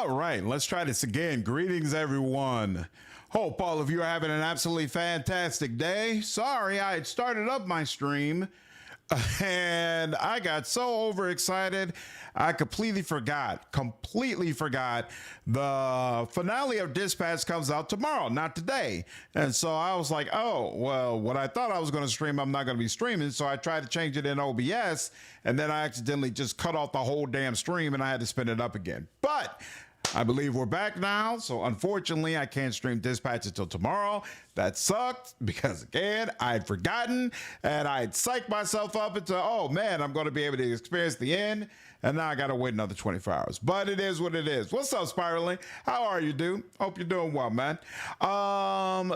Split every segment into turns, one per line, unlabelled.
All right, let's try this again. Greetings, everyone. Hope all of you are having an absolutely fantastic day. Sorry, I had started up my stream and I got so overexcited, I completely forgot the finale of Dispatch comes out tomorrow, not today. And so I was like, oh, well, what I thought I was going to stream, I'm not going to be streaming. So I tried to change it in OBS, and then I accidentally just cut off the whole damn stream, and I had to spin it up again. But I believe we're back now, so unfortunately I can't stream Dispatch until tomorrow. That sucked because, again, I'd forgotten and I'd psyched myself up into, oh man, I'm going to be able to experience the end, and now I got to wait another 24 hours. But it is what it is. What's up, Spiraling? How are you, dude? Hope you're doing well, man.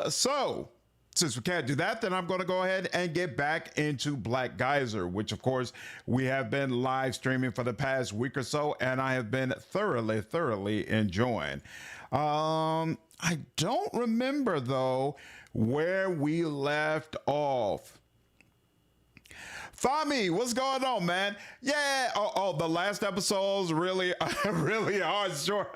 So since we can't do that, then I'm going to go ahead and get back into Black Geyser, which, of course, we have been live streaming for the past week or so, and I have been thoroughly enjoying. I don't remember, though, where we left off. Fami, what's going on, man? Yeah, the last episode's really hard. Sure.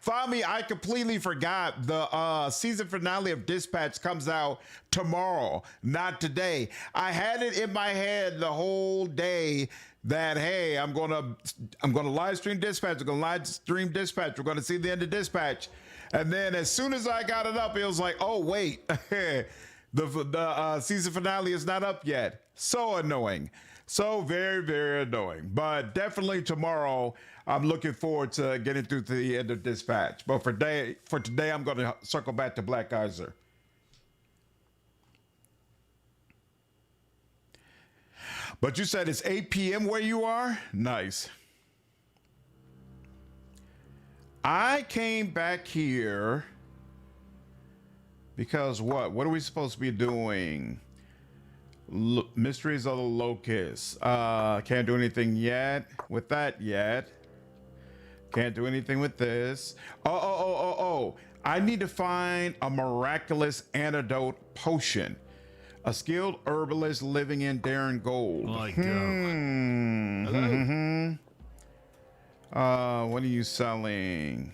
Fami, I completely forgot the season finale of Dispatch comes out tomorrow, not today. I had it in my head the whole day that, hey, I'm gonna live stream Dispatch. We're gonna see the end of Dispatch. And then as soon as I got it up, it was like, oh wait, the season finale is not up yet. So annoying. So very annoying. But definitely tomorrow, I'm looking forward to getting through to the end of Dispatch. But for today, I'm going to circle back to Black Geyser. But you said it's 8 p.m. where you are? Nice. I came back here because what? What are we supposed to be doing? Mysteries of the Locust. Can't do anything yet with that yet. Can't do anything with this. Oh. I need to find a miraculous antidote potion. A skilled herbalist living in Darren Gold. Hello? What are you selling?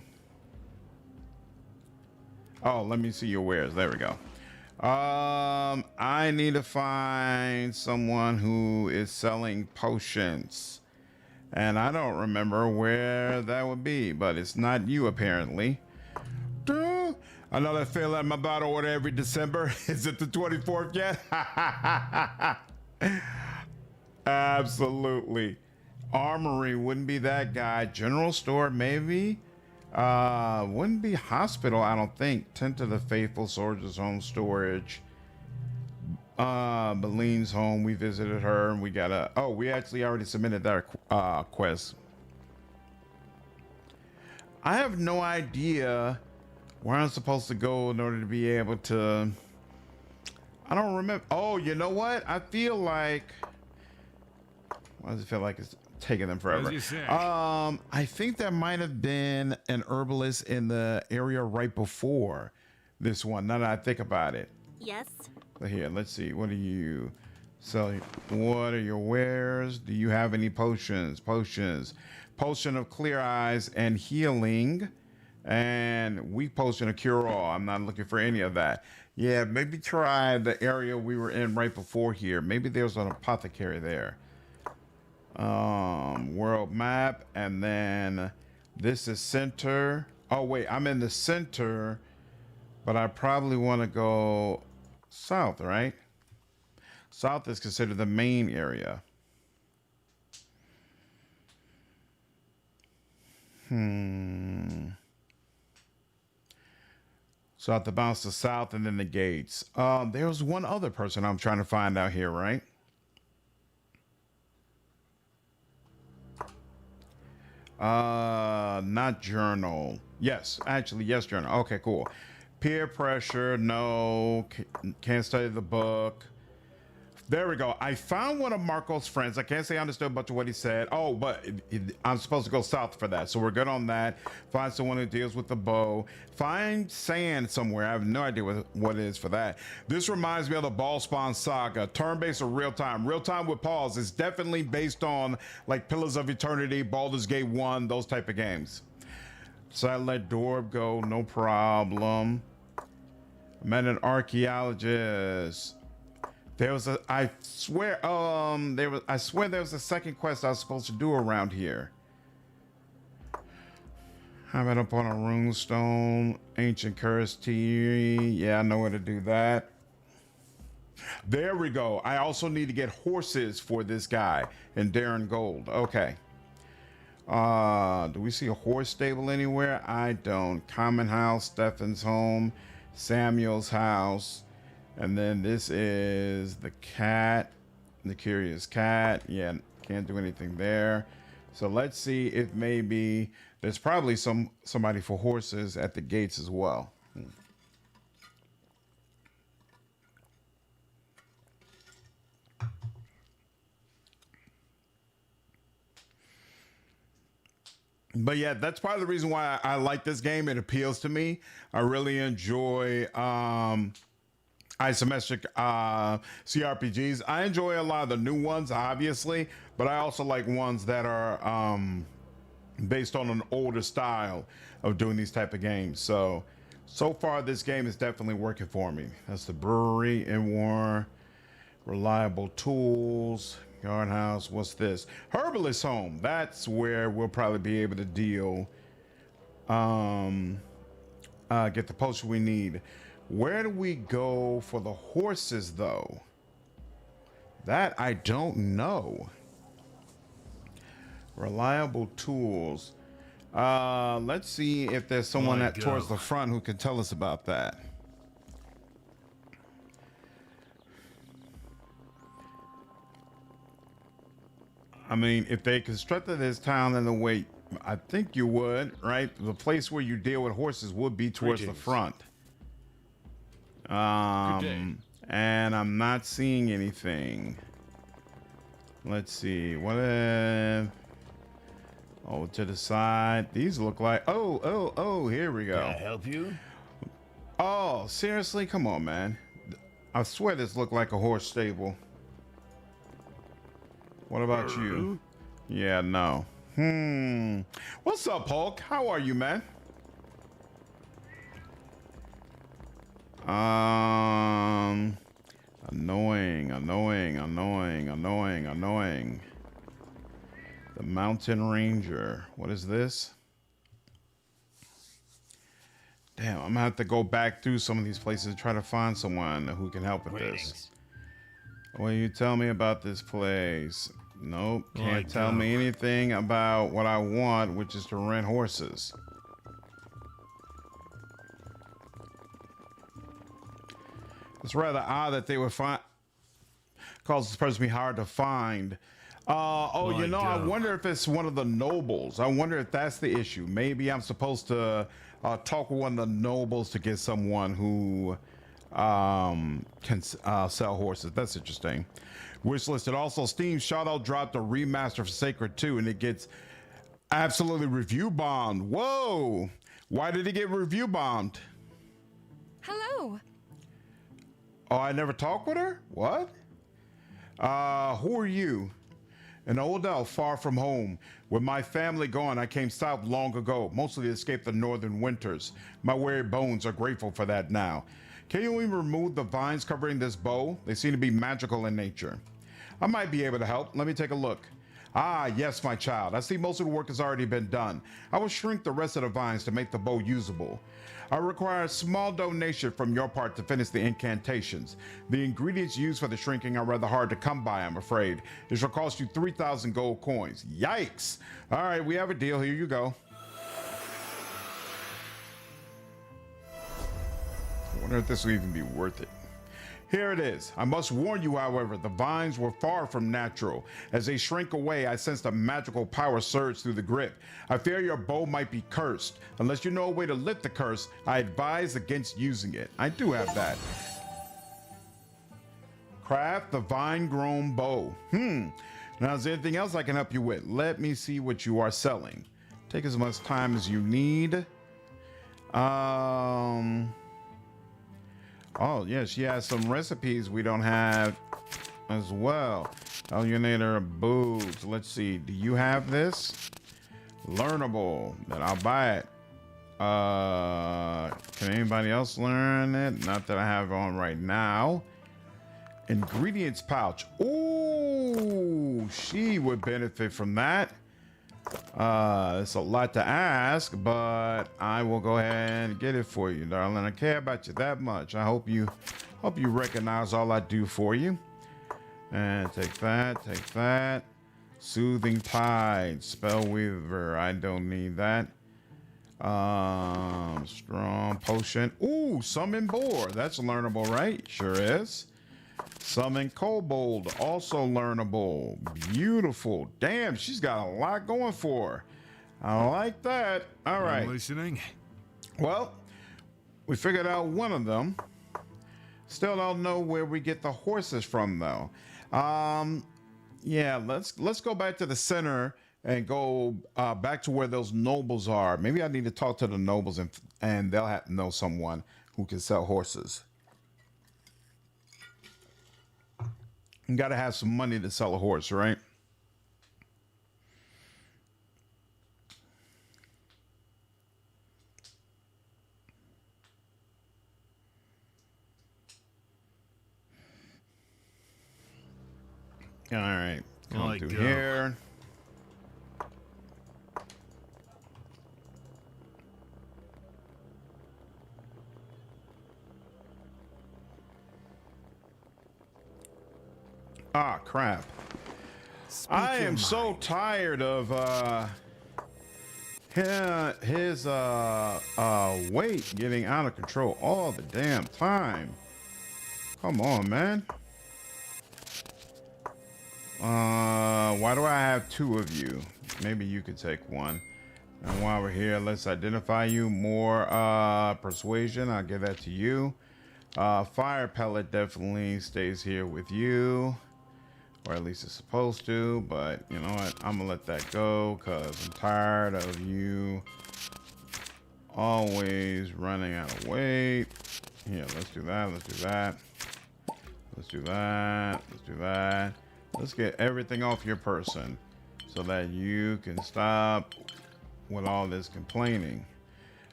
Oh, let me see your wares. There we go. I need to find someone who is selling potions, and I don't remember where that would be, but it's not you apparently. I know that feeling I'm about to order every December. Is it the 24th yet? Absolutely. Armory wouldn't be that guy. General store maybe. Wouldn't be hospital, I don't think. Tent of the Faithful, Soldier's Home Storage. Beline's home, we visited her, and we got we actually already submitted that quest. I have no idea where I'm supposed to go in order to be able to. I don't remember. Oh, you know what? I feel like. Why does it feel like it's taking them forever? I think there might have been an herbalist in the area right before this one. Now that I think about it.
Yes.
So here, let's see. What are you selling? What are your wares? Do you have any potions? Potion of clear eyes and healing, and weak potion of cure all. I'm not looking for any of that. Yeah, maybe try the area we were in right before here. Maybe there's an apothecary there. World map, and then this is center. Oh wait, I'm in the center, but I probably want to go south, right? South is considered the main area. So I have to bounce to south and then the gates. There's one other person I'm trying to find out here, right? Not journal. Yes, actually, yes, journal. Okay, cool. Peer pressure, no. Can't study the book. There we go. I found one of Marco's friends. I can't say I understood much of what he said. Oh, but I'm supposed to go south for that. So we're good on that. Find someone who deals with the bow. Find sand somewhere. I have no idea what it is for that. This reminds me of the Ball Spawn Saga. Turn-based or real-time? Real-time with pause. It's definitely based on like Pillars of Eternity, Baldur's Gate 1, those type of games. Let Dorb go, no problem. I met an archaeologist. There was a, I swear there was a second quest I was supposed to do around here. Have it up on a runestone, ancient curse tea. Yeah, I know where to do that. There we go. I also need to get horses for this guy in Darren Gold. Okay. Do we see a horse stable anywhere? I don't. Common house, Stefan's home, Samuel's house. And then this is the cat, the curious cat. Yeah, can't do anything there. So let's see if maybe there's probably somebody for horses at the gates as well. But yeah, that's part of the reason why I like this game. It appeals to me. I really enjoy isometric CRPGs. I enjoy a lot of the new ones, obviously, but I also like ones that are based on an older style of doing these type of games. So far this game is definitely working for me. That's the brewery in war, reliable tools, guardhouse. What's this? Herbalist home. That's where we'll probably be able to deal, get the potion we need. Where do we go for the horses though? That I don't know. Reliable tools. Let's see if there's someone towards the front who can tell us about that. I mean, if they constructed this town in the way I think you would, right? The place where you deal with horses would be towards the front. And I'm not seeing anything. Let's see. What if... Oh, to the side. These look like... Oh, here we go.
Can I help you?
Oh, seriously? Come on, man. I swear this looked like a horse stable. What about you? Yeah, no. What's up, Hulk? How are you, man? Annoying. The Mountain Ranger. What is this? Damn, I'm gonna have to go back through some of these places to try to find someone who can help with this. Will you tell me about this place? Nope, can't tell me anything about what I want, which is to rent horses. It's rather odd that they would find cause this person to be hard to find. You know, I wonder if it's one of the nobles. I wonder if that's the issue. Maybe I'm supposed to talk with one of the nobles to get someone who can sell horses. That's interesting. Wish listed. Also, Steam Shadow dropped a remaster for Sacred 2, and it gets absolutely review bombed. Whoa! Why did it get review bombed?
Hello.
Oh, I never talked with her? What? Who are you? An old elf far from home. With my family gone, I came south long ago, mostly to escape the northern winters. My weary bones are grateful for that now. Can you even remove the vines covering this bow? They seem to be magical in nature. I might be able to help. Let me take a look. Ah, yes, my child. I see most of the work has already been done. I will shrink the rest of the vines to make the bow usable. I require a small donation from your part to finish the incantations. The ingredients used for the shrinking are rather hard to come by, I'm afraid. It shall cost you 3,000 gold coins. Yikes! All right, we have a deal. Here you go. I wonder if this will even be worth it. Here it is. I must warn you, however, the vines were far from natural. As they shrink away, I sensed a magical power surge through the grip. I fear your bow might be cursed. Unless you know a way to lift the curse, I advise against using it. I do have that. Craft the vine-grown bow. Now, is there anything else I can help you with? Let me see what you are selling. Take as much time as you need. Oh, yes, she has some recipes we don't have as well. Alienator of booze. Let's see. Do you have this? Learnable. Then I'll buy it. Can anybody else learn it? Not that I have on right now. Ingredients pouch. Ooh, she would benefit from that. It's a lot to ask, but I will go ahead and get it for you, darling. I care about you that much. I hope you recognize all I do for you. And take that. Soothing Tide, Spell Weaver. I don't need that. Strong Potion. Ooh, Summon Boar. That's learnable, right? Sure is. Summon Kobold, also learnable. Beautiful. Damn, she's got a lot going for her. I like that. All right.
I'm listening.
Well, we figured out one of them. Still don't know where we get the horses from, though. Yeah, let's go back to the center and go back to where those nobles are. Maybe I need to talk to the nobles and they'll have to know someone who can sell horses. You got to have some money to sell a horse, right? All right, going through here. Ah, crap. I am so tired of his weight getting out of control all the damn time. Come on, man. Why do I have two of you? Maybe you could take one. And while we're here, let's identify you. More persuasion. I'll give that to you. Fire pellet definitely stays here with you. Or at least it's supposed to, but you know what? I'm gonna let that go because I'm tired of you always running out of weight. Here, let's do that. Let's do that. Let's do that. Let's do that. Let's get everything off your person so that you can stop with all this complaining.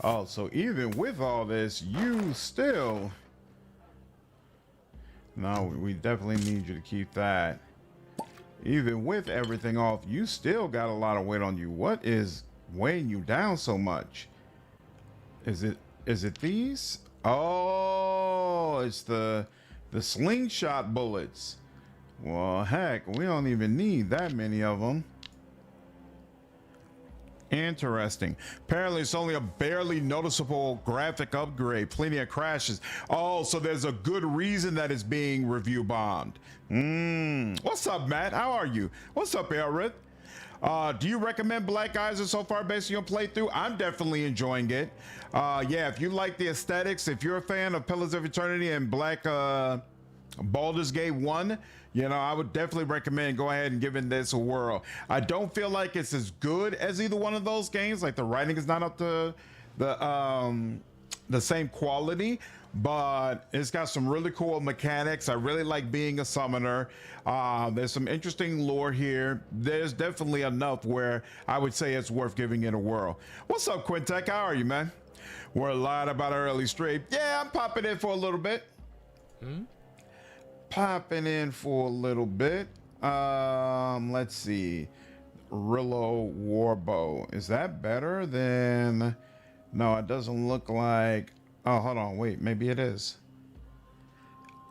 Oh, so even with all this, you still... No, we definitely need you to keep that. Even with everything off, you still got a lot of weight on you. What is weighing you down so much? Is it these? Oh, it's the slingshot bullets. Well, heck, we don't even need that many of them. Interesting. Apparently it's only a barely noticeable graphic upgrade. Plenty of crashes. Oh, so there's a good reason that it's being review bombed. What's up, Matt? How are you? What's up, Elrith? Do you recommend Black Geyser so far based on your playthrough? I'm definitely enjoying it. Yeah, if you like the aesthetics, if you're a fan of Pillars of Eternity and Black Baldur's Gate 1, you know, I would definitely recommend go ahead and giving this a whirl. I don't feel like it's as good as either one of those games. Like the writing is not up to the same quality, but it's got some really cool mechanics. I really like being a summoner. There's some interesting lore here. There's definitely enough where I would say it's worth giving it a whirl. What's up, Quintek? How are you, man? We're a lot about our early stream. Yeah, I'm popping in for a little bit. Popping in for a little bit. Let's see. Rillo Warbow. Is that better than... No, it doesn't look like... Oh, hold on. Wait, maybe it is.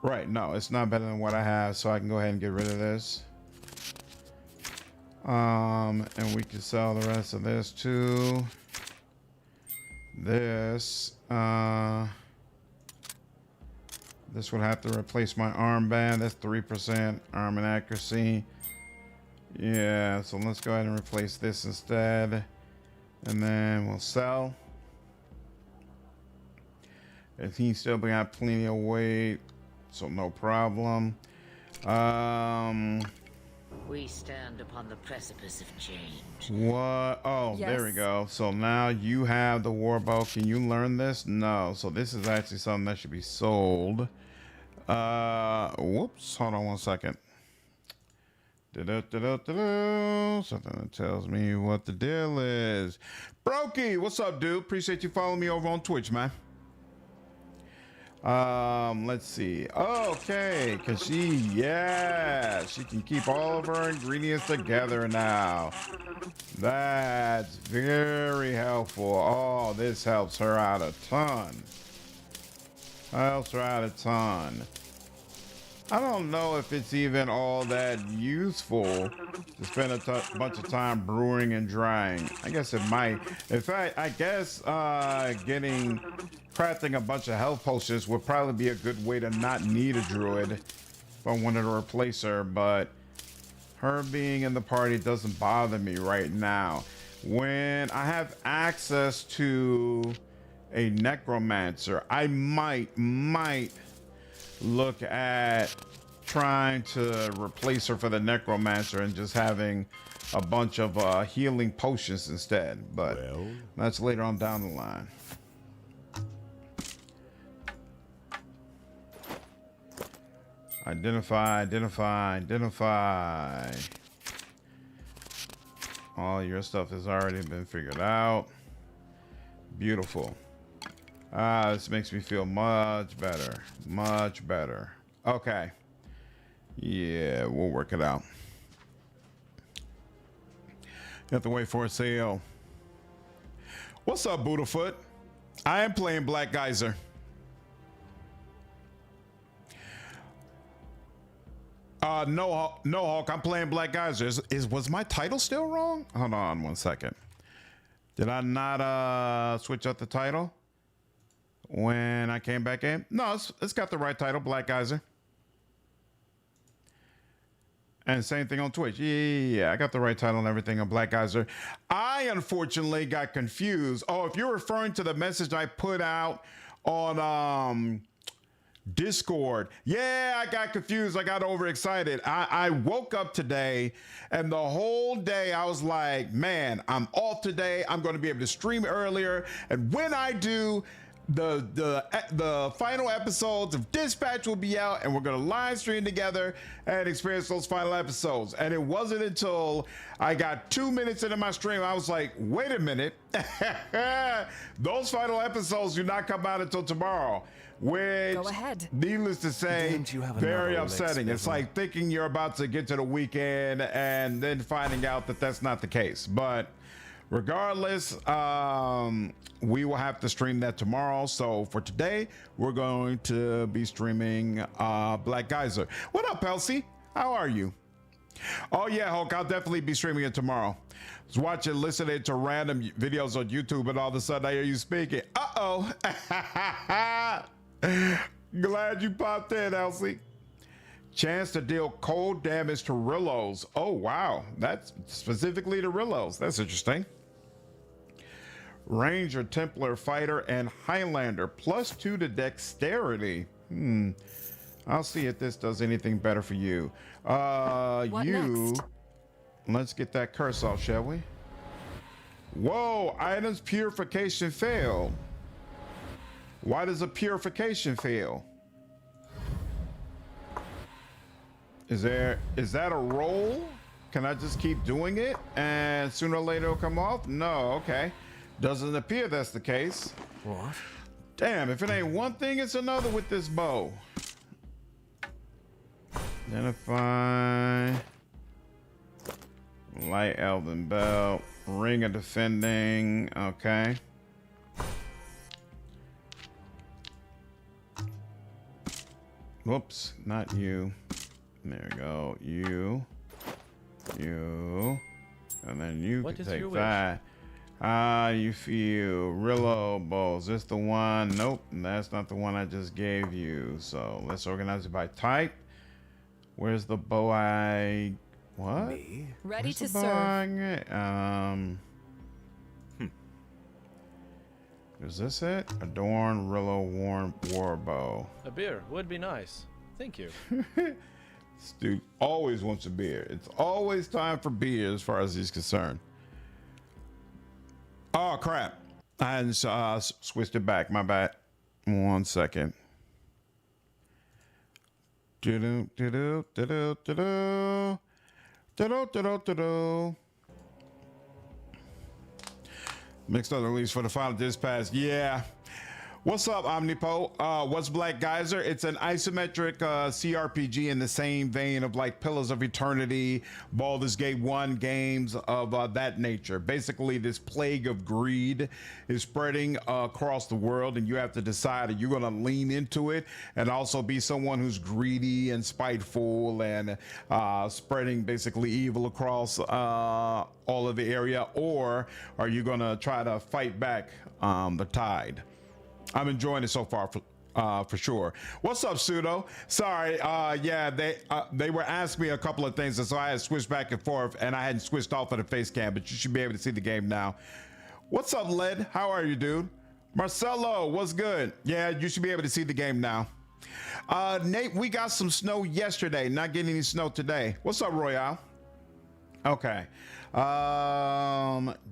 Right, no, it's not better than what I have, so I can go ahead and get rid of this. And we can sell the rest of this too. This would have to replace my armband. That's 3% arm and accuracy. Yeah, so let's go ahead and replace this instead. And then we'll sell. And he's still got plenty of weight, so no problem.
We stand upon the precipice of change.
What? Oh,
Yes.
There we go. So now you have the warbow. Can you learn this? No. So this is actually something that should be sold. Whoops. Hold on one second. Something that tells me what the deal is. Brokey, what's up, dude? Appreciate you following me over on Twitch, man. Let's see. Okay, cause she can keep all of her ingredients together now. That's very helpful. Oh, this helps her out a ton. Helps her out a ton. I don't know if it's even all that useful to spend a bunch of time brewing and drying. I guess it might. In fact, I guess crafting a bunch of health potions would probably be a good way to not need a druid if I wanted to replace her, but her being in the party doesn't bother me right now. When I have access to a necromancer, I might look at trying to replace her for the necromancer and just having a bunch of healing potions instead, but that's later on down the line. Identify. All your stuff has already been figured out. Beautiful. This makes me feel much better. Okay. Yeah, we'll work it out. You have to wait for a sale. What's up, Buddhafoot? I am playing Black Geyser. No, Hulk, I'm playing Black Geyser. Was my title still wrong? Hold on one second. Did I not switch up the title when I came back in? No, it's got the right title, Black Geyser. And same thing on Twitch. Yeah, I got the right title and everything on Black Geyser. I unfortunately got confused. Oh, if you're referring to the message I put out on Discord. Yeah, I got confused. I got overexcited. I woke up today and the whole day I was like, man, I'm off today. I'm going to be able to stream earlier. And when I do, the final episodes of Dispatch will be out and we're going to live stream together and experience those final episodes. And it wasn't until I got 2 minutes into my stream, I was like, wait a minute. Those final episodes do not come out until tomorrow. Which,
go ahead.
Needless to say, very upsetting. It's like thinking you're about to get to the weekend and then finding out that that's not the case. But regardless, we will have to stream that tomorrow. So for today, we're going to be streaming Black Geyser. What up, Elsie? How are you? Oh yeah, Hulk, I'll definitely be streaming it tomorrow. I was watching, listening to random videos on YouTube, and all of a sudden I hear you speaking. Uh-oh. Glad you popped in, Elsie. Chance to deal cold damage to Rillos. Oh, wow. That's specifically to Rillos. That's interesting. Ranger, Templar, Fighter, and Highlander. +2 to dexterity. I'll see if this does anything better for you.
What next?
Let's get that curse off, shall we? Whoa, items purification failed. Why does a purification fail? Is that a roll? Can I just keep doing it and sooner or later it'll come off? No, okay. Doesn't appear that's the case.
What?
Damn, if it ain't one thing, it's another with this bow. Identify. Light Elven Belt. Ring of Defending. Okay. Whoops, not you. There we go. You. And then you
What
can
is
take
your
that. You feel Rillo bow. Is this the one? Nope, that's not the one I just gave you. So let's organize it by type. Where's the bow what?
Me?
Ready
Where's
to
the bow
serve.
Is this it? Adorn Rillo war bow.
A beer would be nice. Thank you.
This dude always wants a beer. It's always time for beer as far as he's concerned. Oh crap! I hadn't switched it back. My bad. 1 second. Da-do. Mixed up release for the final dispatch. Yeah. What's up, Omnipo? What's Black Geyser? It's an isometric CRPG in the same vein of like Pillars of Eternity, Baldur's Gate 1 games of that nature. Basically, this plague of greed is spreading across the world, and you have to decide, are you going to lean into it and also be someone who's greedy and spiteful and spreading basically evil across all of the area, or are you going to try to fight back the tide? I'm enjoying it so far for sure. What's up, Pseudo? Sorry, yeah, they were asking me a couple of things, and so I had switched back and forth, and I hadn't switched off of the face cam, but you should be able to see the game now. What's up, Led? How are you, dude? Marcelo, what's good? Yeah, you should be able to see the game now. Nate, we got some snow yesterday, not getting any snow today. What's up, Royale? Okay.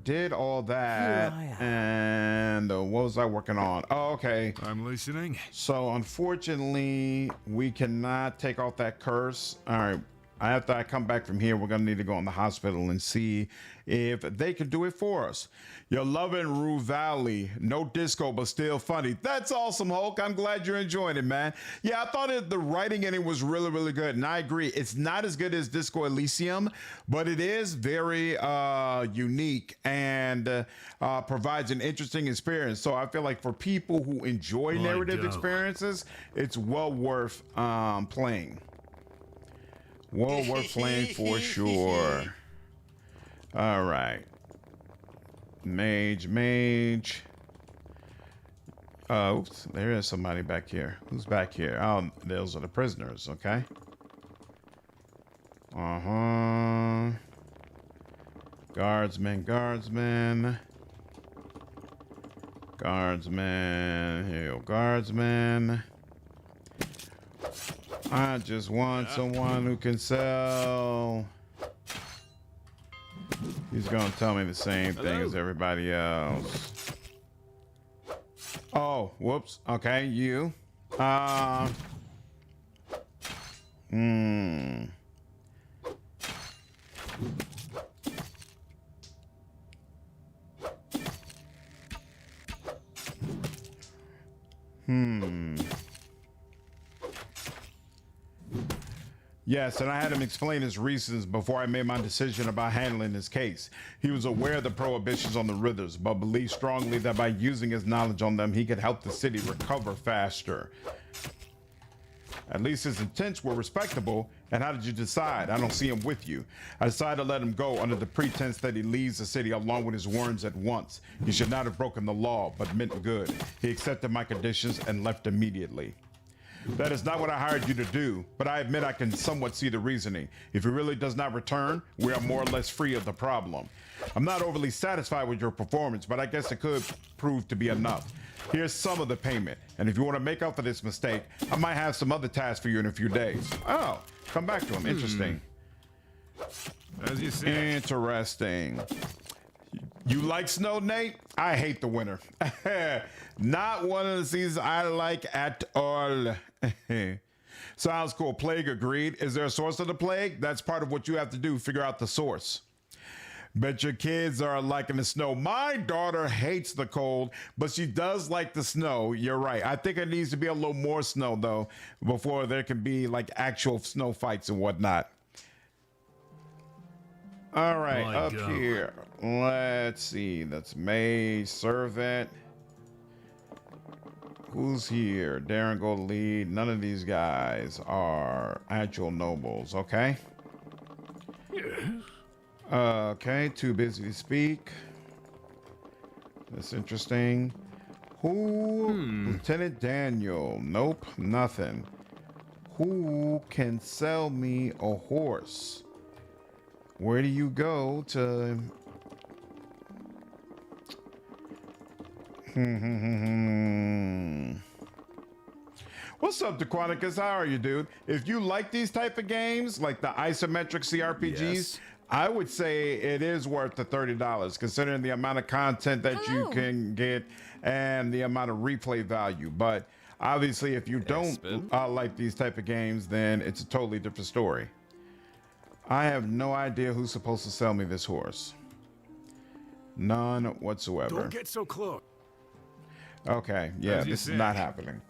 Did all that, and what was I working on? Oh, okay.
I'm listening.
So unfortunately, we cannot take off that curse. All right. After I come back from here, we're gonna need to go in the hospital and see if they can do it for us. You're loving Rue Valley. No disco, but still funny. That's awesome, Hulk. I'm glad you're enjoying it, man. Yeah, I thought the writing in it was really, really good, and I agree. It's not as good as Disco Elysium, but it is very unique and provides an interesting experience. So I feel like for people who enjoy narrative experiences, it's well worth playing. Well worth playing for sure. All right. Mage. Oops, there is somebody back here. Who's back here? Oh, those are the prisoners, okay. Guardsmen. Here you go, guardsmen. I just want someone who can sell. He's gonna tell me the same thing as everybody else. Oh, whoops. Okay, you. Yes, and I had him explain his reasons before I made my decision about handling his case. He was aware of the prohibitions on the Rithers, but believed strongly that by using his knowledge on them, he could help the city recover faster. At least his intents were respectable. And how did you decide? I don't see him with you. I decided to let him go under the pretense that he leaves the city along with his warrants at once. He should not have broken the law, but meant good. He accepted my conditions and left immediately. That is not what I hired you to do, but I admit I can somewhat see the reasoning. If he really does not return, we are more or less free of the problem. I'm not overly satisfied with your performance, but I guess it could prove to be enough. Here's some of the payment, and if you want to make up for this mistake, I might have some other tasks for you in a few days. Oh, come back to him. Interesting.
As you say.
Interesting. You like snow, Nate? I hate the winter. Not one of the seasons I like at all. Sounds cool. Plague agreed. Is there a source of the plague? That's part of what you have to do. Figure out the source. Bet your kids are liking the snow. My daughter hates the cold, but she does like the snow. You're right. I think it needs to be a little more snow, though, before there can be like actual snow fights and whatnot. All right, up here. Let's see. That's May, Servant. Who's here? Darren go lead. None of these guys are actual nobles, okay? Okay, too busy to speak. That's interesting. Who? Lieutenant Daniel. Nope, nothing. Who can sell me a horse? Where do you go to... What's up, Dequanicus? How are you, dude? If you like these type of games, like the isometric CRPGs, yes, I would say it is worth the $30, considering the amount of content that you can get and the amount of replay value. But obviously, if you don't like these type of games, then it's a totally different story. I have no idea who's supposed to sell me this horse. None whatsoever.
Don't get so close.
Okay, yeah,
As you
this is
say.
not happening.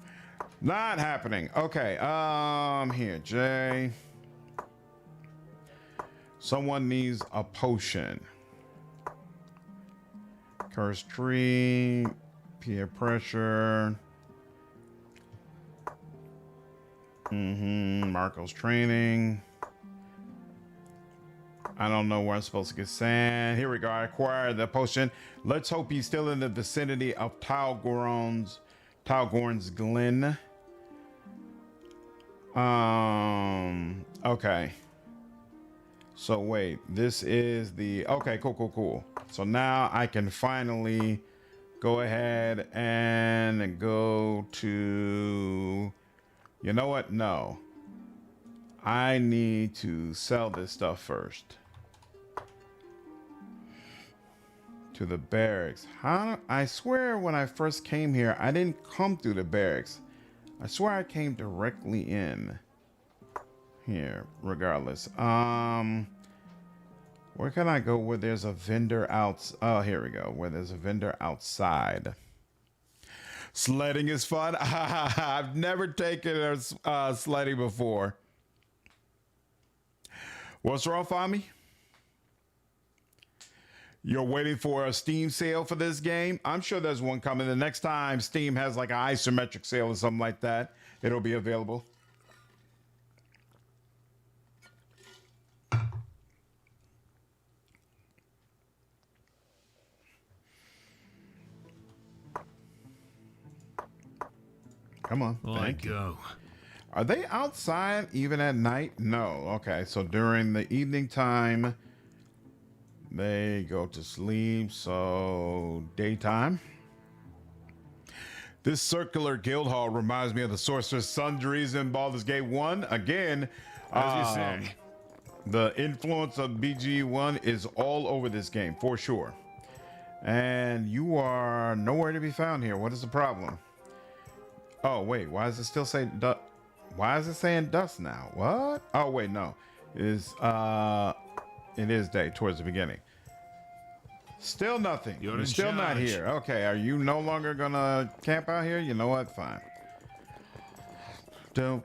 Not happening. Okay, here, Jay. Someone needs a potion. Cursed tree, peer pressure. Marco's training. I don't know where I'm supposed to get sand. Here we go. I acquired the potion. Let's hope he's still in the vicinity of Talgorn's Glen. Okay. So wait, this is the okay, cool. So now I can finally go ahead and go to, you know what? No. I need to sell this stuff first. To the barracks. I swear when I first came here, I didn't come through the barracks. I swear I came directly in. Here, regardless. Where can I go where there's a vendor out? Oh, here we go. Where there's a vendor outside. Sledding is fun. I've never taken sledding before. What's wrong, Fami? You're waiting for a Steam sale for this game? I'm sure there's one coming. The next time Steam has like an isometric sale or something like that, it'll be available. Come on. Thank you.
Go.
Are they outside even at night? No. Okay. So during the evening time, they go to sleep. So daytime. This circular guild hall reminds me of the Sorcerer's Sundries in Baldur's Gate 1. Again,
As you say.
the influence of BG1 is all over this game for sure. And you are nowhere to be found here. What is the problem? Oh, wait. Why does it still say dust? Why is it saying dust now? What? Oh, wait, no. It is day towards the beginning. Still nothing.
You're
You're
in
still not
charge.
here. Okay, are you no longer gonna camp out here? You know what? Fine. Do.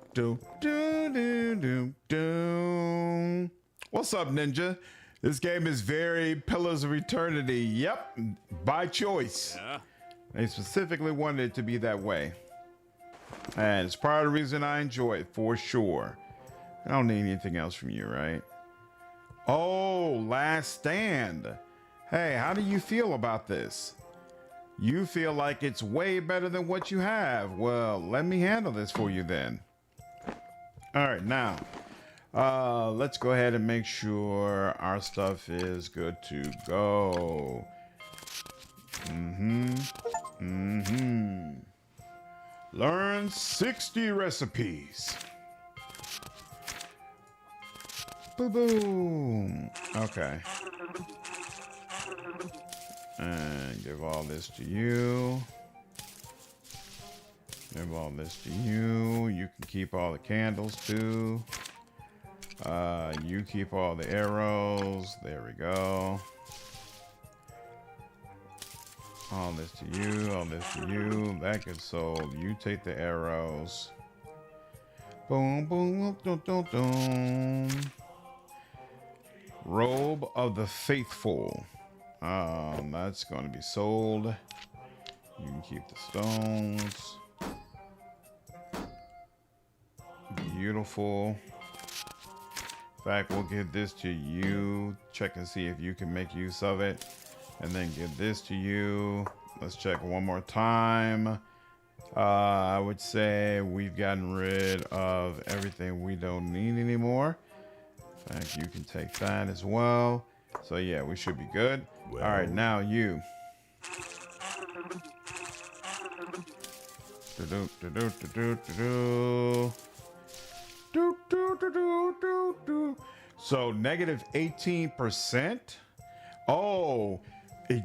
What's up, Ninja? This game is very Pillars of Eternity. Yep, by choice.
Yeah.
They specifically wanted it to be that way. And it's part of the reason I enjoy it, for sure. I don't need anything else from you, right? Oh, Last Stand. Hey, how do you feel about this? You feel like it's way better than what you have. Well, let me handle this for you then. All right, now, let's go ahead and make sure our stuff is good to go. Learn 60 recipes. Boom. Okay. And give all this to you. Give all this to you. You can keep all the candles too. You keep all the arrows. There we go. All this to you. All this to you. That gets sold. You take the arrows. Boom, boom, boom, boom, boom. Robe of the Faithful. That's going to be sold. You can keep the stones. Beautiful. In fact, we'll give this to you. Check and see if you can make use of it. And then give this to you. Let's check one more time. I would say we've gotten rid of everything we don't need anymore. In fact, you can take that as well. So yeah, we should be good.
Well.
All right, now you. So negative 18%. Oh,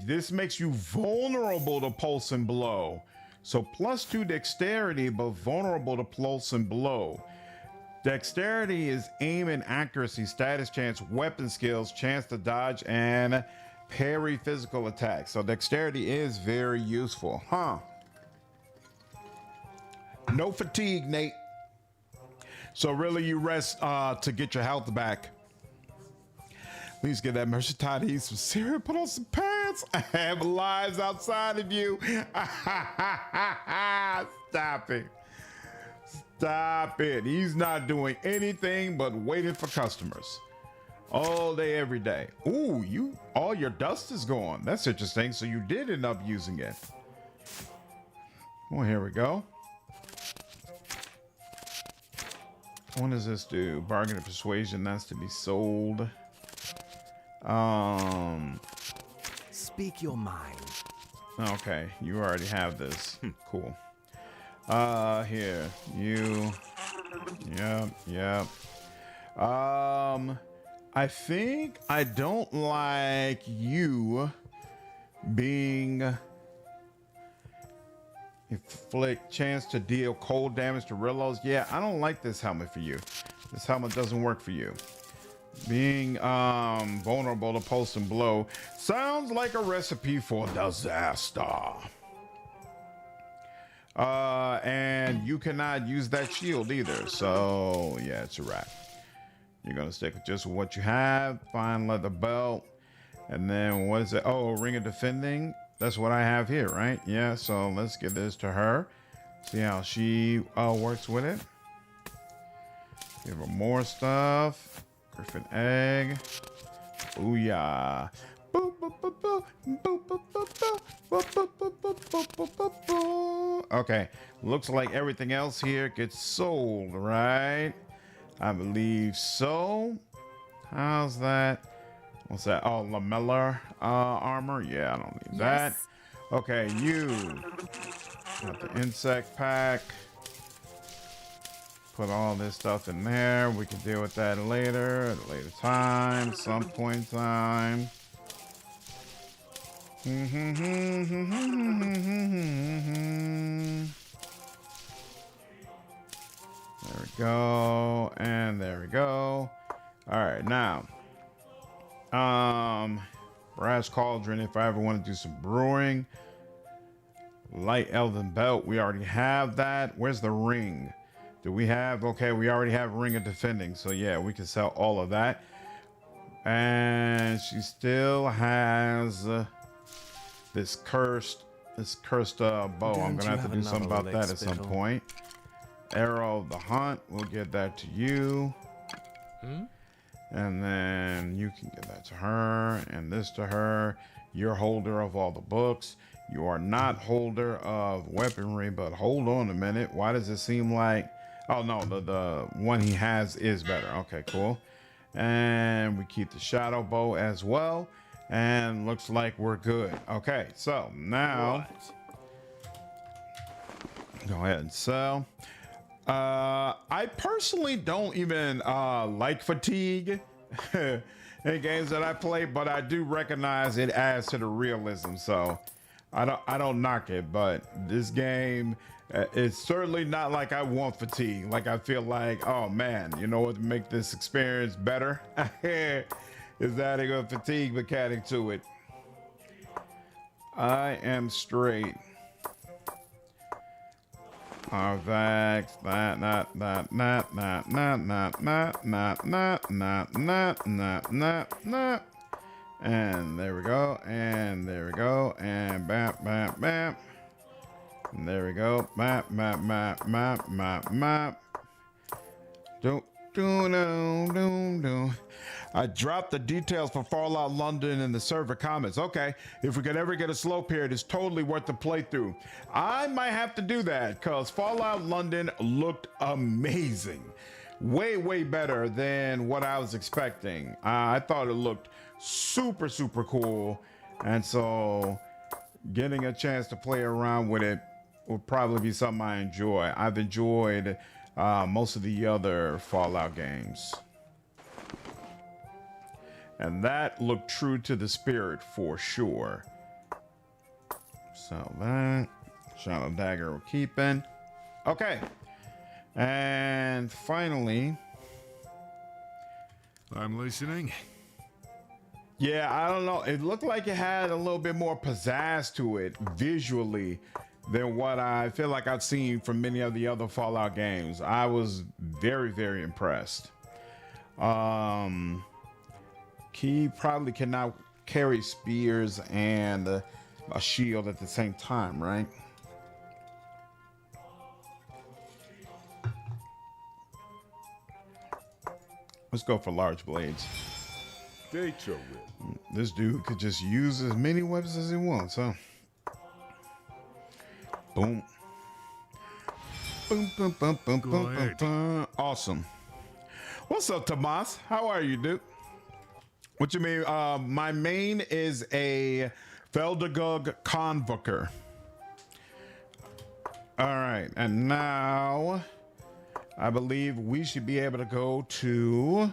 this makes you vulnerable to pulse and blow. So +2 dexterity, but vulnerable to pulse and blow. Dexterity is aim and accuracy, status chance, weapon skills, chance to dodge, and parry physical attacks. So dexterity is very useful, huh? No fatigue, Nate. So really you rest to get your health back. Please get that merchandise, eat some cereal, put on some pants. I have lives outside of you. Stop it. Stop it. He's not doing anything but waiting for customers. All day, every day. Ooh, all your dust is gone. That's interesting. So you did end up using it. Well, here we go. What does this do? Bargain of persuasion. That's to be sold.
Speak your mind.
Okay, you already have this. Cool. Here, you. Yep. I think I don't like you being inflict chance to deal cold damage to reloads. Yeah, I don't like this helmet for you. This helmet doesn't work for you. Being vulnerable to pulse and blow sounds like a recipe for disaster. And you cannot use that shield either. So yeah, it's a wrap. You're gonna stick with just what you have. Fine leather belt. And then what is it? Oh, ring of defending. That's what I have here, right? Yeah, so let's give this to her. See how she works with it. Give her more stuff. Griffin egg. Booyah. Boo, boo, boo, boo. Boo, boo, boo, boo. Boo, boo, boo, boo, boo, boo, boo, boo. Okay, looks like everything else here gets sold, right? I believe so. How's that? What's that? Oh, lamellar armor. Yeah, I don't need that. Okay, you got the insect pack. Put all this stuff in there. We can deal with that later, at a later time, some point in time. There we go, and there we go. All right, now, brass cauldron. If I ever want to do some brewing, light elven belt. We already have that. Where's the ring? Do we have? Okay, we already have ring of defending. So yeah, we can sell all of that. And she still has this cursed bow. I'm gonna have to do something about that at some point. Arrow of the hunt. We'll get that to you. And then you can give that to her, and this to her. You're holder of all the books. You are not holder of weaponry, but hold on a minute. Why does it seem like, oh no, the one he has is better. Okay, cool. And we keep the shadow bow as well. And looks like we're good. Okay, so now go ahead and sell. I personally don't even like fatigue in games that I play, but I do recognize it adds to the realism. So I don't knock it, but this game, it's certainly not like I want fatigue. Like I feel like, oh man, you know what would make this experience better? Is adding a fatigue mechanic to it. I am straight. Arvax, and there we go, and there we go, and bam, bam, bam. And there we go, map, map, map, map, map, map. Do, do, do, do, do. I dropped the details for Fallout London in the server comments. Okay, if we could ever get a slow period, it's totally worth the playthrough. I might have to do that because Fallout London looked amazing. Way, way better than what I was expecting. I thought it looked super, super cool. And so getting a chance to play around with it would probably be something I enjoy. I've enjoyed most of the other Fallout games. And that looked true to the spirit for sure. So that Shadow Dagger we're keeping. Okay.
And finally,
I'm listening.
yeah, I don't know. It looked like it had a little bit more pizzazz to it visually than what I feel like I've seen from many of the other Fallout games. I was very, very impressed. He probably cannot carry spears and a shield at the same time, right? Let's go for large blades.
Data whip.
This dude could just use as many weapons as he wants, huh? Boom. Boom, boom, boom, boom,
Go
boom, boom,
ahead.
boom. Awesome. What's up, Tomas? How are you, dude? What you mean? My main is a Feldagug Convoker. All right, and now I believe we should be able to go to,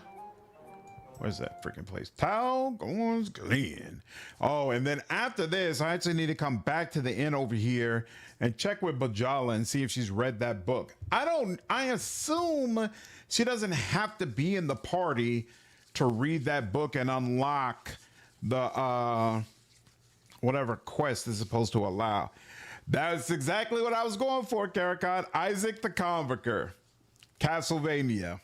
where's that freaking place? Talgorn's Glen. Oh, and then after this, I actually need to come back to the inn over here and check with Bajala and see if she's read that book. I assume she doesn't have to be in the party to read that book and unlock the whatever quest is supposed to allow. That's exactly what I was going for, Karakot. Isaac the Convoker. Castlevania.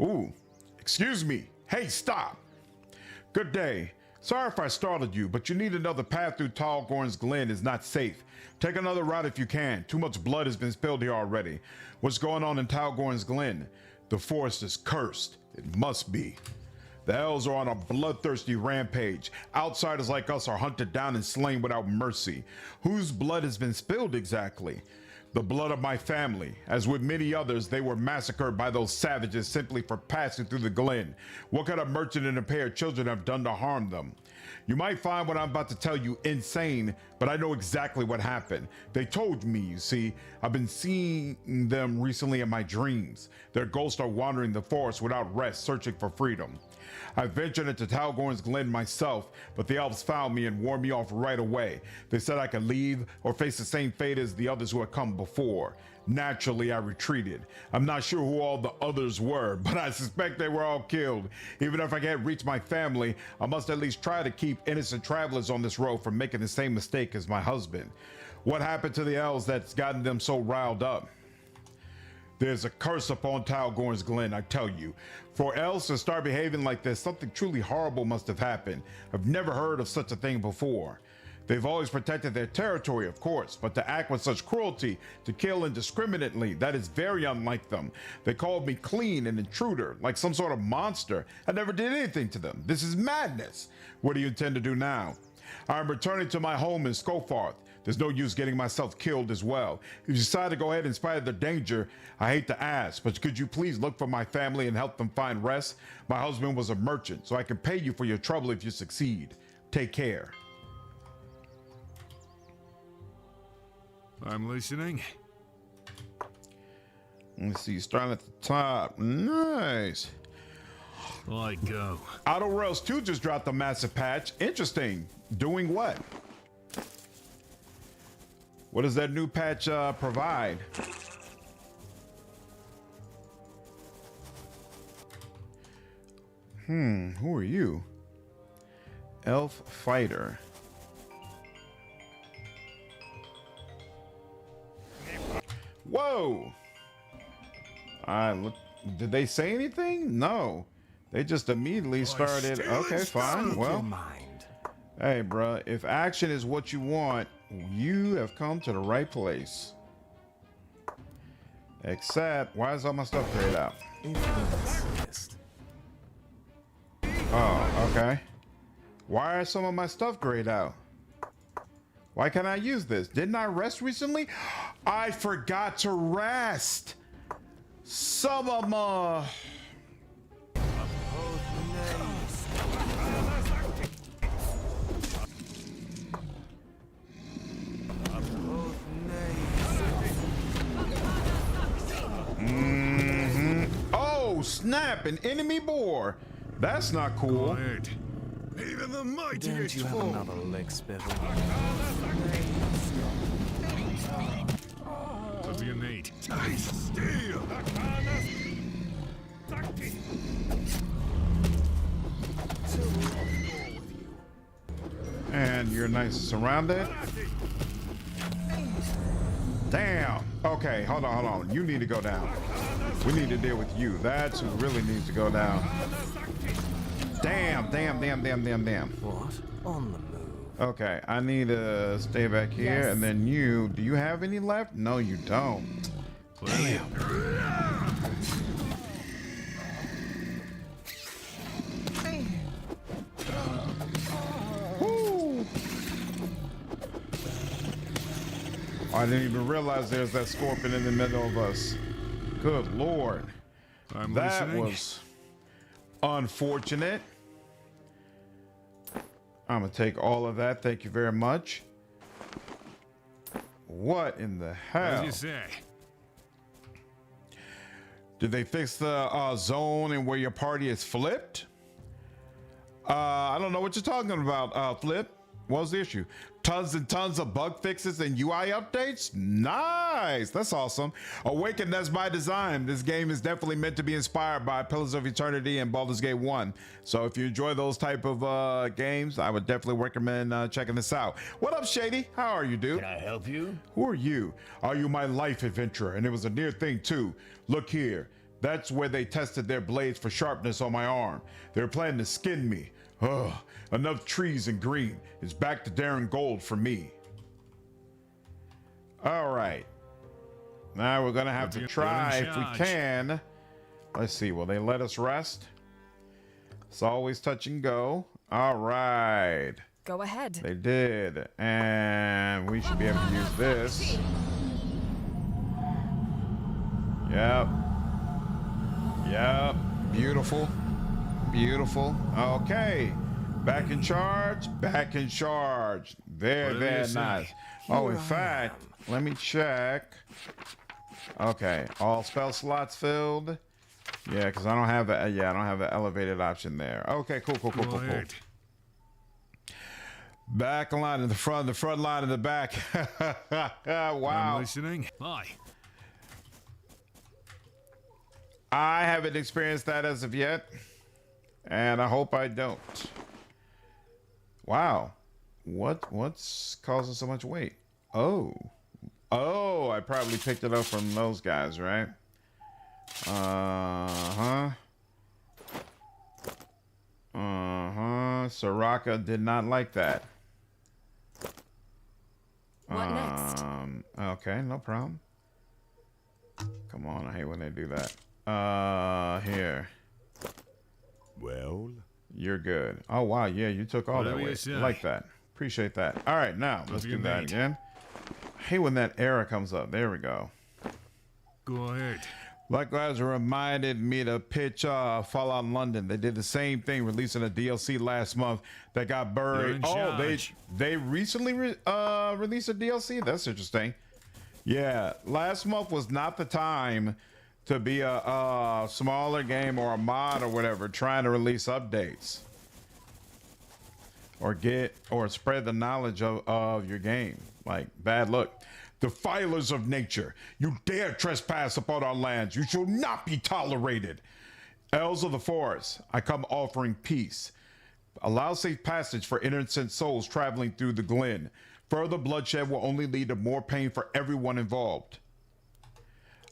Ooh, excuse me. Hey, stop. Good day. Sorry if I startled you, but you need another path through Talgorn's Glen is not safe. Take another route if you can. Too much blood has been spilled here already. What's going on in Talgorn's Glen? The forest is cursed. It must be. The elves are on a bloodthirsty rampage. Outsiders like us are hunted down and slain without mercy. Whose blood has been spilled exactly? The blood of my family. As with many others, they were massacred by those savages simply for passing through the glen. What could a merchant and a pair of children have done to harm them? You might find what I'm about to tell you insane, but I know exactly what happened. They told me, you see. I've been seeing them recently in my dreams. Their ghosts are wandering the forest without rest, searching for freedom. I ventured into Talgorn's Glen myself, but the elves found me and warned me off right away. They said I could leave or face the same fate as the others who had come before. Naturally, I retreated. I'm not sure who all the others were, but I suspect they were all killed. Even if I can't reach my family, I must at least try to keep innocent travelers on this road from making the same mistake as my husband. What happened to the elves that's gotten them so riled up? There's a curse upon Talgorn's Glen, I tell you. For elves to start behaving like this, something truly horrible must have happened. I've never heard of such a thing before. They've always protected their territory, of course, but to act with such cruelty, to kill indiscriminately, that is very unlike them. They called me clean, an intruder, like some sort of monster. I never did anything to them. This is madness. What do you intend to do now? I'm returning to my home in Skofarth. There's no use getting myself killed as well. If you decide to go ahead in spite of the danger, I hate to ask, but could you please look for my family and help them find rest? My husband was a merchant, so I can pay you for your trouble if you succeed. Take care.
I'm listening.
Let's see, starting at the top. Nice.
I go.
Outer Rails 2 just dropped a massive patch. Interesting. Doing what? What does that new patch provide? Who are you? Elf Fighter. Whoa! Look, did they say anything? No. They just immediately started. Okay, fine.
Speak your
Well,
mind.
hey, bruh, if action is what you want, you have come to the right place. Except, why is all my stuff grayed out?
Influence.
Oh, okay. Why are some of my stuff grayed out? Why can't I use this? Didn't I rest recently? I forgot to rest. Some of my... Oh, snap, an enemy boar. That's not cool.
Quiet. Even the
Don't
mightiest
you have
fall.
another leg spiffle?
What do you need? Ice steel.
And you're nice and surrounded. Damn. Okay, hold on. You need to go down. We need to deal with you. That's who really needs to go down. Damn.
What? On the move.
Okay, I need to stay back here,
Yes.
and then you. Do you have any left? No, you don't. Damn. Woo. I didn't even realize there's that scorpion in the middle of us. Good Lord.
I'm
That
listening.
was unfortunate. I'm gonna take all of that. Thank you very much. What in the
As
hell?
you say.
Did they fix the zone and where your party is flipped? I don't know what you're talking about, Flip. What's the issue? Tons and tons of bug fixes and UI updates? Nice. That's awesome. Awaken, that's by design. This game is definitely meant to be inspired by Pillars of Eternity and Baldur's Gate 1. So if you enjoy those type of games, I would definitely recommend checking this out. What up, Shady? How are you, dude?
Can I help you?
Who are you? Are you my life adventurer? And it was a near thing too. Look here. That's where they tested their blades for sharpness on my arm. They were planning to skin me. Ugh, enough trees and green. It's back to Darren Gold for me. All right. Now we're gonna have to
You're
try
in
if we
charge.
can. Let's see, will they let us rest? It's always touch and go. All right.
Go ahead.
They did. And we should be able to use this. Yep. Beautiful. Okay. Back in charge. Very,
Whatever
very
you say.
nice. Oh, in fact, let me check. Okay. All spell slots filled. Yeah, because I don't have the I don't have the elevated option there. Okay, cool.
Go ahead.
Back line in the front line in the back.
I'm
Wow.
listening. Aye.
I haven't experienced that as of yet, and I hope I don't. Wow. What's causing so much weight? Oh, I probably picked it up from those guys, right? Soraka did not like that.
What next?
Okay, no problem. Come on, I hate when they do that. Here.
Well,
You're good. Oh, wow. Yeah, you took all
Whatever
that
you
weight.
say.
Like that. Appreciate that. All right, now, let's
do
do
you
that
need?
again. I hate when that error comes up. There we go.
go ahead.
Likewise, reminded me to pitch Fallout London. They did the same thing, releasing a DLC last month that got
You're
buried.
in
Oh,
charge.
they recently released a DLC? That's interesting. Yeah, last month was not the time to be a smaller game or a mod or whatever trying to release updates or spread the knowledge of your game. Like, bad luck. Defilers of nature, you dare trespass upon our lands. You shall not be tolerated. Elves of the forest, I come offering peace. Allow safe passage for innocent souls traveling through the glen. Further bloodshed will only lead to more pain for everyone involved.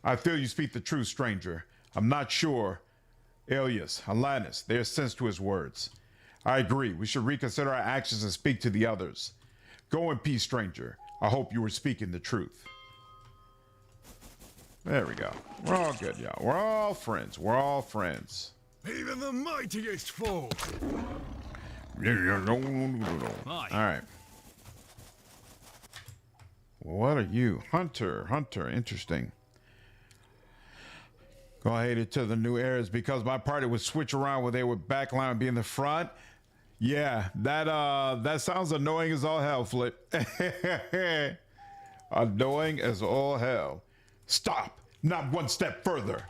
I feel you speak the truth, stranger. I'm not sure. Alias, Alanis, there's sense to his words. I agree. We should reconsider our actions and speak to the others. Go in peace, stranger. I hope you were speaking the truth. There we go. We're all good, y'all. We're all friends.
Even the mightiest fall.
All right. What are you? Hunter. Interesting. Go ahead to the new eras because my party would switch around where they would backline and be in the front. Yeah, that sounds annoying as all hell, Flip. Annoying as all hell. Stop! Not one step further.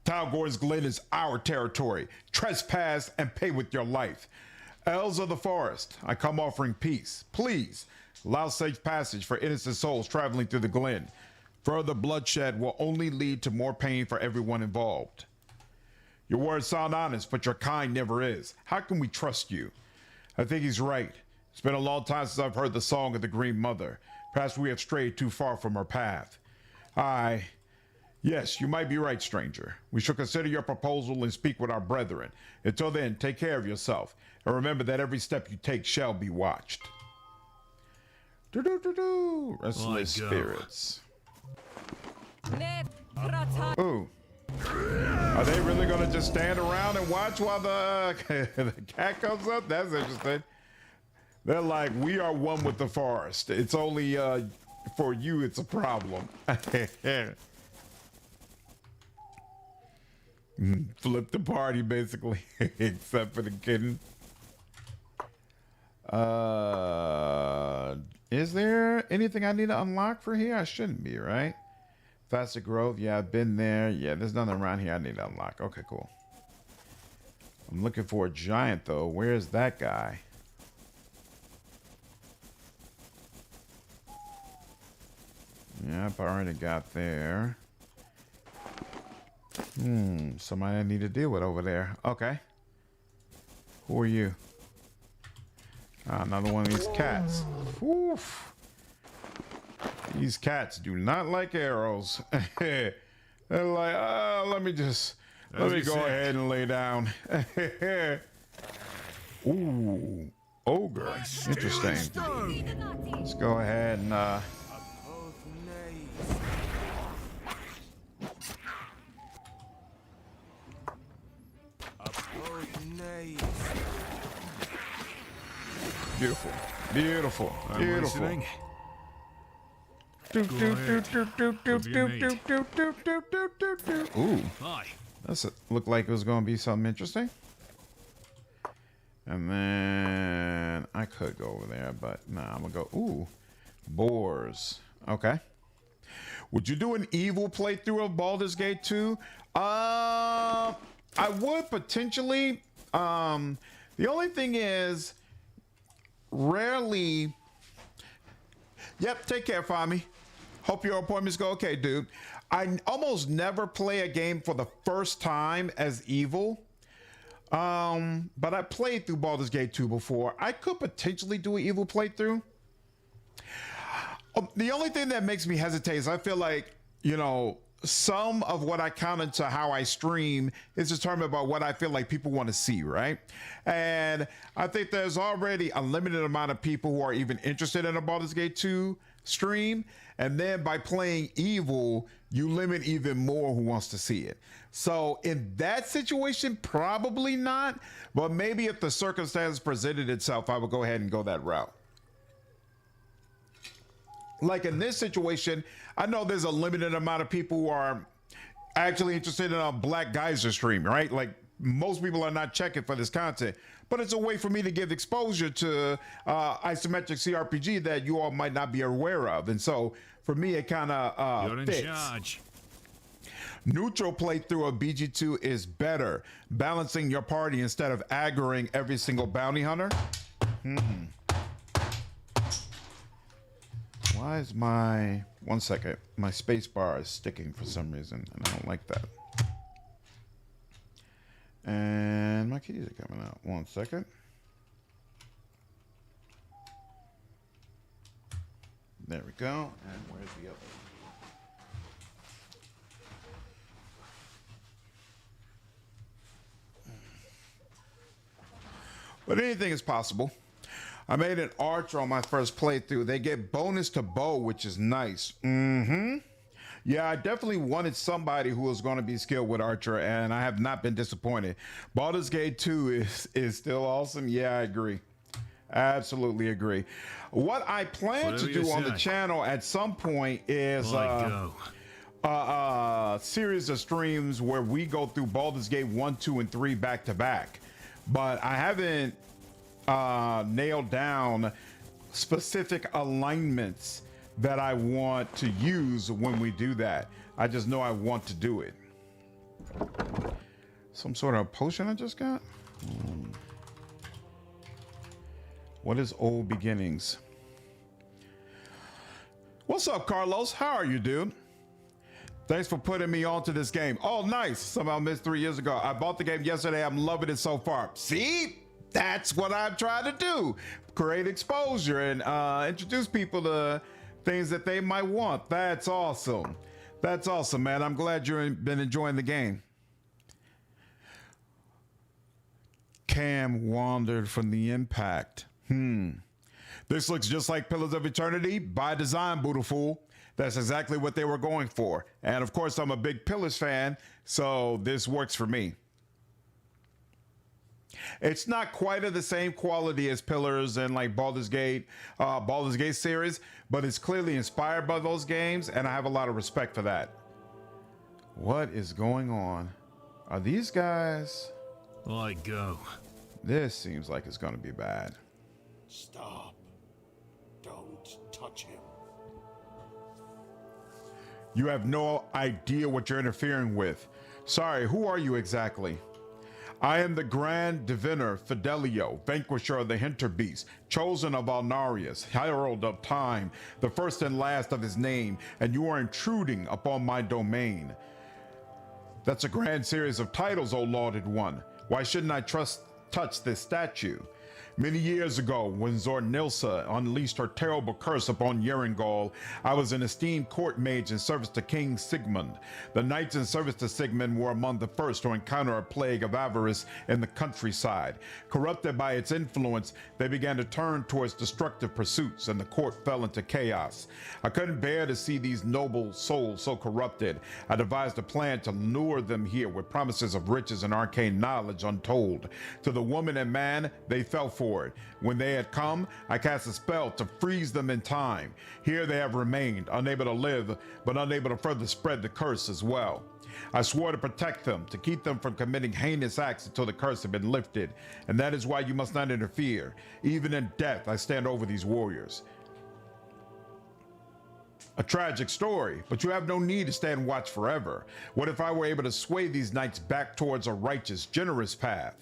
Talgor's Glen is our territory. Trespass and pay with your life. Elves of the forest, I come offering peace. Please allow safe passage for innocent souls traveling through the glen. Further bloodshed will only lead to more pain for everyone involved. Your words sound honest, but your kind never is. How can we trust you? I think he's right. It's been a long time since I've heard the song of the Green Mother. Perhaps we have strayed too far from our path. Yes, you might be right, stranger. We shall consider your proposal and speak with our brethren. Until then, take care of yourself. And remember that every step you take shall be watched. Restless spirits. Ooh. Are they really going to just stand around and watch while the cat comes up? That's interesting. They're like, we are one with the forest. It's only for you, it's a problem. Flip the party, basically, except for the kitten. Is there anything I need to unlock for here? I shouldn't be, right? Faster growth. Yeah, I've been there. Yeah, there's nothing around here I need to unlock. Okay, cool. I'm looking for a giant, though. Where's that guy? Yep, I already got there. Somebody I need to deal with over there. Okay. Who are you? Another one of these cats. Oof. These cats do not like arrows. They're like, let me go ahead and lay down. Ooh, ogre. Interesting. Let's go ahead and beautiful, beautiful, beautiful. Ooh, that's looked like it was going to be something interesting. And then I could go over there, but nah, I'm gonna go. Ooh, boars. Okay. Would you do an evil playthrough of Baldur's Gate 2? I would potentially. The only thing is, rarely. Yep, take care, Fami. Hope your appointments go okay, dude. I almost never play a game for the first time as evil. But I played through Baldur's Gate 2 before. I could potentially do an evil playthrough. The only thing that makes me hesitate is I feel like, you know, some of what I count into how I stream is determined by what I feel like people want to see, right? And I think there's already a limited amount of people who are even interested in a Baldur's Gate 2 stream. And then by playing evil, you limit even more who wants to see it. So in that situation, probably not. But maybe if the circumstance presented itself, I would go ahead and go that route. Like in this situation, I know there's a limited amount of people who are actually interested in a Black Geyser stream, right? Like most people are not checking for this content, but it's a way for me to give exposure to isometric CRPG that you all might not be aware of. And so for me, it kind of
You're in
fits.
charge.
Neutral playthrough of BG2 is better, balancing your party instead of aggroing every single bounty hunter. Why is my, one second, my space bar is sticking for some reason, and I don't like that. And my keys are coming out. One second. There we go. And where's the other? But anything is possible. I made an archer on my first playthrough. They get bonus to bow, which is nice. Yeah, I definitely wanted somebody who was going to be skilled with archer, and I have not been disappointed. Baldur's Gate 2 is still awesome. Yeah, I agree. Absolutely agree. What I plan to do on the channel at some point is a series of streams where we go through Baldur's Gate 1, 2, and 3 back to back. But I haven't nailed down specific alignments that I want to use when we do that. I just know I want to do it. Some sort of potion I just got? What is old beginnings? What's up, Carlos? How are you, dude? Thanks for putting me onto this game. Oh, nice. Somehow missed 3 years ago. I bought the game yesterday. I'm loving it so far. See? That's what I'm trying to do. Create exposure and introduce people to things that they might want. That's awesome. That's awesome, man. I'm glad you've been enjoying the game. Cam wandered from the impact. This looks just like Pillars of Eternity by design, beautiful. That's exactly what they were going for. And of course, I'm a big Pillars fan, so this works for me. It's not quite of the same quality as Pillars and like Baldur's Gate series, but it's clearly inspired by those games, and I have a lot of respect for that. What is going on? Are these guys?
I go.
This seems like it's going to be bad.
Stop. Don't touch him.
You have no idea what you're interfering with. Sorry, who are you exactly? I am the Grand Diviner Fidelio, Vanquisher of the Hinterbeast, chosen of Alnarius, Herald of Time, the first and last of his name, and you are intruding upon my domain. That's a grand series of titles, O lauded one. Why shouldn't I touch this statue? Many years ago, when Zornilsa unleashed her terrible curse upon Yerengol, I was an esteemed court mage in service to King Sigmund. The knights in service to Sigmund were among the first to encounter a plague of avarice in the countryside. Corrupted by its influence, they began to turn towards destructive pursuits, and the court fell into chaos. I couldn't bear to see these noble souls so corrupted. I devised a plan to lure them here with promises of riches and arcane knowledge untold. To the woman and man, they fell for it. When they had come, I cast a spell to freeze them in time. Here they have remained, unable to live, but unable to further spread the curse as well. I swore to protect them, to keep them from committing heinous acts until the curse had been lifted, and that is why you must not interfere. Even in death, I stand over these warriors. A tragic story, but you have no need to stand watch forever. What if I were able to sway these knights back towards a righteous, generous path?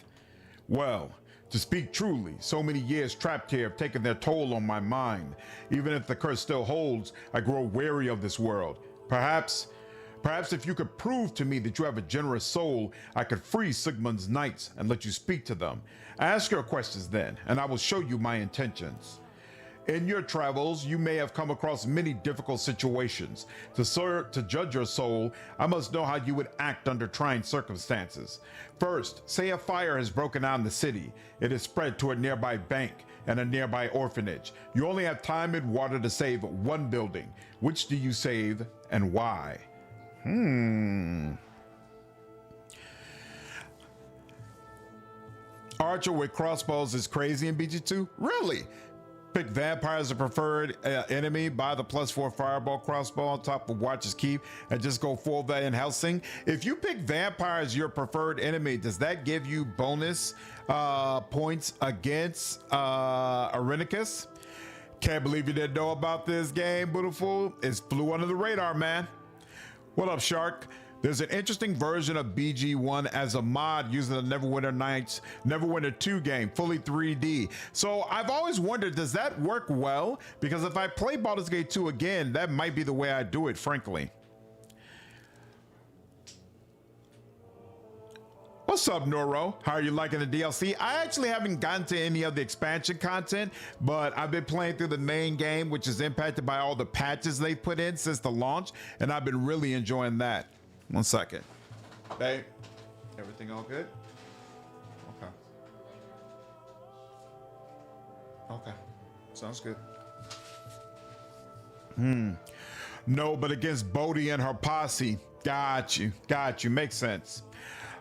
Well, to speak truly, so many years trapped here have taken their toll on my mind. Even if the curse still holds, I grow weary of this world. Perhaps if you could prove to me that you have a generous soul, I could free Sigmund's knights and let you speak to them. Ask your questions then, and I will show you my intentions. In your travels, you may have come across many difficult situations. To judge your soul, I must know how you would act under trying circumstances. First, say a fire has broken out in the city. It has spread to a nearby bank and a nearby orphanage. You only have time and water to save one building. Which do you save and why? Archer with crossbows is crazy in BG2? Really? Pick vampire as a preferred enemy, buy the +4 fireball crossbow on top of Watcher's Keep, and just go full that in Helsing. If you pick vampire as your preferred enemy, does that give you bonus points against Arenicus? Can't believe you didn't know about this game, beautiful. It flew under the radar, man. What up, Shark? There's an interesting version of BG1 as a mod using the Neverwinter 2 game, fully 3D. So I've always wondered, does that work well? Because if I play Baldur's Gate 2 again, that might be the way I do it, frankly. What's up, Noro? How are you liking the DLC? I actually haven't gotten to any of the expansion content, but I've been playing through the main game, which is impacted by all the patches they've put in since the launch, and I've been really enjoying that. 1 second. Babe, everything all good? Okay. Okay. Sounds good. No, but against Bodhi and her posse. Got you. Makes sense.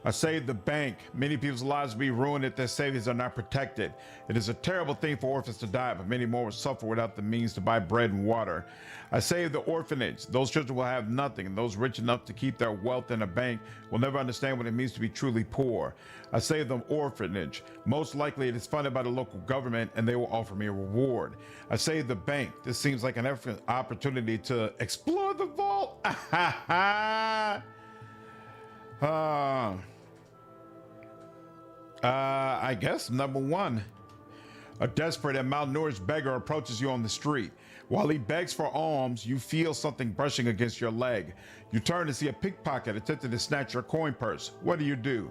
I saved the bank. Many people's lives will be ruined if their savings are not protected. It is a terrible thing for orphans to die, but many more will suffer without the means to buy bread and water. I saved the orphanage. Those children will have nothing, and those rich enough to keep their wealth in a bank will never understand what it means to be truly poor. I saved the orphanage. Most likely it is funded by the local government, and they will offer me a reward. I saved the bank. This seems like an opportunity to explore the vault. I guess number one. A desperate and malnourished beggar approaches you on the street. While he begs for alms, you feel something brushing against your leg. You turn to see a pickpocket attempting to snatch your coin purse. What do?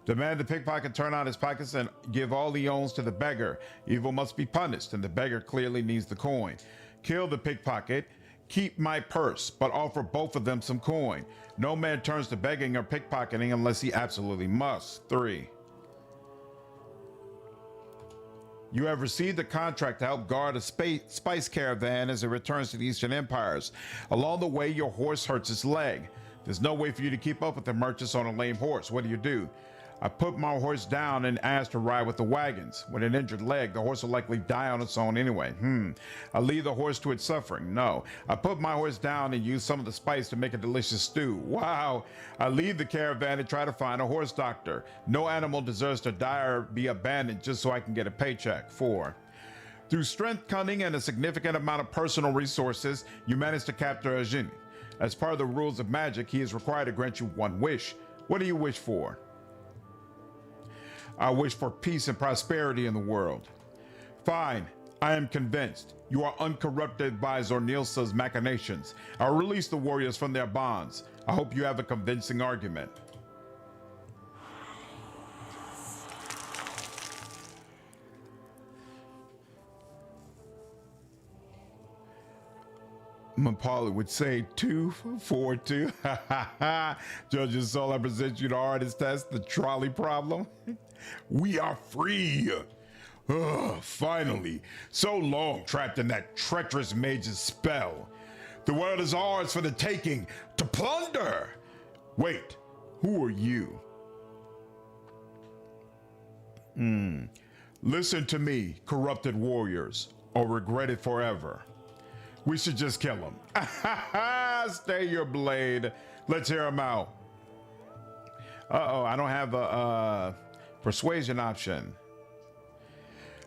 Demand the pickpocket turn out his pockets and give all he owns to the beggar. Evil must be punished, and the beggar clearly needs the coin. Kill the pickpocket. Keep my purse, but offer both of them some coin. No man turns to begging or pickpocketing unless he absolutely must. 3. You have received a contract to help guard a spice caravan as it returns to the Eastern Empires. Along the way, your horse hurts its leg. There's no way for you to keep up with the merchants on a lame horse. What do? I put my horse down and asked to ride with the wagons. With an injured leg, the horse will likely die on its own anyway. I leave the horse to its suffering. No. I put my horse down and use some of the spice to make a delicious stew. Wow. I leave the caravan and try to find a horse doctor. No animal deserves to die or be abandoned just so I can get a paycheck. 4. Through strength, cunning, and a significant amount of personal resources, you manage to capture a genie. As part of the rules of magic, he is required to grant you one wish. What do you wish for? I wish for peace and prosperity in the world. Fine, I am convinced. You are uncorrupted by Zornilsa's machinations. I'll release the warriors from their bonds. I hope you have a convincing argument. Mapali would say 2 4 2. Judge's soul, I present you the hardest test, the trolley problem. We are free. Finally. So long trapped in that treacherous mage's spell. The world is ours for the taking, to plunder. Wait, who are you? Listen to me, corrupted warriors, or regret it forever. We should just kill him. Stay your blade. Let's hear him out. Uh-oh, I don't have a persuasion option.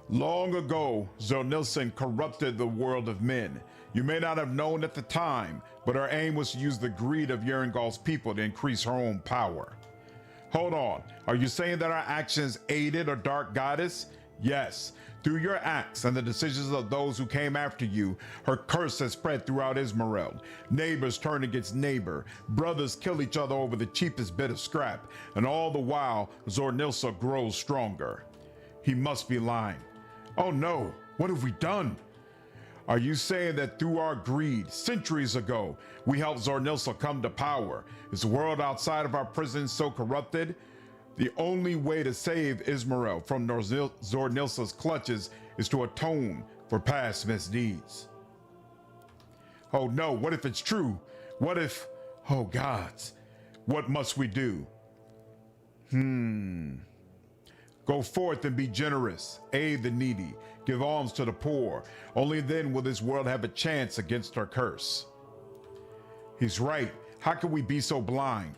Long ago, Zornilson corrupted the world of men. You may not have known at the time, but her aim was to use the greed of Yerengal's people to increase her own power. Hold on, are you saying that our actions aided our dark goddess? Yes. Through your acts and the decisions of those who came after you, her curse has spread throughout Ismerald. Neighbors turn against neighbor. Brothers kill each other over the cheapest bit of scrap. And all the while, Zornilsa grows stronger. He must be lying. Oh no, what have we done? Are you saying that through our greed, centuries ago, we helped Zornilsa come to power? Is the world outside of our prison so corrupted? The only way to save Ismerald from Zornilsa's clutches is to atone for past misdeeds. Oh no, what if it's true? What if, oh gods, what must we do? Go forth and be generous, aid the needy, give alms to the poor. Only then will this world have a chance against her curse. He's right. How can we be so blind?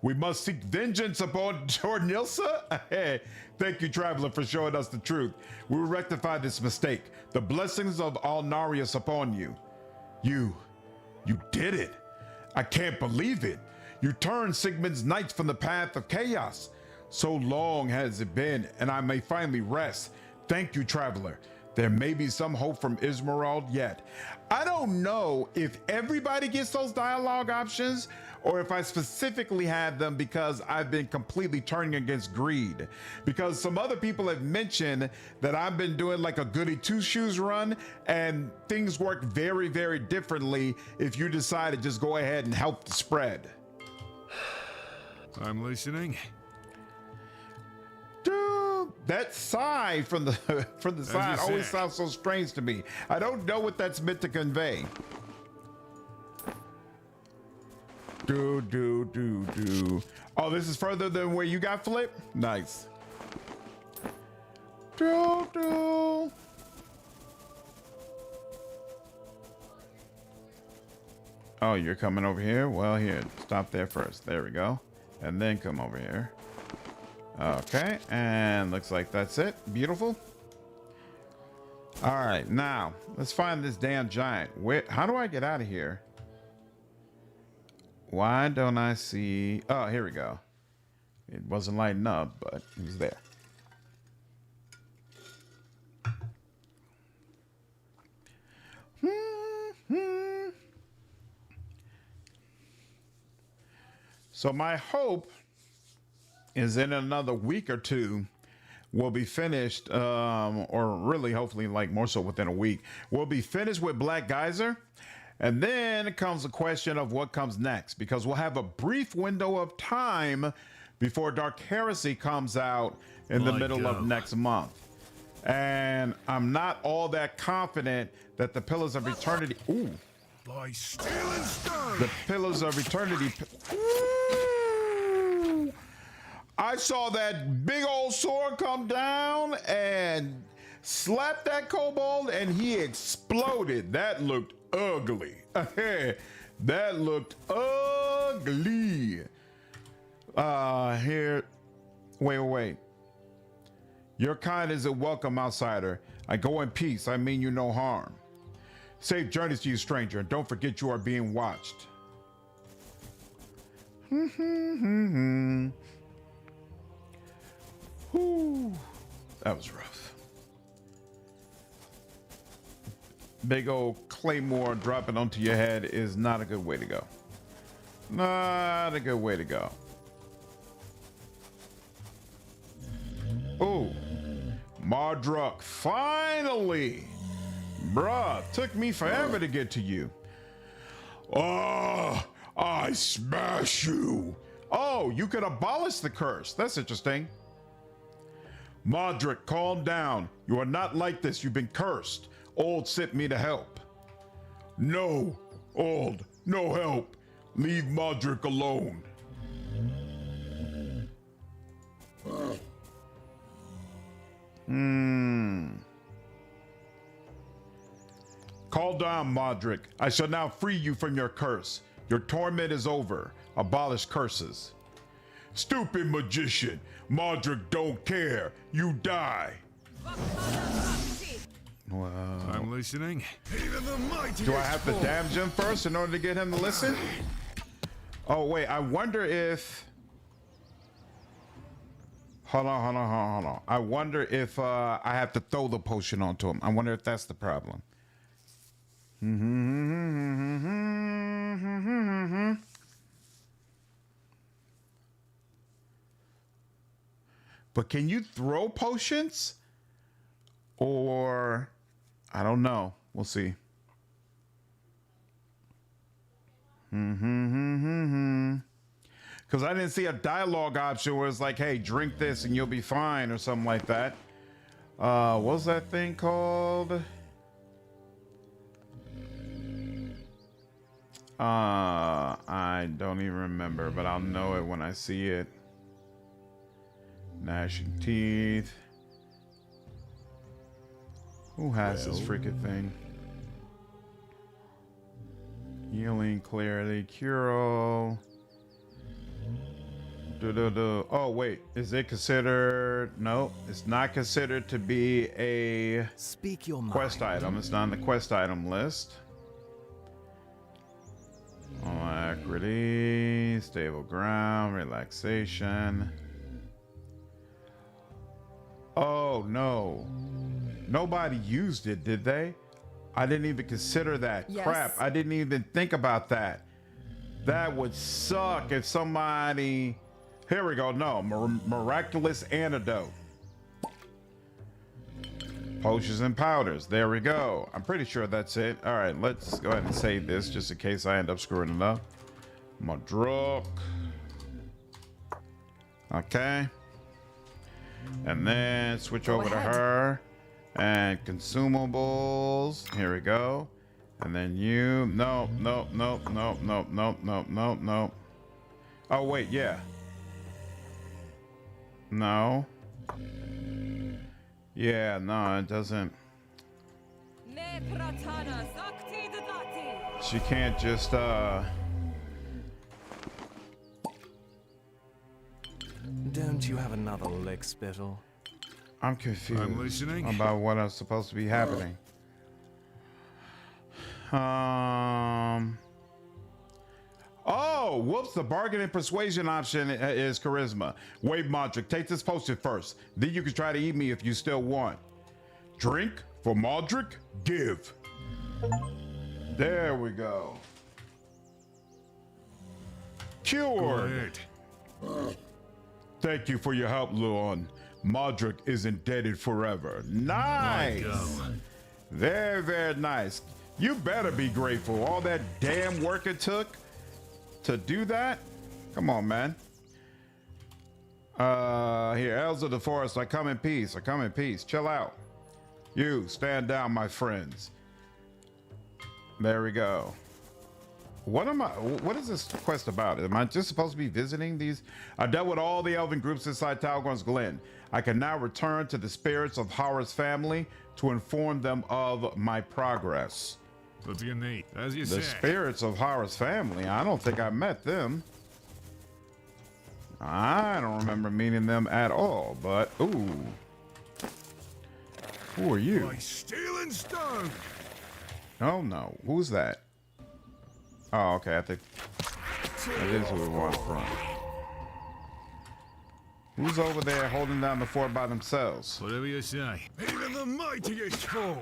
We must seek vengeance upon Zornilsa? Thank you, Traveler, for showing us the truth. We will rectify this mistake. The blessings of Alnarius upon you. You did it. I can't believe it. You turned Sigmund's knights from the path of chaos. So long has it been, and I may finally rest. Thank you, Traveler. There may be some hope from Ismerald yet. I don't know if everybody gets those dialogue options or if I specifically had them because I've been completely turning against greed. Because some other people have mentioned that I've been doing like a goody two-shoes run and things work very, very differently if you decide to just go ahead and help the spread.
I'm listening.
Dude, that sigh from the side always sounds so strange to me. I don't know what that's meant to convey. Do. Oh, this is further than where you got flipped? Nice. Do. Oh, you're coming over here? Well, here, stop there first. There we go. And then come over here. Okay, and looks like that's it. Beautiful. All right, now let's find this damn giant. How do I get out of here? Why don't I see? Oh, here we go. It wasn't lighting up, but it was there.
So my hope is in another week or two, we'll be finished, or really hopefully like more so within a week, we'll be finished with Black Geyser. And then it comes the question of what comes next, because we'll have a brief window of time before Dark Heresy comes out in the middle of next month. And I'm not all that confident that the Pillars of Eternity,
By steel and stone.
the Pillars of Eternity, Ooh. I saw that big old sword come down and slap that kobold and he exploded. That looked ugly. That looked ugly. Here, wait. Your kind is a welcome, outsider. I go in peace. I mean you no harm. Safe journeys to you, stranger, and don't forget you are being watched. Whew. That was rough. Big old claymore dropping onto your head is not a good way to go. Not a good way to go. Oh, Mardruk, finally! Bruh, took me forever to get to you.
Ah, I smash you.
Oh, you could abolish the curse. That's interesting.
Mardruk, calm down. You are not like this. You've been cursed. Old sent me to help. No, Old, no help. Leave Mardruk alone. Call down, Mardruk. I shall now free you from your curse. Your torment is over. Abolish curses. Stupid magician. Mardruk don't care. You die.
I'm listening. Even the mightiest
Do I have to
fall.
damage him first in order to get him to listen? Oh, wait, I wonder if... Hold on. I wonder if I have to throw the potion onto him. I wonder if that's the problem. But can you throw potions? Or... I don't know. We'll see. Because I didn't see a dialogue option where it's like, hey, drink this and you'll be fine or something like that. What was that thing called? I don't even remember, but I'll know it when I see it. Gnashing teeth. Who has this freaking thing? Healing, clarity, cure all. Oh wait, is it considered? No, it's not considered to be a
Speak your
quest
mind.
item. It's not on the quest item list. Alacrity, stable ground, relaxation. Oh no. Nobody used it, did they? I didn't even consider that.
Yes.
Crap, I didn't even think about that. That would suck if somebody... Here we go. No, miraculous antidote. Potions and powders. There we go. I'm pretty sure that's it. All right, let's go ahead and save this just in case I end up screwing it up. Mardruk. Okay. And then switch over to
ahead.
her. And consumables. Here we go. And then you. No. Oh, wait, yeah. No. Yeah, no, it doesn't. She can't just,
Don't you have another lick spittle?
I'm confused
I'm listening.
about what is supposed to be happening. Oh, whoops, the bargain and persuasion option is charisma. Wait, Mardruk, take this potion first. Then you can try to eat me if you still want. Drink for Mardruk, give. There we go.
Cured.
ahead.
Thank you for your help, Luon. Modric is indebted forever. Nice.
Go.
Very, very nice. You better be grateful. All that damn work it took to do that. Come on, man. Here, elves of the forest, I come in peace. I come in peace. Chill out. You, stand down, my friends. There we go. What is this quest about? Am I just supposed to be visiting these? I dealt with all the elven groups inside Talgorn's Glen. I can now return to the spirits of Horror's family to inform them of my progress.
What do you need? As you
The
said.
spirits of Horror's family? I don't think I met them. I don't remember meeting them at all, but ooh. Who are you?
By steel and stone.
Oh no, who's that? Oh, okay, I think that is who we want from. Who's over there holding down the fort by themselves?
Whatever you say. Even the mightiest fall.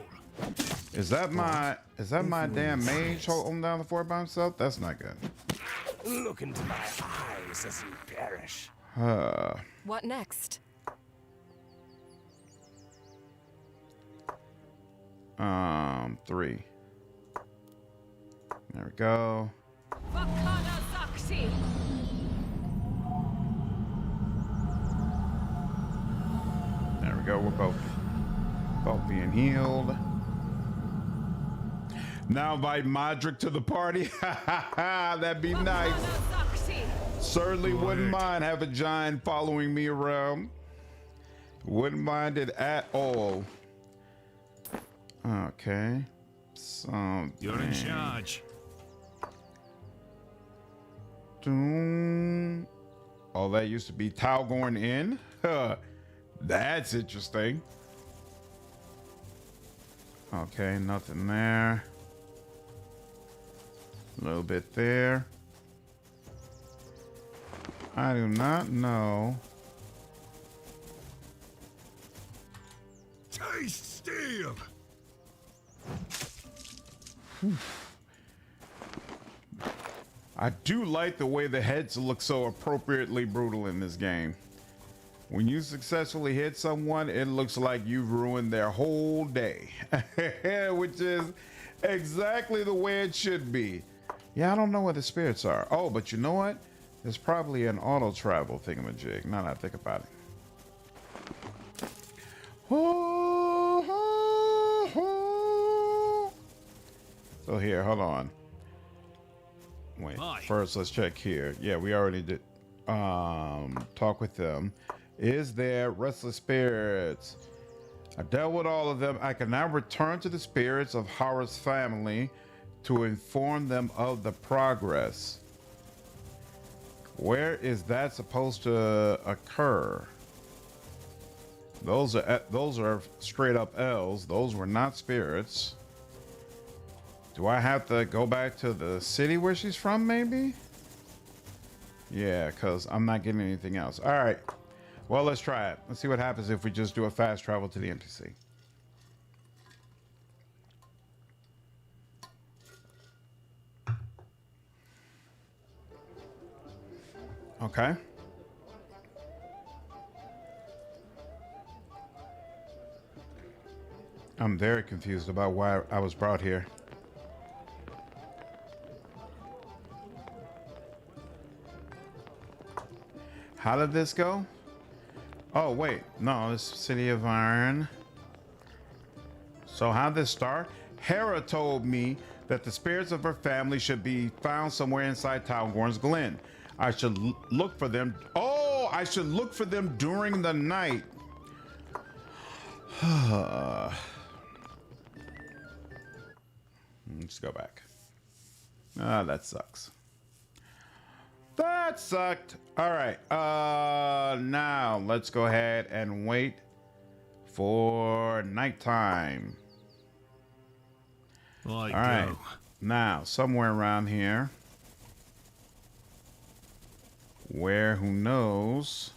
Is that my damn mage holding down the fort by himself? That's not good.
Look into my eyes as you perish.
What next?
3. There we go. There we go. We're both being healed. Now invite Modric to the party. That'd be nice. Certainly wouldn't mind have a giant following me around. Wouldn't mind it at all. Okay.
You're in charge.
Oh, that used to be Talgorn Inn? That's interesting. Okay, nothing there. A little bit there. I do not know.
Taste steel.
I do like the way the heads look so appropriately brutal in this game. When you successfully hit someone, it looks like you've ruined their whole day, which is exactly the way it should be. Yeah, I don't know where the spirits are. Oh, but you know what? There's probably an auto travel thingamajig. Now that I think about it. So here, hold on. Wait, first let's check here. Yeah, we already did talk with them. Is there restless spirits? I dealt with all of them. I can now return to the spirits of Horror's family to inform them of the progress. Where is that supposed to occur? Those are straight up L's. Those were not spirits. Do I have to go back to the city where she's from, maybe? Yeah, because I'm not getting anything else. All right. Well, let's try it. Let's see what happens if we just do a fast travel to the NPC. Okay. I'm very confused about why I was brought here. How did this go? Oh, wait. No, it's City of Iron. So how'd this start? Hera told me that the spirits of her family should be found somewhere inside Talgorn's Glen. I should look for them. Oh, I should look for them during the night. Let's go back. Ah, that sucks. That sucked. All right. Now let's go ahead and wait for nighttime. All right. Now, somewhere around here. Where, who knows?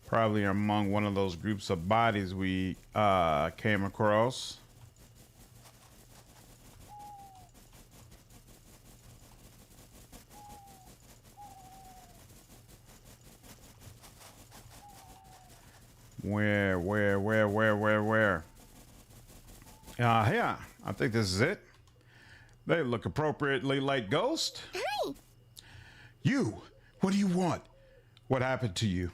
Probably among one of those groups of bodies we came across. Where? Yeah, I think this is it. They look appropriately like Ghost.
Hi.
You, what do you want? What happened to you?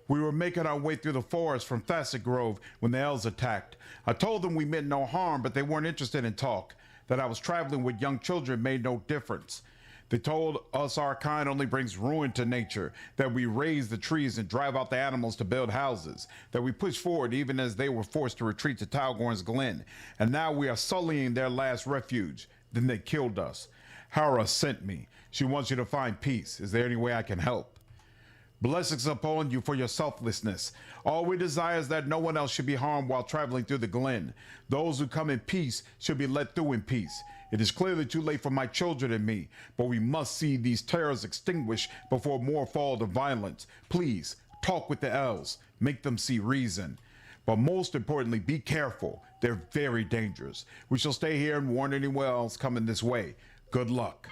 We were making our way through the forest from Facet Grove when the elves attacked. I told them we meant no harm, but they weren't interested in talk. That I was traveling with young children made no difference. They told us our kind only brings ruin to nature, that we raise the trees and drive out the animals to build houses, that we push forward even as they were forced to retreat to Talgorn's Glen, and now we are sullying their last refuge. Then they killed us. Hara sent me. She wants you to find peace. Is there any way I can help? Blessings upon you for your selflessness. All we desire is that no one else should be harmed while traveling through the glen. Those who come in peace should be let through in peace. It is clearly too late for my children and me, but we must see these terrors extinguished before more fall to violence. Please, talk with the elves. Make them see reason. But most importantly, be careful. They're very dangerous. We shall stay here and warn anyone else coming this way. Good luck.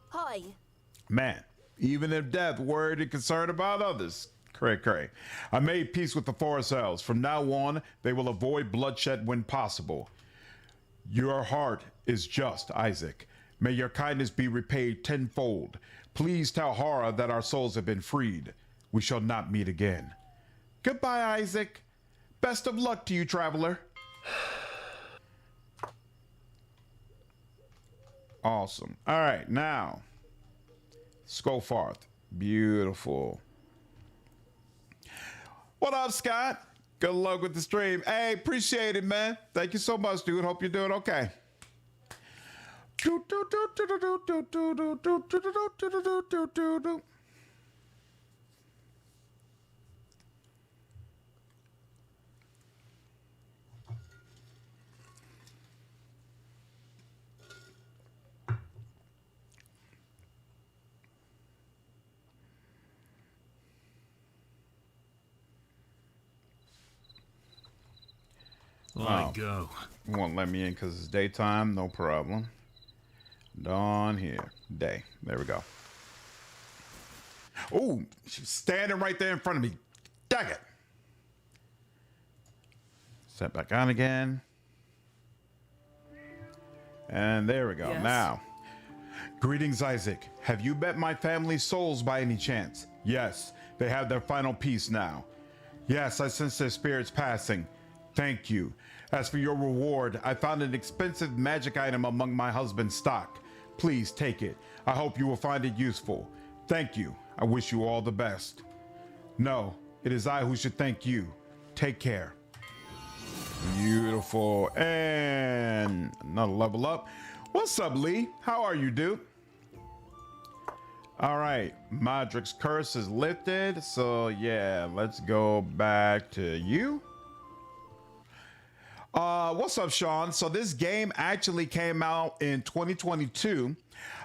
Hi.
Man, even if death, worried and concerned about others. Cray. I made peace with the forest elves. From now on, they will avoid bloodshed when possible. Your heart is just, Isaac. May your kindness be repaid tenfold. Please tell Hara that our souls have been freed. We shall not meet again. Goodbye, Isaac. Best of luck to you, traveler. Awesome. All right, now, Scofarth. Beautiful. What up, Scott? Good luck with the stream. Hey, appreciate it, man. Thank you so much, dude. Hope you're doing okay.
I go.
Won't let me in because it's daytime. No problem. Dawn here. Day. There we go. Oh, she's standing right there in front of me. Dang it. Set back on again. And there we go.
Yes.
Now, greetings, Isaac. Have you met my family's souls by any chance? Yes, they have their final peace now. Yes, I sense their spirits passing. Thank you. As for your reward, I found an expensive magic item among my husband's stock. Please take it. I hope you will find it useful. Thank you. I wish you all the best. No, it is I who should thank you. Take care. Beautiful. And another level up. What's up, Lee? How are you, dude? All right. Modric's curse is lifted. So, yeah, let's go back to you. What's up, Sean? So this game actually came out in 2022,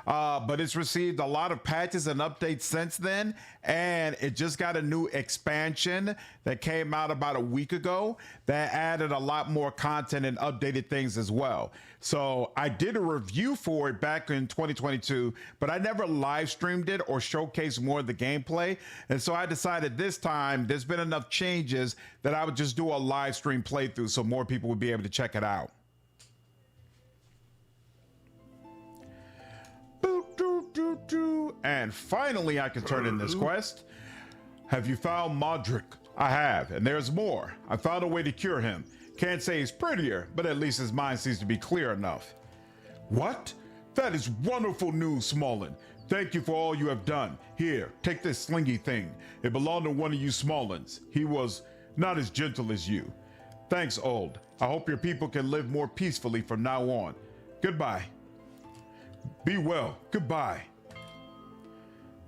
but it's received a lot of patches and updates since then, and it just got a new expansion that came out about a week ago that added a lot more content and updated things as well. So I did a review for it back in 2022, but I never live streamed it or showcased more of the gameplay. And so I decided this time there's been enough changes that I would just do a live stream playthrough so more people would be able to check it out. And finally, I can turn in this quest. Have you found Modric? I have, and there's more. I found a way to cure him. Can't say he's prettier, but at least his mind seems to be clear enough. What? That is wonderful news, Smallin. Thank you for all you have done. Here, take this slingy thing. It belonged to one of you Smallins. He was not as gentle as you. Thanks, Old. I hope your people can live more peacefully from now on. Goodbye. Be well. Goodbye.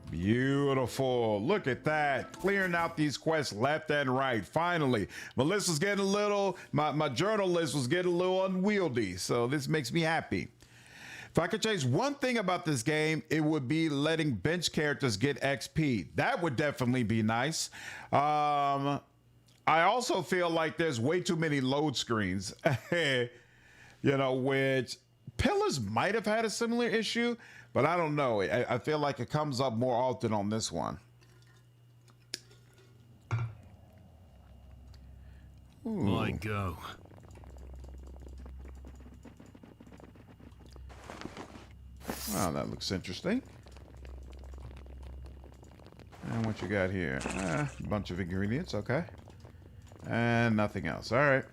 Beautiful. Look at that. Clearing out these quests left and right. Finally. My list was getting a little, my journal list was getting a little unwieldy. So this makes me happy. If I could change one thing about this game, it would be letting bench characters get XP. That would definitely be nice. I also feel like there's way too many load screens, you know, which Pillars might have had a similar issue, but I don't know. I feel like it comes up more often on this one.
My go.
Wow, that looks interesting. And what you got here? A bunch of ingredients, okay. And nothing else. All right.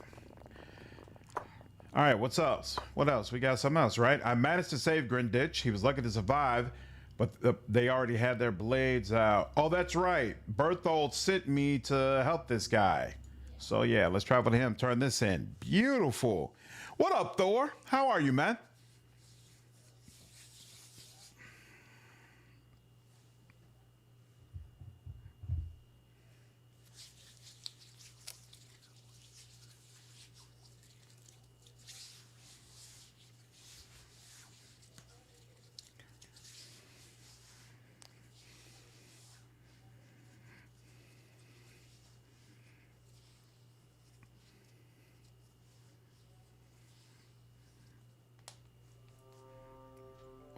All right, what's else? What else? We got something else, right? I managed to save Grinditch. He was lucky to survive, but they already had their blades out. Oh, that's right. Berthold sent me to help this guy. So yeah, let's travel to him. Turn this in. Beautiful. What up, Thor? How are you, man?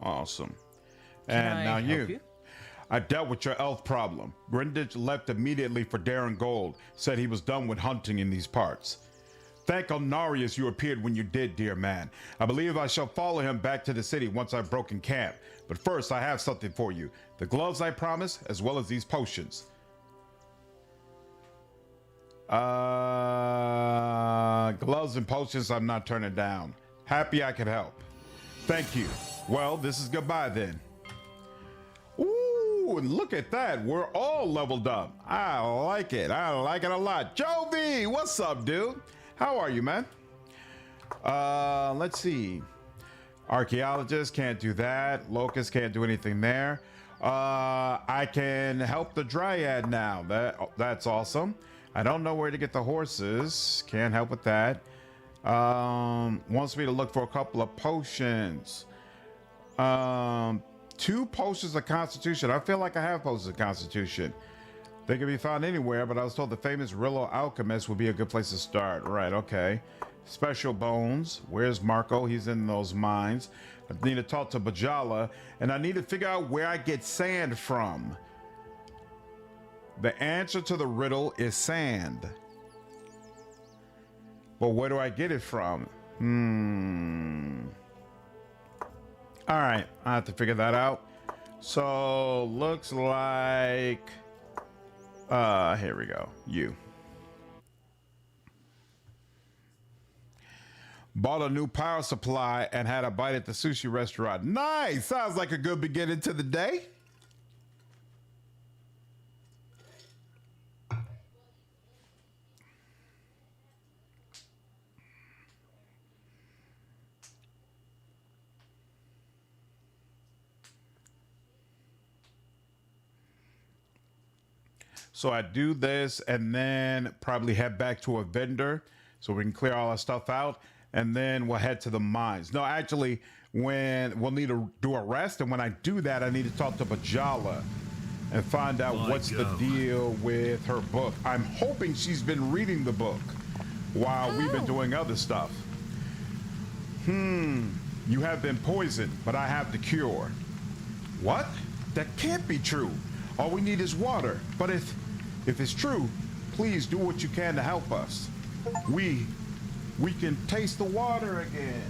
Awesome. And now you. I dealt with your elf problem. Grinditch left immediately for Darren Gold. Said he was done with hunting in these parts. Thank Elnarius you appeared when you did, dear man. I believe I shall follow him back to the city once I've broken camp. But first, I have something for you. The gloves I promised, as well as these potions. Gloves and potions I'm not turning down. Happy I could help. Thank you. Well, this is goodbye then. Ooh, and look at that. We're all leveled up. I like it. I like it a lot. Jovi, what's up, dude? How are you, man? Let's see. Archaeologist can't do that. Locust can't do anything there. I can help the Dryad now. That's awesome. I don't know where to get the horses. Can't help with that. Wants me to look for a couple of potions. 2 potions of Constitution. I feel like I have potions of Constitution. They can be found anywhere, but I was told the famous Rillo Alchemist would be a good place to start. Right, okay. Special bones. Where's Marco? He's in those mines. I need to talk to Bajala, and I need to figure out where I get sand from. The answer to the riddle is sand. But where do I get it from? All right, I have to figure that out. So looks like, here we go. You. Bought a new power supply and had a bite at the sushi restaurant. Nice. Sounds like a good beginning to the day. So I do this and then probably head back to a vendor so we can clear all our stuff out, and then we'll head to the mines. No, actually, when we'll need to do a rest, and when I do that, I need to talk to Bajala and find out what's the deal with her book. I'm hoping she's been reading the book while we've been doing other stuff. You have been poisoned, but I have the cure. What? That can't be true. All we need is water. But if it's true, please do what you can to help us. We can taste the water again.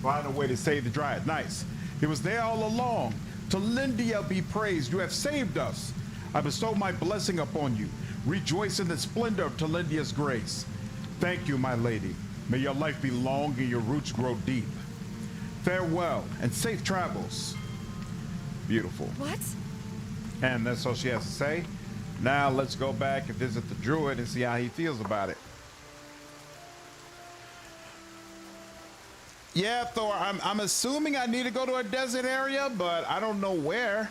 Find a way to save the Dryad. Nice. It was there all along. To Lindia be praised. You have saved us. I bestow my blessing upon you. Rejoice in the splendor of Talindia's grace. Thank you, my lady. May your life be long and your roots grow deep. Farewell and safe travels. Beautiful.
What?
And that's all she has to say. Now let's go back and visit the druid and see how he feels about it. Yeah, Thor, I'm assuming I need to go to a desert area, but I don't know where.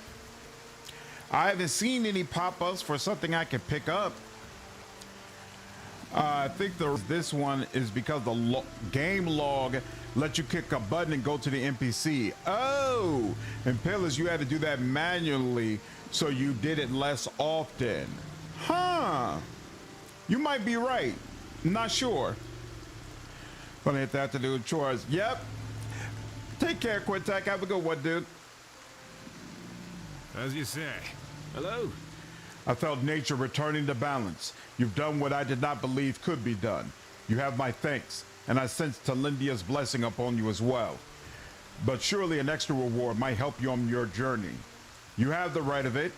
I haven't seen any pop-ups for something I can pick up. I think this one is because the game log lets you click a button and go to the NPC. Oh, and Pillars, you had to do that manually, so you did it less often. Huh. You might be right. Not sure. Gonna hit that to do chores. Yep. Take care, Quintek. Have a good one, dude.
As you say. Hello?
I felt nature returning to balance. You've done what I did not believe could be done. You have my thanks, and I sense Talindia's blessing upon you as well. But surely an extra reward might help you on your journey. You have the right of it.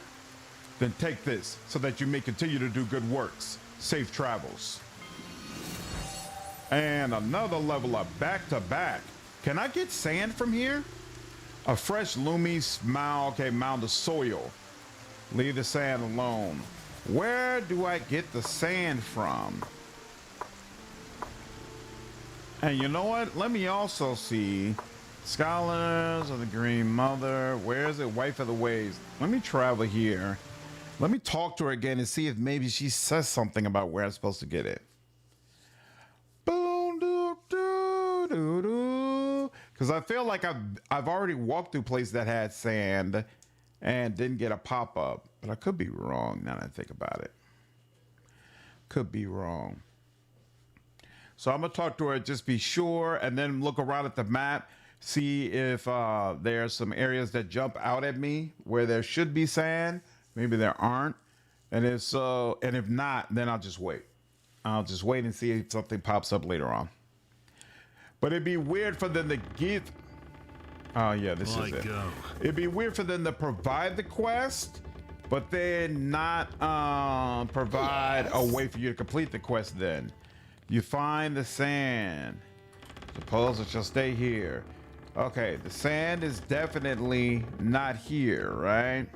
Then take this, so that you may continue to do good works. Safe travels. And another level up, back to back. Can I get sand from here? A fresh, loomy smile, okay, mound of soil. Leave the sand alone. Where do I get the sand from? And you know what? Let me also see. Scholars of the Green Mother. Where is it? Wife of the Waves. Let me travel here. Let me talk to her again and see if maybe she says something about where I'm supposed to get it. Boom, doo, doo, doo, doo. Because I feel like I've already walked through places that had sand and didn't get a pop-up. But I could be wrong now that I think about it. Could be wrong. So I'm going to talk to her, just be sure, and then look around at the map, see if there's some areas that jump out at me where there should be sand. Maybe there aren't. And if so, and if not, then I'll just wait. I'll just wait and see if something pops up later on. But it'd be weird for them to give. Oh, yeah, this is it. It'd be weird for them to provide the quest, but then not provide a way for you to complete the quest then. You find the sand. Suppose it shall stay here. Okay, the sand is definitely not here, right?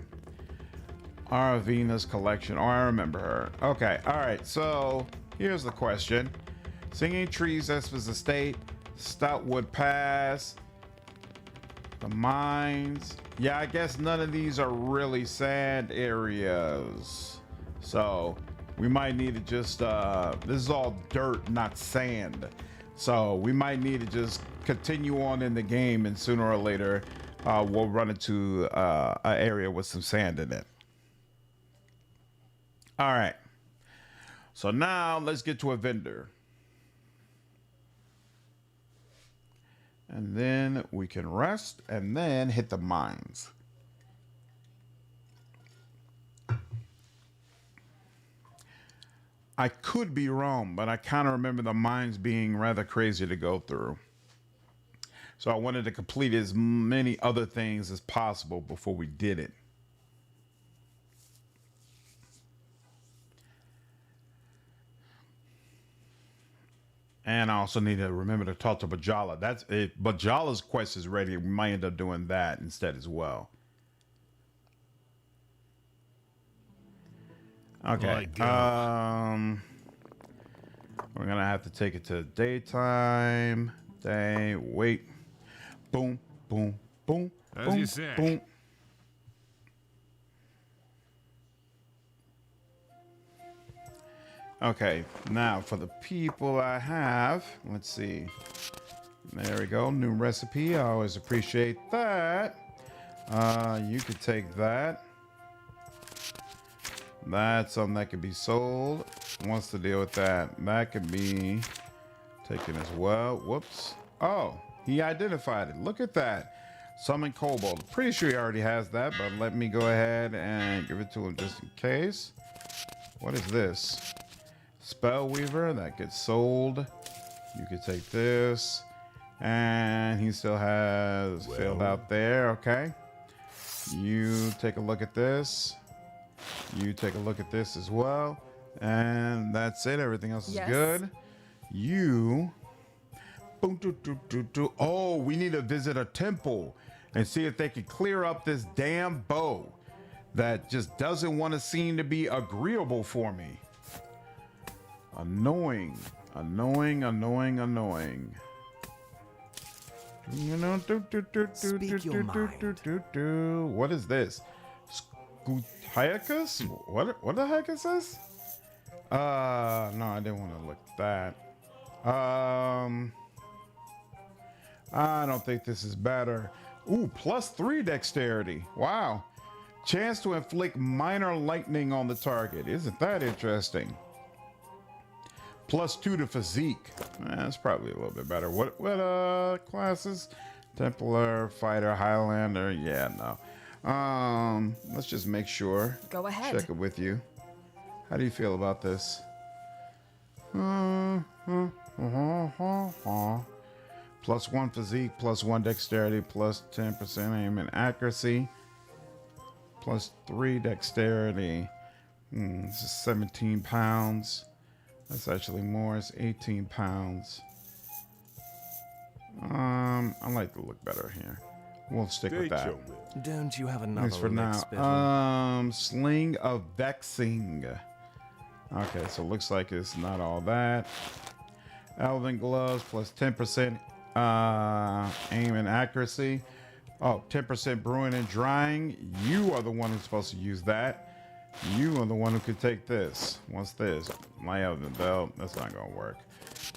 Aravina's collection. Oh, I remember her. Okay, all right. So here's the question: Singing Trees, Espen's Estate, Stoutwood Pass, the mines. Yeah, I guess none of these are really sand areas. So we might need to just. This is all dirt, not sand. So we might need to just continue on in the game, and sooner or later, we'll run into an area with some sand in it. All right, so now let's get to a vendor. And then we can rest and then hit the mines. I could be wrong, but I kind of remember the mines being rather crazy to go through. So I wanted to complete as many other things as possible before we did it. And I also need to remember to talk to Bajala. That's it. Bajala's quest is ready. We might end up doing that instead as well. Okay. We're gonna have to take it to daytime. Day. Wait. Boom. Boom. Boom.
As
boom,
you say.
Boom. Okay, now for the people I have, let's see. There we go, new recipe. I always appreciate that. You could take that. That's something that could be sold. Wants to deal with that. That could be taken as well. Whoops. Oh, he identified it. Look at that. Summon Kobold. Pretty sure he already has that, but let me go ahead and give it to him just in case. What is this? Spell Weaver, that gets sold. You could take this. And he still has filled out there. Okay. You take a look at this. You take a look at this as well. And that's it. Everything else is good. You. Boom, doo, doo, doo, doo. Oh, we need to visit a temple and see if they can clear up this damn bow that just doesn't want to seem to be agreeable for me. Annoying, annoying, annoying, annoying. You know,
Speak your mind.
What is this? Skutiacus? What the heck is this? No, I didn't want to look at that. I don't think this is better. Ooh, +3 dexterity. Wow. Chance to inflict minor lightning on the target. Isn't that interesting? +2 to physique. That's probably a little bit better. What classes? Templar, Fighter, Highlander. Yeah, no. Let's just make sure.
Go ahead.
Check it with you. How do you feel about this?
Plus 1 physique, plus 1 dexterity, plus 10% aim and accuracy, plus 3 dexterity. This is 17 pounds. That's actually more. It's 18 pounds. I like to look better here. We'll stick with that.
Don't you have another
Thanks for
lick spittle?
now. Sling of Vexing. Okay, so it looks like it's not all that. Elven gloves plus 10% aim and accuracy. Oh, 10% brewing and drying. You are the one who's supposed to use that. You are the one who could take this. What's this? My elven belt. That's not gonna work.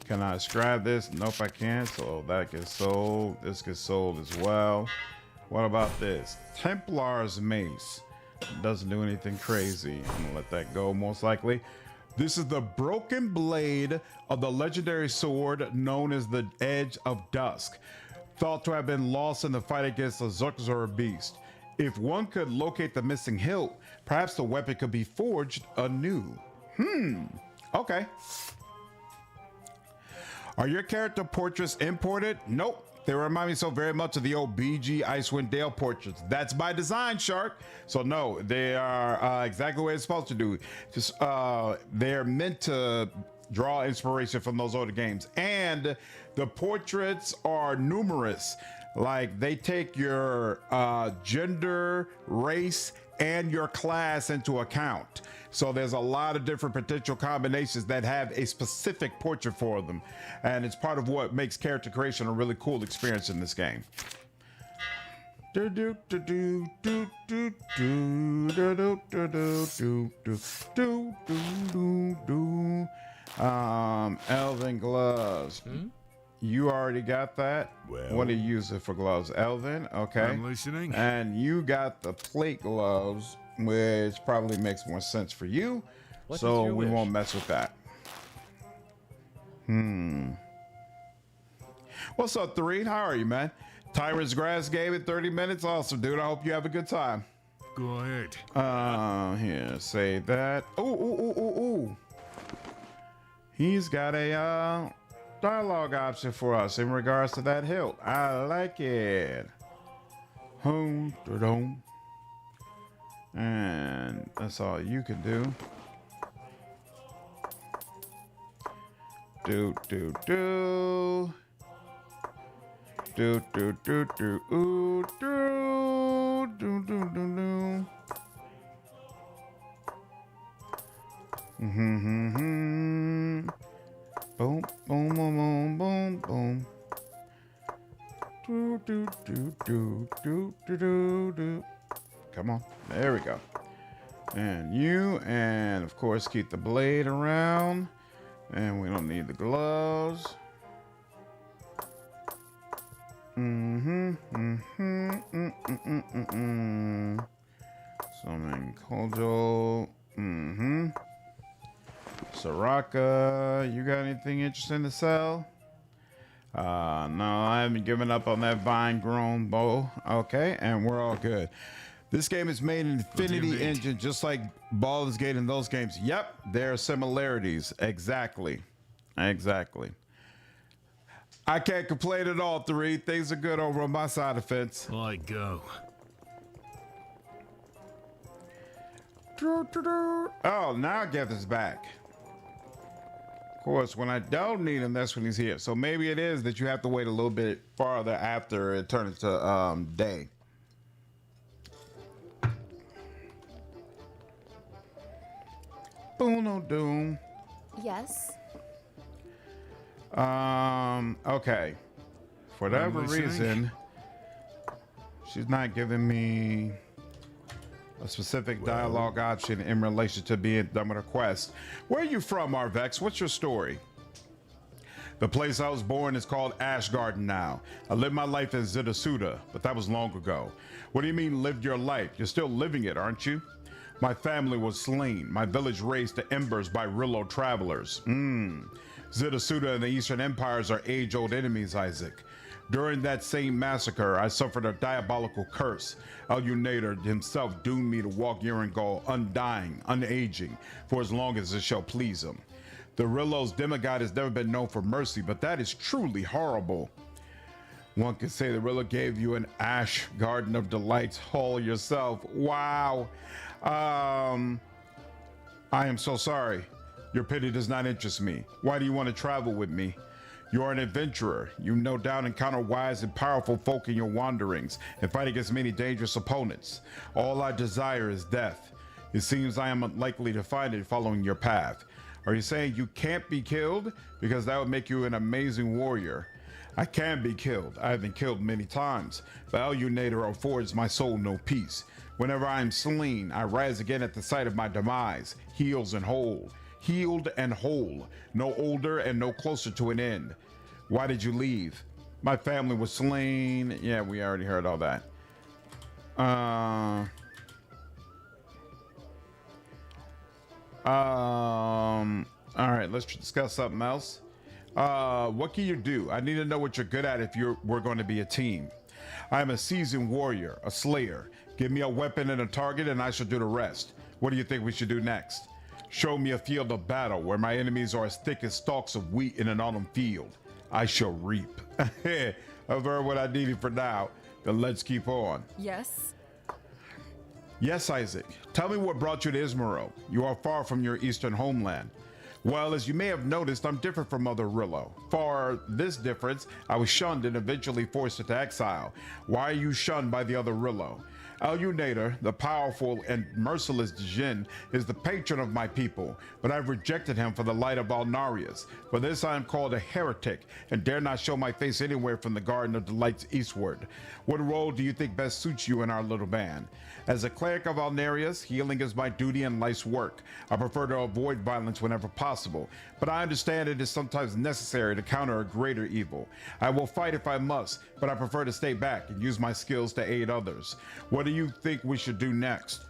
Can I scrap this? Nope, I can't. So that gets sold. This gets sold as well. What about this? Templar's mace. Doesn't do anything crazy. I'm gonna let that go most likely. This is the broken blade of the legendary sword known as the Edge of Dusk, thought to have been lost in the fight against the Zerkzor beast. If one could locate the missing hilt, perhaps the weapon could be forged anew. Okay. Are your character portraits imported? Nope. They remind me so very much of the old BG Icewind Dale portraits. That's by design, Shark. So no, they are exactly what it's supposed to do. Just they're meant to draw inspiration from those older games. And the portraits are numerous. Like they take your gender, race, and your class into account. So there's a lot of different potential combinations that have a specific portrait for them. And it's part of what makes character creation a really cool experience in this game. Elven gloves. You already got that?
Well,
what do you use it for gloves? Elven? Okay.
I'm listening.
And you got the plate gloves, which probably makes more sense for you.
What
So
is your
we
wish?
won't mess with that. What's up, 3? How are you, man? Tyrant's Grass gave it 30 minutes. Awesome, dude. I hope you have a good time.
Go ahead.
Here, say that. Ooh. He's got a dialogue option for us in regards to that hilt. I like it. And that's all you can do. Do. Boom, boom, boom, boom, boom. Do. Come on. There we go. And you, and of course, keep the blade around. And we don't need the gloves. Summon Kojo. Soraka, you got anything interesting to sell? No, I haven't given up on that vine grown bow. Okay, and we're all good. This game is made in Infinity Engine, just like Baldur's Gate in those games. Yep, there are similarities. Exactly. I can't complain at all, 3. Things are good over on my side of the fence.
I go.
Oh, now Geth is back. Of course, when I don't need him, that's when he's here. So maybe it is that you have to wait a little bit farther after it turns to day. Boom.
Yes?
Okay. For whatever reason, she's not giving me a specific dialogue option in relation to being done with a quest. Where are you from, Arvex? What's your story? The place I was born is called Ashgarden now. I lived my life in Zidasuda, but that was long ago. What do you mean lived your life? You're still living it, aren't you? My family was slain, my village razed to embers by Rillo travelers. Zidasuda and the Eastern Empires are age-old enemies, Isaac. During that same massacre, I suffered a diabolical curse. Eleunator himself doomed me to walk Urangol undying, unaging, for as long as it shall please him.
The Rillo's demigod has never been known for mercy, but that is truly horrible. One could say the Rillo gave you an ash garden of delights all yourself. Wow. I am so sorry. Your pity does not interest me. Why do you want to travel with me? You are an adventurer. You no doubt encounter wise and powerful folk in your wanderings and fight against many dangerous opponents. All I desire is death. It seems I am unlikely to find it following your path. Are you saying you can't be killed? Because that would make you an amazing warrior. I can be killed. I have been killed many times. The Alienator affords my soul no peace. Whenever I am slain, I rise again at the sight of my demise, healed and whole, no older and no closer to an end. Why did you leave? My family was slain. Yeah, we already heard all that. All right, let's discuss something else. What can you do? I need to know what you're good at if we're going to be a team. I am a seasoned warrior, a slayer. Give me a weapon and a target and I shall do the rest. What do you think we should do next? Show me a field of battle where my enemies are as thick as stalks of wheat in an autumn field. I shall reap. I've heard what I needed for now. Then let's keep on.
Yes?
Yes, Isaac. Tell me what brought you to Ismaro. You are far from your eastern homeland. Well, as you may have noticed, I'm different from other Rillo. For this difference, I was shunned and eventually forced into exile. Why are you shunned by the other Rillo? Alienator, the powerful and merciless Djinn, is the patron of my people, but I've rejected him for the light of Alnarius. For this I am called a heretic, and dare not show my face anywhere from the Garden of Delights eastward. What role do you think best suits you in our little band? As a cleric of Alnarius, healing is my duty and life's work. I prefer to avoid violence whenever possible, but I understand it is sometimes necessary to counter a greater evil. I will fight if I must, but I prefer to stay back and use my skills to aid others. What do you think we should do next?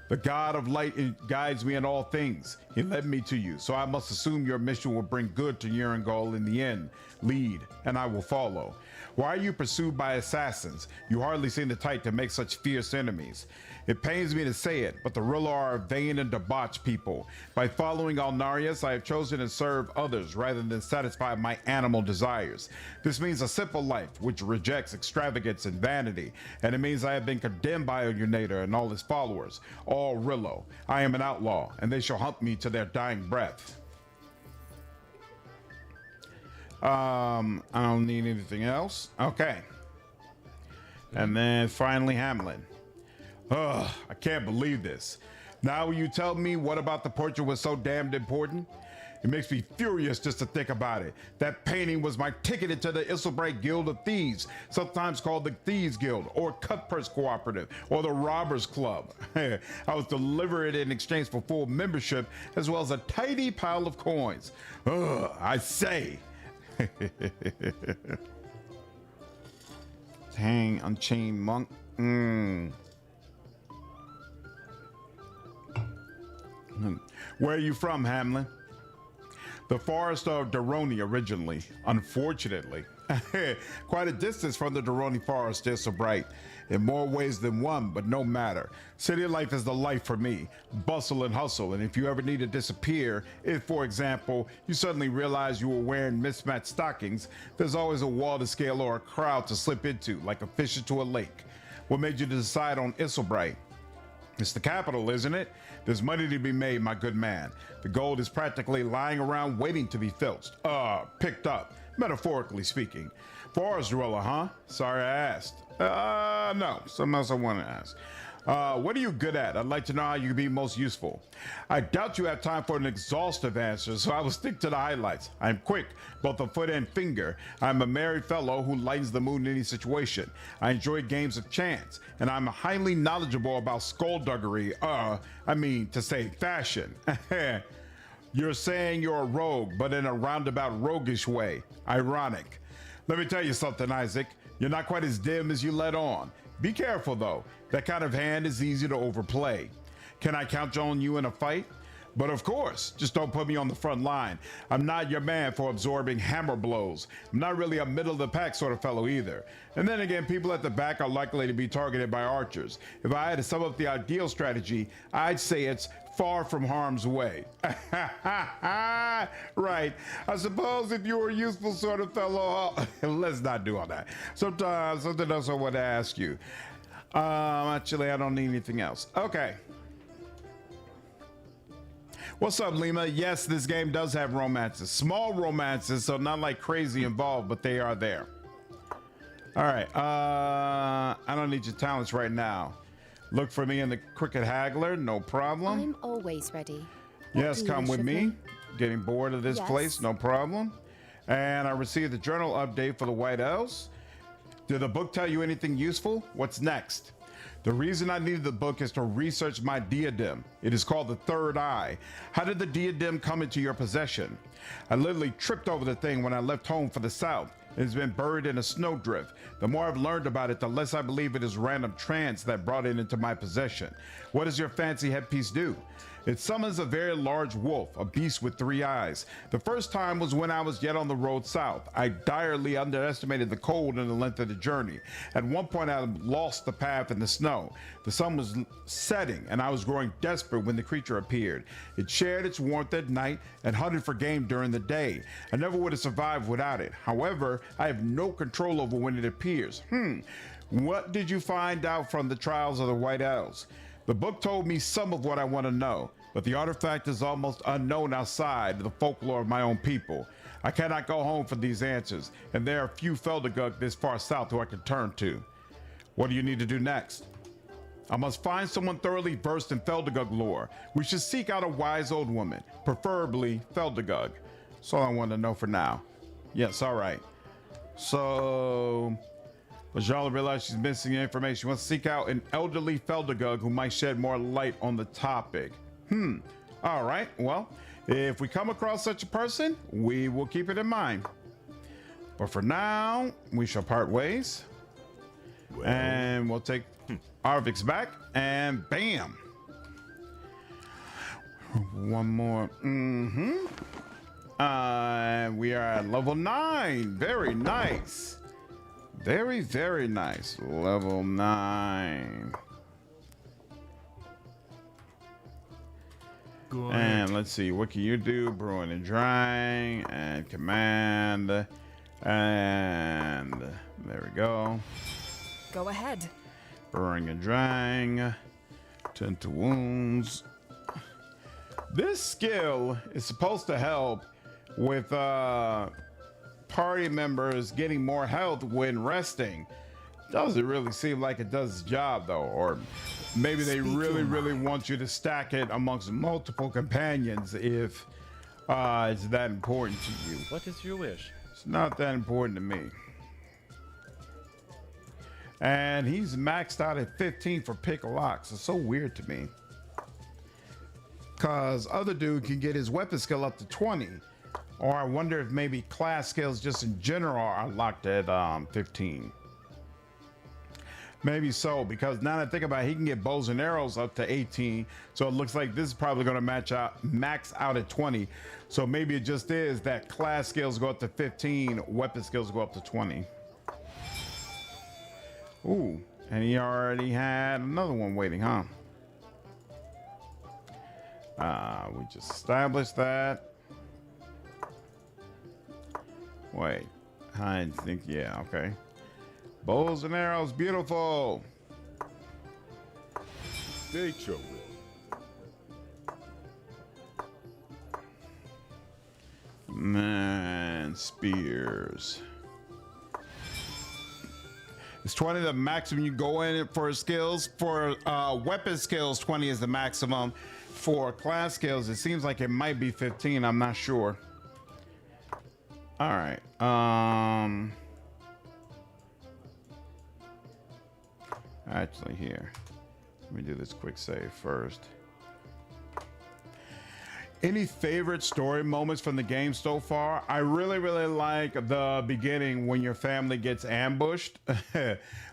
The God of light guides me in all things. He led me to you, so I must assume your mission will bring good to Urangol in the end. Lead, and I will follow. Why are you pursued by assassins? You hardly seem the type to make such fierce enemies. It pains me to say it, but the Rillo are a vain and debauched people. By following Alnarius, I have chosen to serve others rather than satisfy my animal desires. This means a simple life, which rejects extravagance and vanity, and it means I have been condemned by Alienator and all his followers, all Rillo. I am an outlaw, and they shall hunt me to their dying breath. I don't need anything else. Okay. And then finally Hamlin. Ugh, I can't believe this. Now will you tell me what about the portrait was so damned important? It makes me furious just to think about it. That painting was my ticket into the Isselbright Guild of Thieves, sometimes called the Thieves Guild, or Cutpurse Cooperative, or the Robbers Club. I was delivered in exchange for full membership, as well as a tidy pile of coins. Ugh, I say. Dang, Unchained Monk. Where are you from, Hamlin? The forest of Doroni originally, unfortunately. Quite a distance from the Doroni forest, they're so bright. In more ways than one, but no matter. City life is the life for me. Bustle and hustle, and if you ever need to disappear, if, for example, you suddenly realize you were wearing mismatched stockings, there's always a wall to scale or a crowd to slip into, like a fish into a lake. What made you decide on Isselbright? It's the capital, isn't it? There's money to be made, my good man. The gold is practically lying around waiting to be picked up, metaphorically speaking. Forest dweller, huh? Sorry I asked. No, something else I want to ask. What are you good at? I'd like to know how you can be most useful. I doubt you have time for an exhaustive answer, so I will stick to the highlights. I'm quick, both of foot and finger. I'm a merry fellow who lightens the mood in any situation. I enjoy games of chance, and I'm highly knowledgeable about skullduggery, to say fashion. You're saying you're a rogue, but in a roundabout roguish way. Ironic. Let me tell you something, Isaac. You're not quite as dim as you let on. Be careful, though. That kind of hand is easy to overplay. Can I count on you in a fight? But of course, just don't put me on the front line. I'm not your man for absorbing hammer blows. I'm not really a middle of the pack sort of fellow either. And then again, people at the back are likely to be targeted by archers. If I had to sum up the ideal strategy, I'd say it's far from harm's way. Right. I suppose if you were a useful sort of fellow, let's not do all that. Sometimes something else I want to ask you. Actually, I don't need anything else. Okay. What's up, Lima? Yes, this game does have romances. Small romances, so not like crazy involved, but they are there. All right. I don't need your talents right now. Look for me in the Crooked Haggler, no problem.
I'm always ready.
Yes,
What do
come
you
with
wish of
me. Getting bored of this
Yes.
place, no problem. And I received the journal update for the White Elves. Did the book tell you anything useful? What's next? The reason I needed the book is to research my diadem. It is called the Third Eye. How did the diadem come into your possession? I literally tripped over the thing when I left home for the south. It's been buried in a snowdrift. The more I've learned about it, the less I believe it is random trance that brought it into my possession. What does your fancy headpiece do? It summons a very large wolf, a beast with 3 eyes. The first time was when I was yet on the road south. I direly underestimated the cold and the length of the journey. At one point, I lost the path in the snow. The sun was setting, and I was growing desperate when the creature appeared. It shared its warmth at night and hunted for game during the day. I never would have survived without it. However, I have no control over when it appears. What did you find out from the trials of the White Elves? The book told me some of what I want to know, but the artifact is almost unknown outside the folklore of my own people. I cannot go home for these answers, and there are few Feldegug this far south who I can turn to. What do you need to do next? I must find someone thoroughly versed in Feldegug lore. We should seek out a wise old woman, preferably Feldegug. That's all I want to know for now. Yes, all right. So... Lajala realized she's missing information. She wants to seek out an elderly Feldegug who might shed more light on the topic. All right. Well, if we come across such a person, we will keep it in mind. But for now, we shall part ways. And we'll take Arvik's back, and bam. One more. We are at level 9. Very nice. Very, very nice. Level 9.
Go
And let's see, what can you do? Brewing and drying and command. And there we go.
Go ahead.
Brewing and drying. Tend to wounds. This skill is supposed to help with party members getting more health when resting. Doesn't really seem like it does its job though, or maybe they really want you to stack it amongst multiple companions if it's that important to you.
What is your wish?
It's not that important to me. And he's maxed out at 15 for pick locks. It's so weird to me, cause other dude can get his weapon skill up to 20. Or I wonder if maybe class skills just in general are locked at 15. Maybe so, because now that I think about it, he can get bows and arrows up to 18. So it looks like this is probably going to max out at 20. So maybe it just is that class skills go up to 15, weapon skills go up to 20. Ooh, and he already had another one waiting, huh? We just established that. Wait, I think, yeah, okay. Bows and arrows, beautiful.
State your will.
Man, spears. Is 20 the maximum you go in for skills? For weapon skills, 20 is the maximum. For class skills, it seems like it might be 15. I'm not sure. All right. Actually, here. Let me do this quick save first. Any favorite story moments from the game so far? I really like the beginning when your family gets ambushed.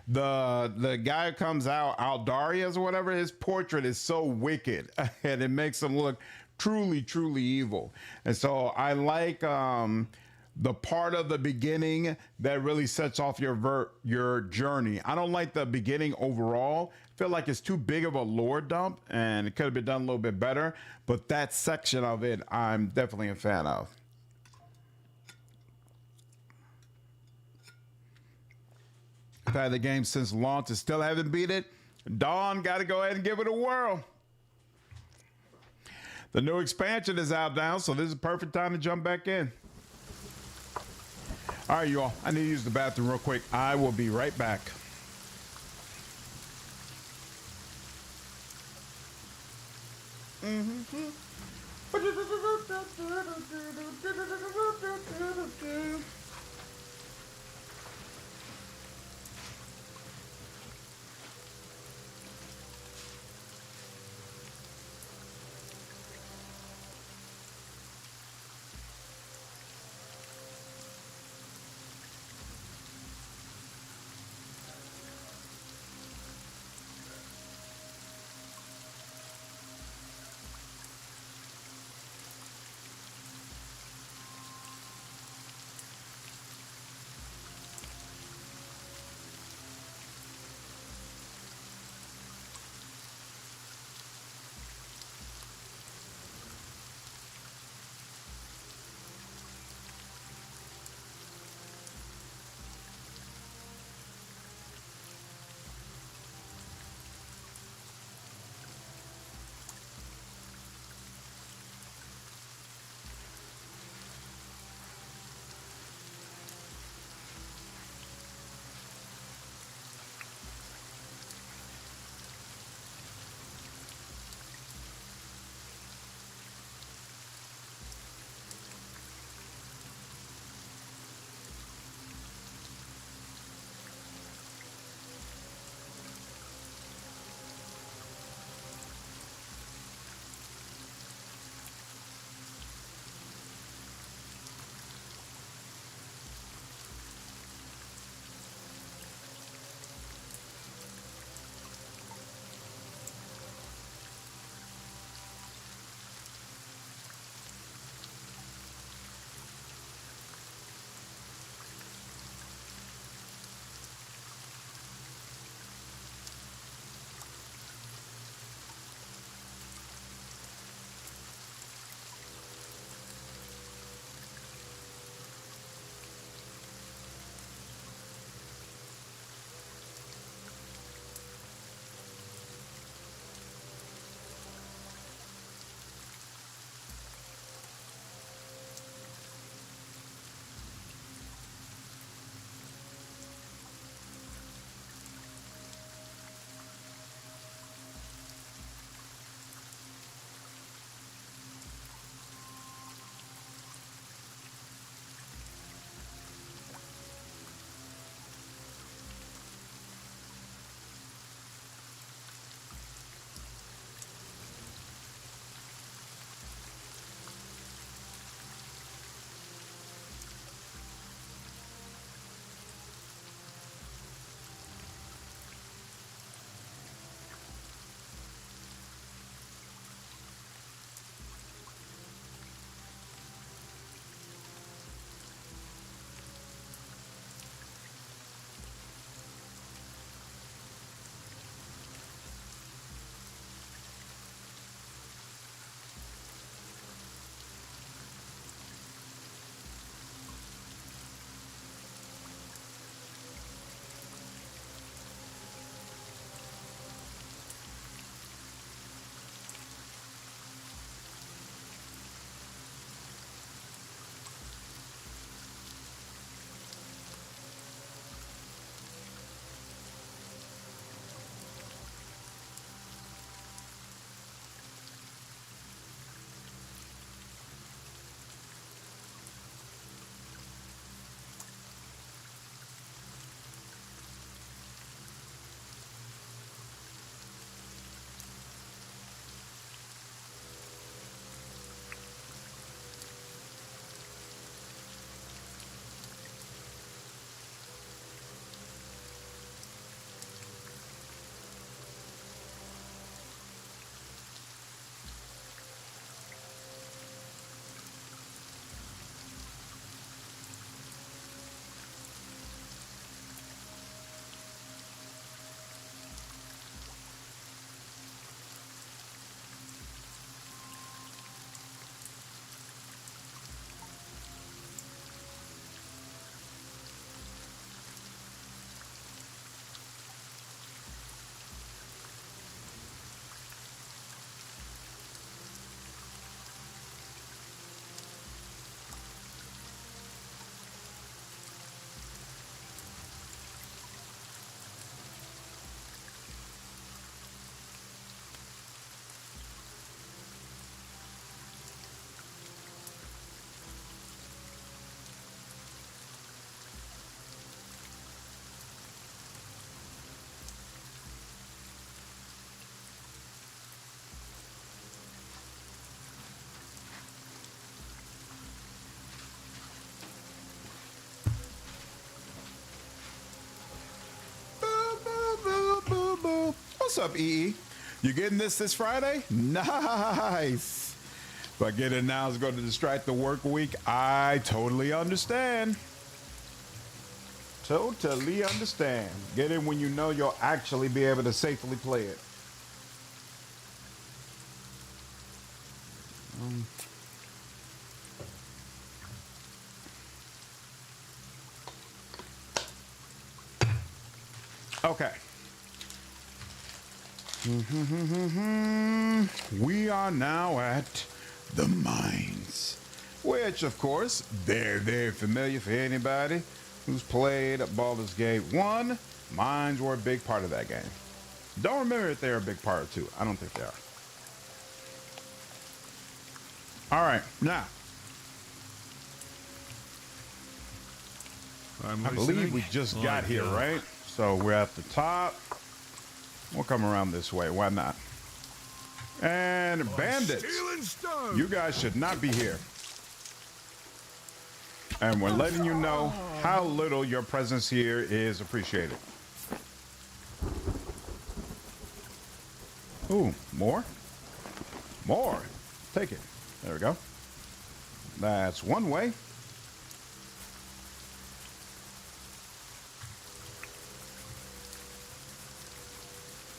the guy who comes out, Aldarius or whatever, his portrait is so wicked and it makes him look
truly evil. And so I like the part of the beginning that really sets off your journey. I don't like the beginning overall. I feel like it's too big of a lore dump and it could have been done a little bit better, but that section of it I'm definitely a fan of. I've had the game since launch and still haven't beat it. Dawn, got to go ahead and give it a whirl. The new expansion is out now, so this is a perfect time to jump back in. All right, you all, I need to use the bathroom real quick. I will be right back. What's up, EE? You getting this Friday? Nice. If I get it now, it's going to distract the work week. I totally understand. Totally understand. Get in when you know you'll actually be able to safely play it. Okay. We are now at the mines, which, of course, they're very familiar for anybody who's played Baldur's Gate 1. Mines were a big part of that game. Don't remember if they're a big part of 2. I don't think they are. All right, now,
I'm
I believe
listening.
we just
Like,
got here, right? So we're at the top. We'll come around this way. Why not? And bandits.
Steel and stone.
You guys should not be here. And we're letting you know how little your presence here is appreciated. Ooh, more? More. Take it. There we go. That's one way.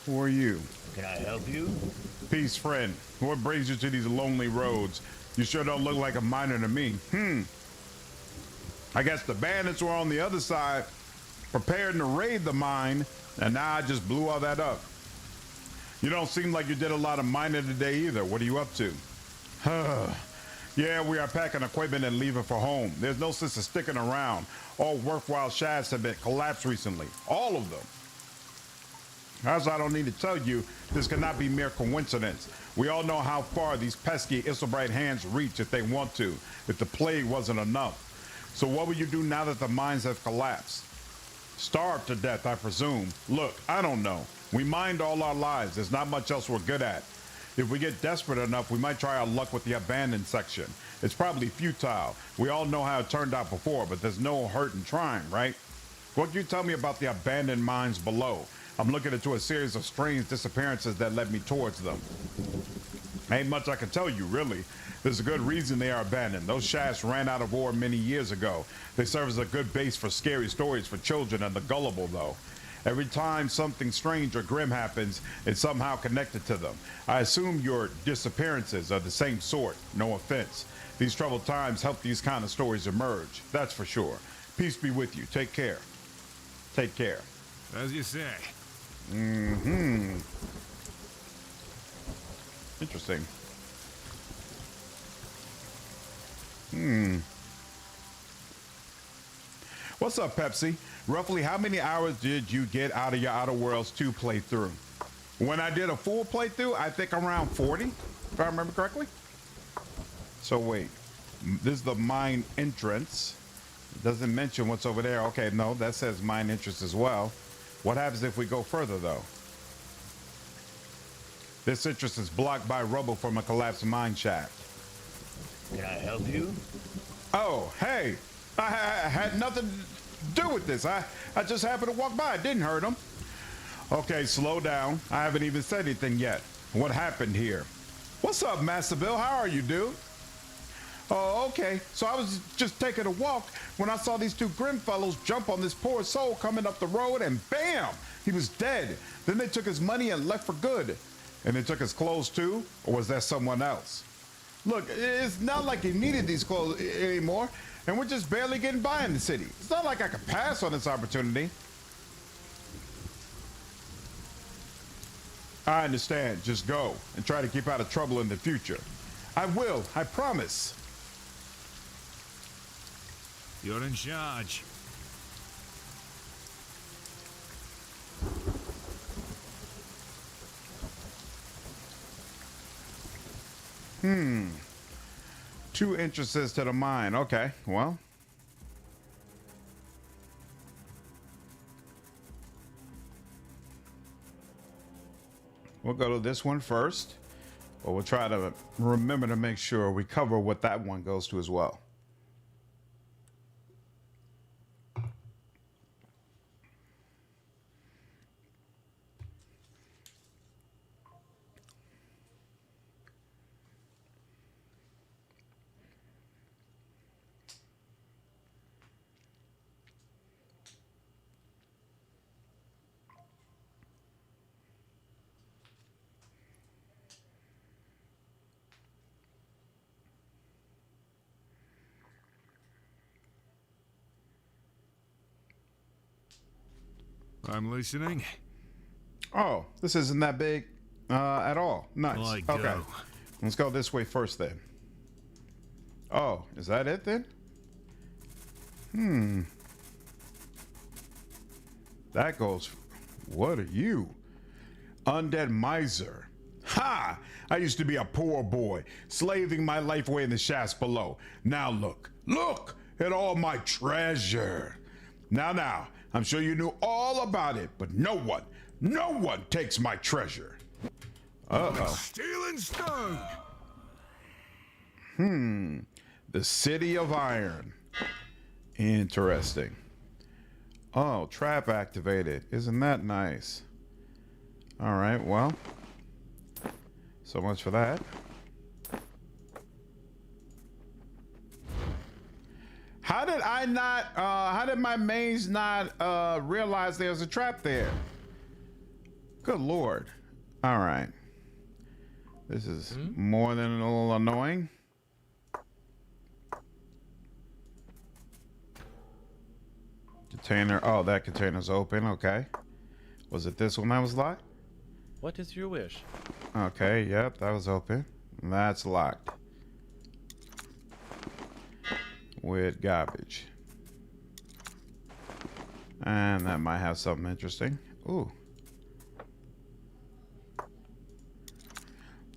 Who are you?
Can I help you?
Peace, friend. What brings you to these lonely roads? You sure don't look like a miner to me. I guess the bandits were on the other side, preparing to raid the mine, and now I just blew all that up. You don't seem like you did a lot of mining today either. What are you up to? Yeah, we are packing equipment and leaving for home. There's no sense of sticking around. All worthwhile shafts have been collapsed recently. All of them. As I don't need to tell you, this cannot be mere coincidence. We all know how far these pesky Isilbright hands reach if they want to, if the plague wasn't enough. So what will you do now that the mines have collapsed? Starve to death, I presume. Look, I don't know. We mined all our lives. There's not much else we're good at. If we get desperate enough, we might try our luck with the abandoned section. It's probably futile. We all know how it turned out before, but there's no hurt in trying, right? What can you tell me about the abandoned mines below? I'm looking into a series of strange disappearances that led me towards them. Ain't much I can tell you, really. There's a good reason they are abandoned. Those shafts ran out of ore many years ago. They serve as a good base for scary stories for children and the gullible, though. Every time something strange or grim happens, it's somehow connected to them. I assume your disappearances are the same sort. No offense. These troubled times help these kind of stories emerge. That's for sure. Peace be with you. Take care. Take care.
As you say.
Interesting. What's up, Pepsi? Roughly how many hours did you get out of your Outer Worlds 2 playthrough? When I did a full playthrough, I think around 40, if I remember correctly. So wait, this is the mine entrance. It doesn't mention what's over there. Okay, no, that says mine entrance as well. What happens if we go further, though? This entrance is blocked by rubble from a collapsed mine shaft.
Can I help you?
Oh, hey, I had nothing to do with this. I just happened to walk by. It didn't hurt him. Okay, slow down. I haven't even said anything yet. What happened here? What's up, Master Bill? How are you, dude? Oh, okay. So I was just taking a walk when I saw these two grim fellows jump on this poor soul coming up the road, and bam! He was dead. Then they took his money and left for good. And they took his clothes too? Or was that someone else? Look, it's not like he needed these clothes anymore, and we're just barely getting by in the city. It's not like I could pass on this opportunity. I understand. Just go and try to keep out of trouble in the future. I will. I promise.
You're in charge.
Two entrances to the mine. Okay, well. We'll go to this one first, but we'll try to remember to make sure we cover what that one goes to as well.
I'm listening.
Oh, this isn't that big at all. Nice.
Like
Okay.
go.
Let's go this way first then. Oh, is that it then? That goes. What are you? Undead miser. Ha! I used to be a poor boy, slaving my life away in the shafts below. Now look at all my treasure. Now, I'm sure you knew all about it, but no one takes my treasure. Uh-oh.
Steel and stone.
The City of Iron. Interesting. Oh, trap activated. Isn't that nice? All right, well. So much for that. How did my maze not realize there's a trap there? Good Lord. All right. This is more than a little annoying. Container. Oh, that container's open. Okay. Was it this one that was locked?
What is your wish?
Okay. Yep, that was open. That's locked. With garbage. And that might have something interesting. Ooh.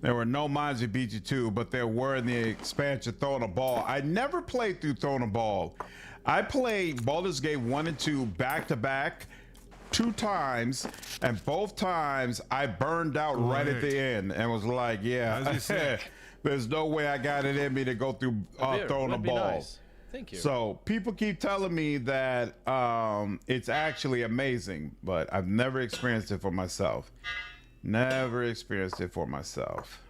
There were no mines in BG2, but there were in the expansion Throwing a Ball. I never played through Throwing a Ball. I played Baldur's Gate 1 and 2 back to back 2 times, and both times I burned out right at the end and was like, yeah,
As you say.
there's no way I got it in me to go through
Beer
Throwing a
would be
Ball.
nice. Thank you.
So people keep telling me that it's actually amazing, but I've never experienced it for myself. Never experienced it for myself.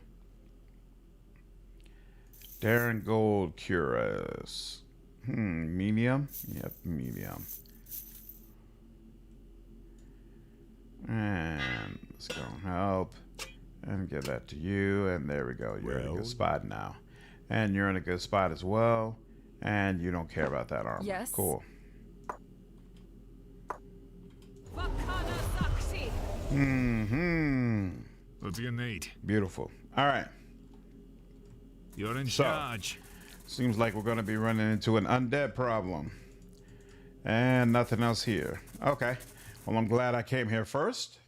Darren Gold Couriers. Medium? Yep, medium. And let's go and help. And give that to you. And there we go. You're in a good spot now. And you're in a good spot as well. And you don't care about that armor.
Yes.
Cool.
What do you need?
Beautiful. All right.
You're in
So-
charge.
Seems like we're going to be running into an undead problem. And nothing else here. Okay. Well, I'm glad I came here first.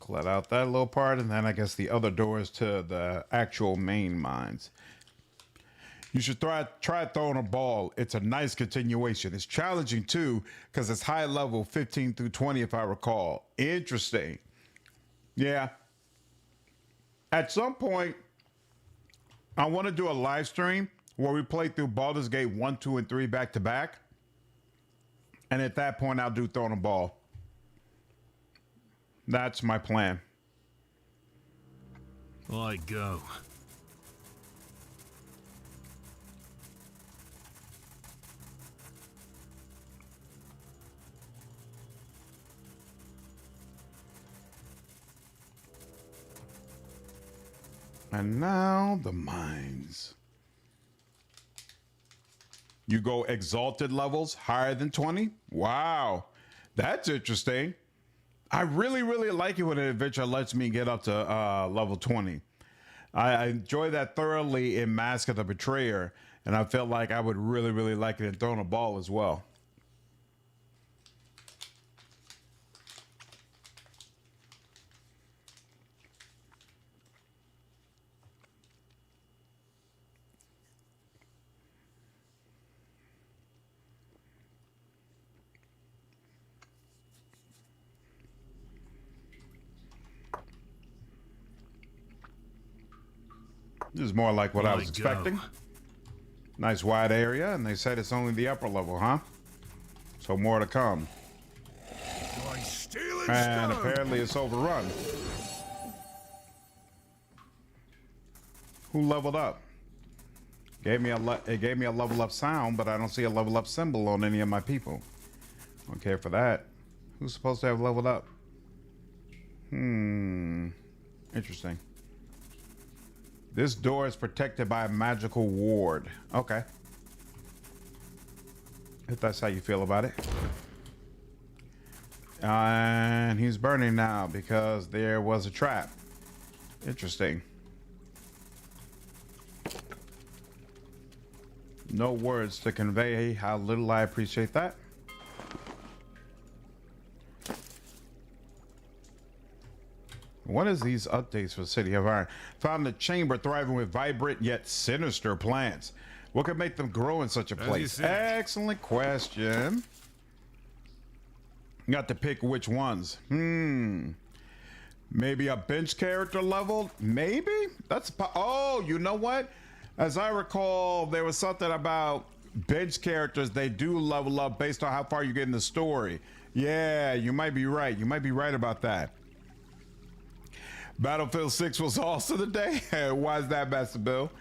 Let out that little part, and then I guess the other doors to the actual main mines. You should try Throwing a Ball. It's a nice continuation. It's challenging too, because it's high level 15 through 20, if I recall. Interesting. Yeah. At some point, I want to do a live stream where we play through Baldur's Gate 1, 2, and 3 back to back. And at that point, I'll do Throwing a Ball. That's my plan.
Like go.
And now the mines. You go exalted levels higher than 20? Wow. That's interesting. I really, really like it when an adventure lets me get up to level 20. I enjoy that thoroughly in Mask of the Betrayer, and I feel like I would really, really like it in Throwing a Ball as well. This is more like what I was
Like
expecting.
go.
Nice wide area, and they said it's only the upper level, huh? So more to come.
Like steel and
And
stone.
apparently it's overrun. Who leveled up? It gave me a level up sound, but I don't see a level up symbol on any of my people. Don't care for that. Who's supposed to have leveled up? Interesting. This door is protected by a magical ward. Okay. If that's how you feel about it. And he's burning now because there was a trap. Interesting. No words to convey how little I appreciate that. What is these updates for City of Iron? Found a chamber thriving with vibrant yet sinister plants. What could make them grow in such a place? Excellent question. You got to pick which ones. Maybe a bench character level? Maybe? Oh, you know what? As I recall, there was something about bench characters. They do level up based on how far you get in the story. Yeah, you might be right. You might be right about that. Battlefield 6 was also the day. Why is that, Master Bill?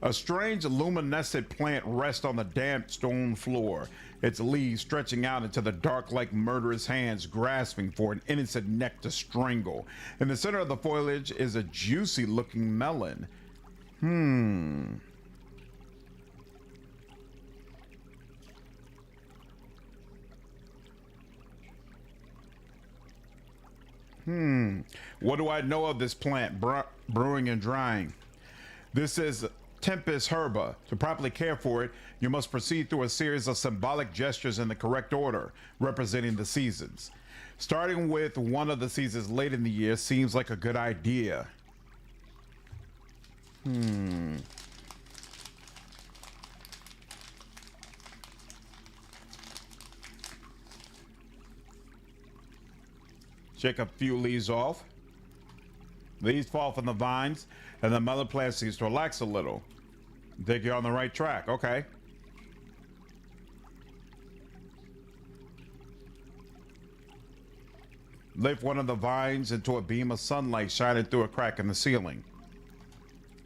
A strange luminescent plant rests on the damp stone floor, its leaves stretching out into the dark like murderous hands grasping for an innocent neck to strangle. In the center of the foliage is a juicy looking melon. What do I know of this plant? Brewing and drying. This is Tempest herba. To properly care for it, you must proceed through a series of symbolic gestures in the correct order, representing the seasons. Starting with one of the seasons late in the year seems like a good idea. Shake a few leaves off. Leaves fall from the vines, and the melon plant seems to relax a little. Think you're on the right track. Okay. Lift one of the vines into a beam of sunlight shining through a crack in the ceiling.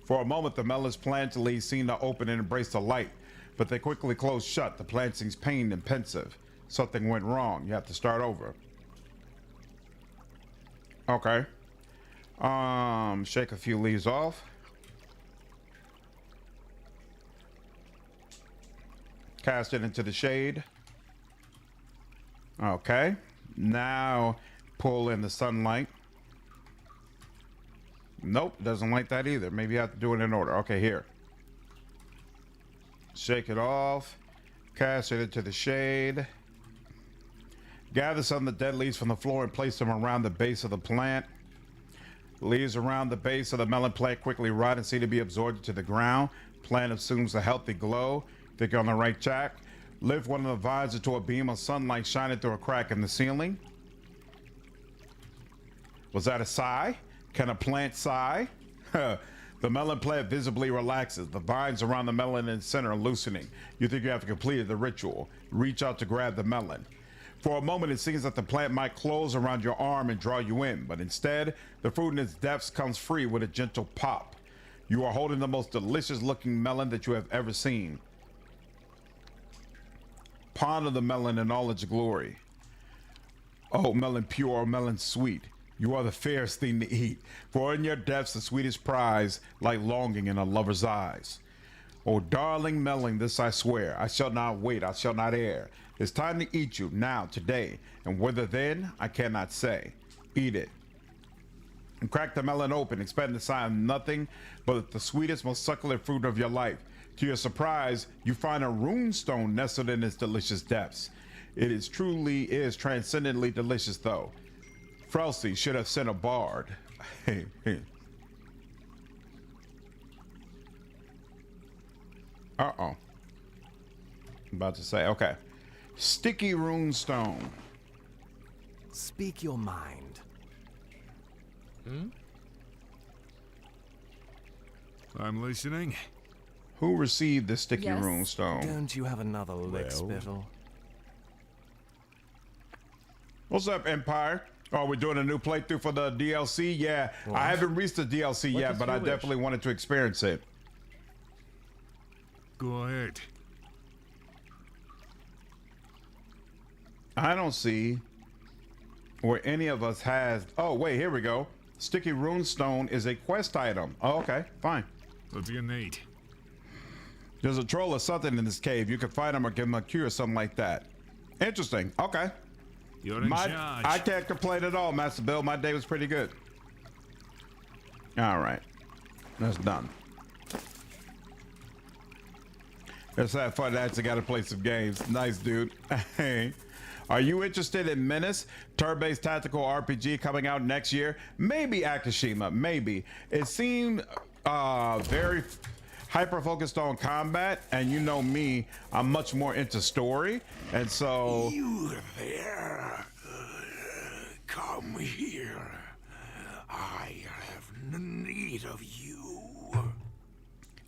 For a moment, the melon's plant leaves seem to open and embrace the light, but they quickly close shut. The plant seems pained and pensive. Something went wrong. You have to start over. Okay. Shake a few leaves off. Cast it into the shade. Okay. Now pull in the sunlight. Nope, doesn't like that either. Maybe you have to do it in order. Okay, here. Shake it off. Cast it into the shade. Gather some of the dead leaves from the floor and place them around the base of the plant. Leaves around the base of the melon plant quickly rot and seem to be absorbed into the ground. Plant assumes a healthy glow. Think you're on the right track. Lift one of the vines into a beam of sunlight shining through a crack in the ceiling. Was that a sigh? Can a plant sigh? The melon plant visibly relaxes. The vines around the melon in the center are loosening. You think you have completed the ritual. Reach out to grab the melon. For a moment, it seems that the plant might close around your arm and draw you in, but instead, the fruit in its depths comes free with a gentle pop. You are holding the most delicious looking melon that you have ever seen. Ponder the melon in all its glory. Oh, melon pure, melon sweet. You are the fairest thing to eat, for in your depths the sweetest prize, like longing in a lover's eyes. Oh, darling melon, this I swear, I shall not wait, I shall not err. It's time to eat you, now, today, and whether then, I cannot say. Eat it. And crack the melon open, expect the sign of nothing but the sweetest, most succulent fruit of your life. To your surprise, you find a rune stone nestled in its delicious depths. It is transcendently delicious, though. Frelsey should have sent a bard. Uh-oh. I'm about to say, okay. Sticky rune stone.
Speak your mind.
I'm listening.
Who received the sticky
Yes?
rune stone?
Don't you have another lick, Spittle?
What's up, Empire? Oh, we're doing a new playthrough for the DLC? Yeah,
What?
I haven't reached the DLC
What
yet,
is
but
your
I
wish?
definitely wanted to experience it.
Go ahead.
I don't see where any of us has. Oh, wait, here we go. Sticky rune stone is a quest item. Oh, okay, fine.
What do you need?
There's a troll or something in this cave. You can find him or give him a cue or something like that. Interesting. Okay.
You're in charge.
I can't complain at all, Master Bill. My day was pretty good. All right. That's done. Let's have fun. I actually got to play some games. Nice, dude. Hey. Are you interested in Menace, turn-based tactical RPG coming out next year? Maybe Akashima, maybe. It seemed very hyper-focused on combat, and you know me, I'm much more into story, and so...
You there? Come here. I have need of you.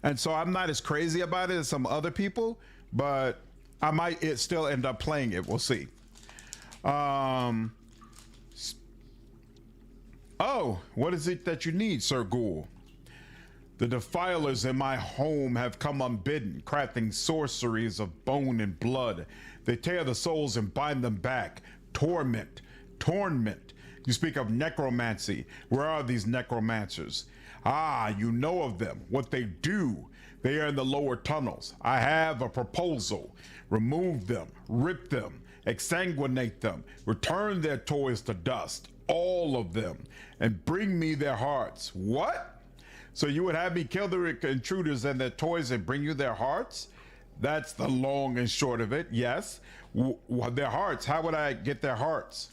And so I'm not as crazy about it as some other people, but I might still end up playing it. We'll see. Oh, what is it that you need, Sir Ghoul? The defilers in my home have come unbidden, crafting sorceries of bone and blood. They tear the souls and bind them back. Torment. You speak of necromancy. Where are these necromancers? Ah, you know of them. What they do. They are in the lower tunnels. I have a proposal. Remove them, rip them, exsanguinate them, return their toys to dust, all of them, and bring me their hearts. What? So you would have me kill the intruders and their toys and bring you their hearts? That's the long and short of it, yes. Their hearts, how would I get their hearts?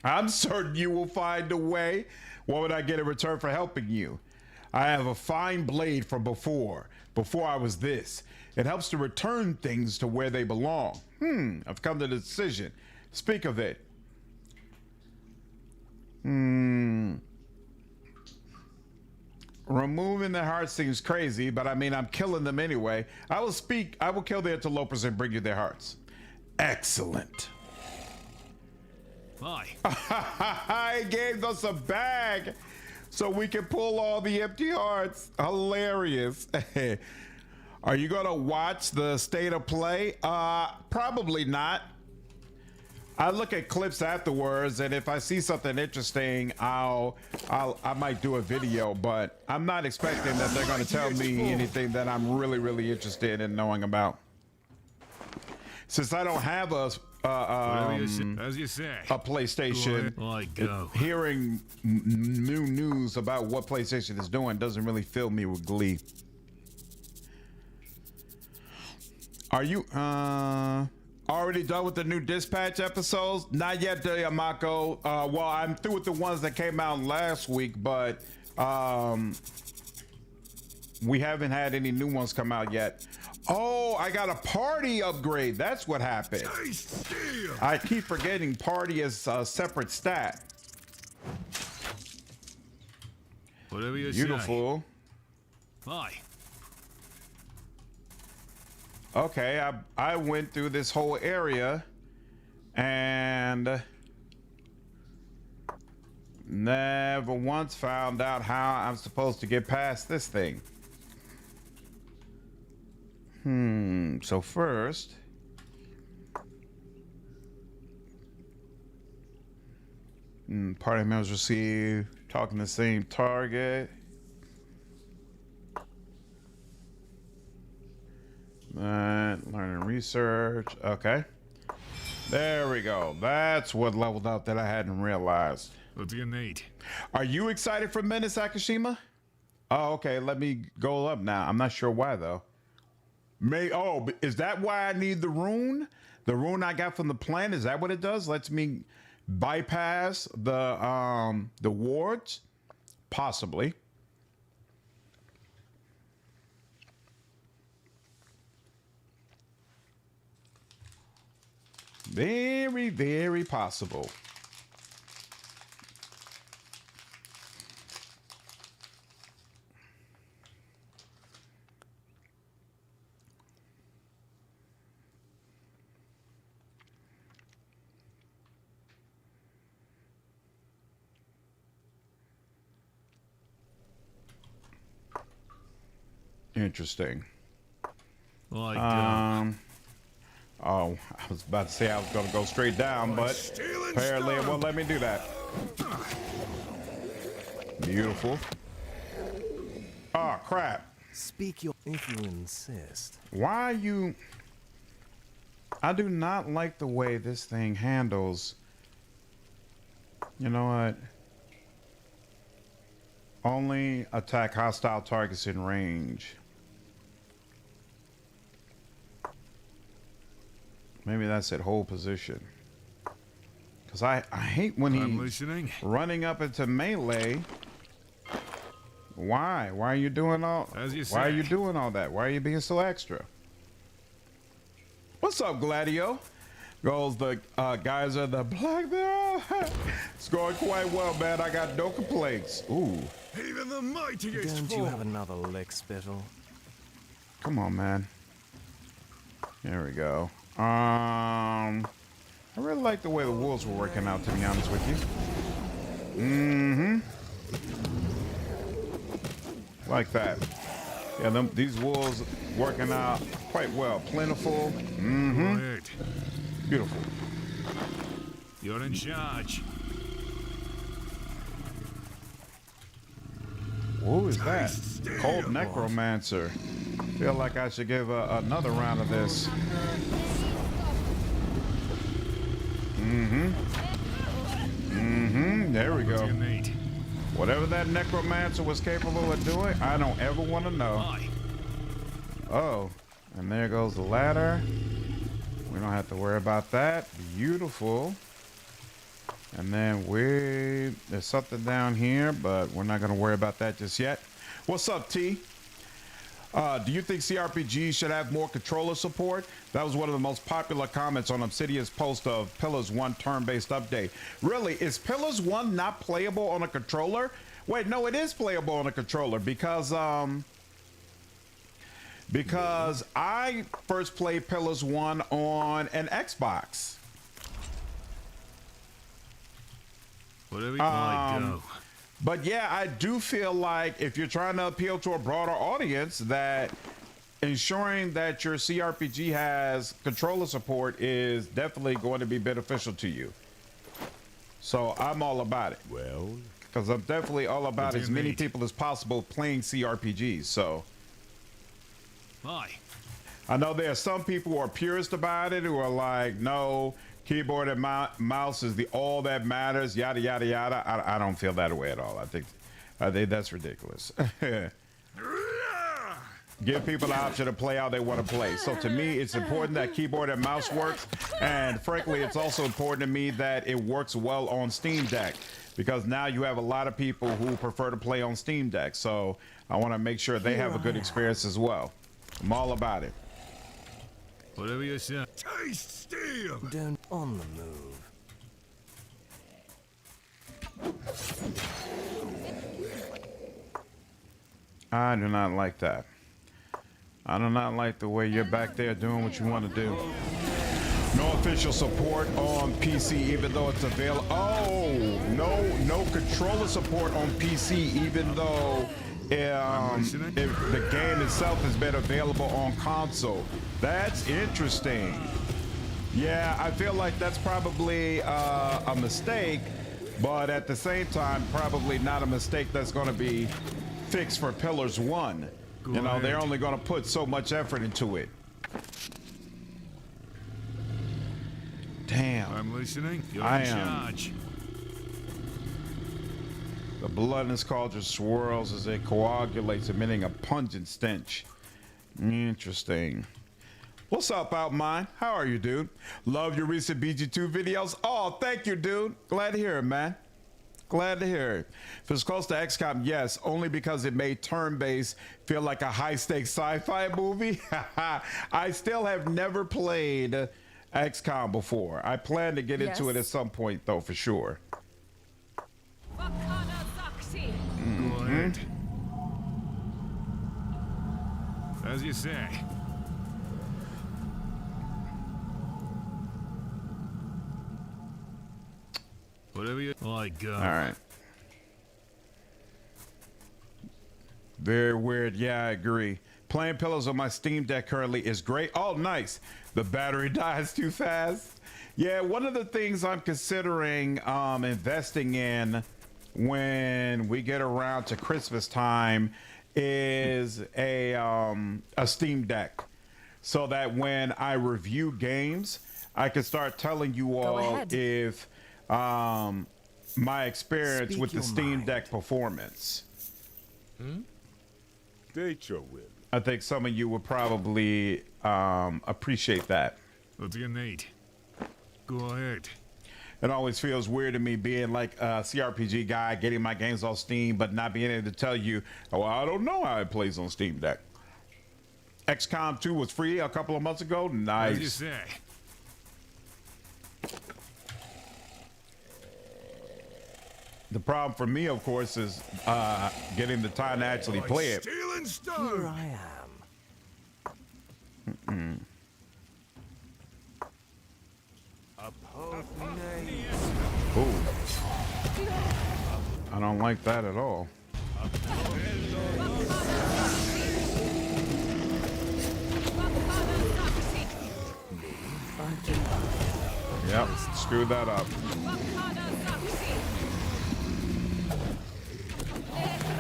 I'm certain you will find a way. What would I get in return for helping you? I have a fine blade from before I was this. It helps to return things to where they belong. I've come to the decision. Speak of it. Removing the hearts seems crazy, but I mean, I'm killing them anyway. I will kill the interlopers and bring you their hearts. Excellent.
Bye.
I gave us a bag so we can pull all the empty hearts. Hilarious. Are you gonna watch the state of play? Probably not. I look at clips afterwards, and if I see something interesting, I might do a video, but I'm not expecting that they're gonna tell me anything that I'm really interested in knowing about. Since I don't have a
as you say.
a PlayStation, hearing new news about what PlayStation is doing doesn't really fill me with glee. Are you already done with the new Dispatch episodes? Not yet, Yamako. Well, I'm through with the ones that came out last week, but we haven't had any new ones come out yet. Oh, I got a party upgrade. That's what happened. I keep forgetting party is a separate stat.
Whatever you
Beautiful.
say. Bye.
Okay, I went through this whole area and never once found out how I'm supposed to get past this thing. So first, party members receive talking to the same target. Learning research. Okay. There we go. That's what leveled up that I hadn't realized.
What do you need?
Are you excited for Menace Akashima? Oh, okay. Let me go up now. I'm not sure why though. Is that why I need the rune? The rune I got from the plant, is that what it does? Lets me bypass the wards? Possibly. Very, very possible. Interesting.
Like,
oh, I was about to say I was going to go straight down, but apparently it won't let me do that. Beautiful. Oh, crap.
Speak your if you insist.
Why are you... I do not like the way this thing handles. You know what? Only attack hostile targets in range. Maybe that's at hold position. Because I hate when
I'm
he's
listening.
running up into melee. Why? Why are you doing all?
As you
Why are
say.
you doing all that? Why are you being so extra? What's up, Gladio? Goes the Geyser, the black barrel. It's going quite well, man. I got no complaints. Ooh,
Even the mightiest
Don't you
fall.
have another lick, Spittle?
come on, man. There we go. I really like the way the wolves were working out, to be honest with you. Mm-hmm. Like that. Yeah, these wolves working out quite well. Plentiful. Mm-hmm.
Quiet.
Beautiful.
You're in charge.
Who is that?
Steel.
Cold Necromancer. Feel like I should give another round of this. There we
What do
go.
you need?
Whatever that Necromancer was capable of doing, I don't ever want to know.
Aye.
Oh, and there goes the ladder. We don't have to worry about that. Beautiful. And then there's something down here, but we're not going to worry about that just yet. What's up, T? Do you think CRPGs should have more controller support? That was one of the most popular comments on Obsidian's post of Pillars 1 turn-based update. Really, is Pillars 1 not playable on a controller? Wait, no, it is playable on a controller because I first played Pillars 1 on an Xbox.
Whatever you like, go.
But yeah, I do feel like if you're trying to appeal to a broader audience, that ensuring that your CRPG has controller support is definitely going to be beneficial to you. So I'm all about it.
Well,
Because I'm definitely all about
do you
as many
need?
people as possible playing CRPGs. So
Aye.
I know there are some people who are purist about it, who are like, no, keyboard and mouse is the all that matters, yada yada yada. I don't feel that way at all. I think that's ridiculous. Give people the option to play how they want to play. So to me, it's important that keyboard and mouse works, and frankly, it's also important to me that it works well on Steam Deck, because now you have a lot of people who prefer to play on Steam Deck. So I want to make sure they have a good experience as well. I'm all about it.
Whatever you say. Taste steel.
Don't on the move.
I do not like that. I do not like the way you're back there doing what you want to do. No official support on PC, even though it's available. Oh, no controller support on PC, even though if the game itself has been available on console. That's interesting. Yeah, I feel like that's probably a mistake, but at the same time, probably not a mistake that's going to be fixed for Pillars 1.
Go
You know,
ahead.
they're only going to put so much effort into it. Damn.
I'm listening. You're
I
in
am.
charge.
The blood in his cauldron swirls as it coagulates, emitting a pungent stench. Interesting. What's up, Outmine? How are you, dude? Love your recent BG2 videos. Oh, thank you, dude. Glad to hear it, man. Glad to hear it. If it's close to XCOM, yes, only because it made turn-based feel like a high-stakes sci-fi movie. I still have never played XCOM before. I plan to get into it at some point, though, for sure.
Go ahead. As you say. Whatever you like, go.
All right. Very weird. Yeah, I agree. Playing Pillars on my Steam Deck currently is great. Oh, nice. The battery dies too fast. Yeah, one of the things I'm considering investing in when we get around to Christmas time is a Steam Deck, so that when I review games, I can start telling you all
ahead.
if my experience
Speak
with the
your
Steam
mind.
Deck performance.
State your will.
I think some of you would probably appreciate that.
What do you need? Go ahead.
It always feels weird to me being like a CRPG guy, getting my games on Steam, but not being able to tell you, oh, I don't know how it plays on Steam Deck. XCOM 2 was free a couple of months ago.
As you
Nice.
say.
The problem for me, of course, is getting the time to actually play it.
Steel and
Here
stone.
I am.
Ooh. I don't like that at all. Yep, screw that up.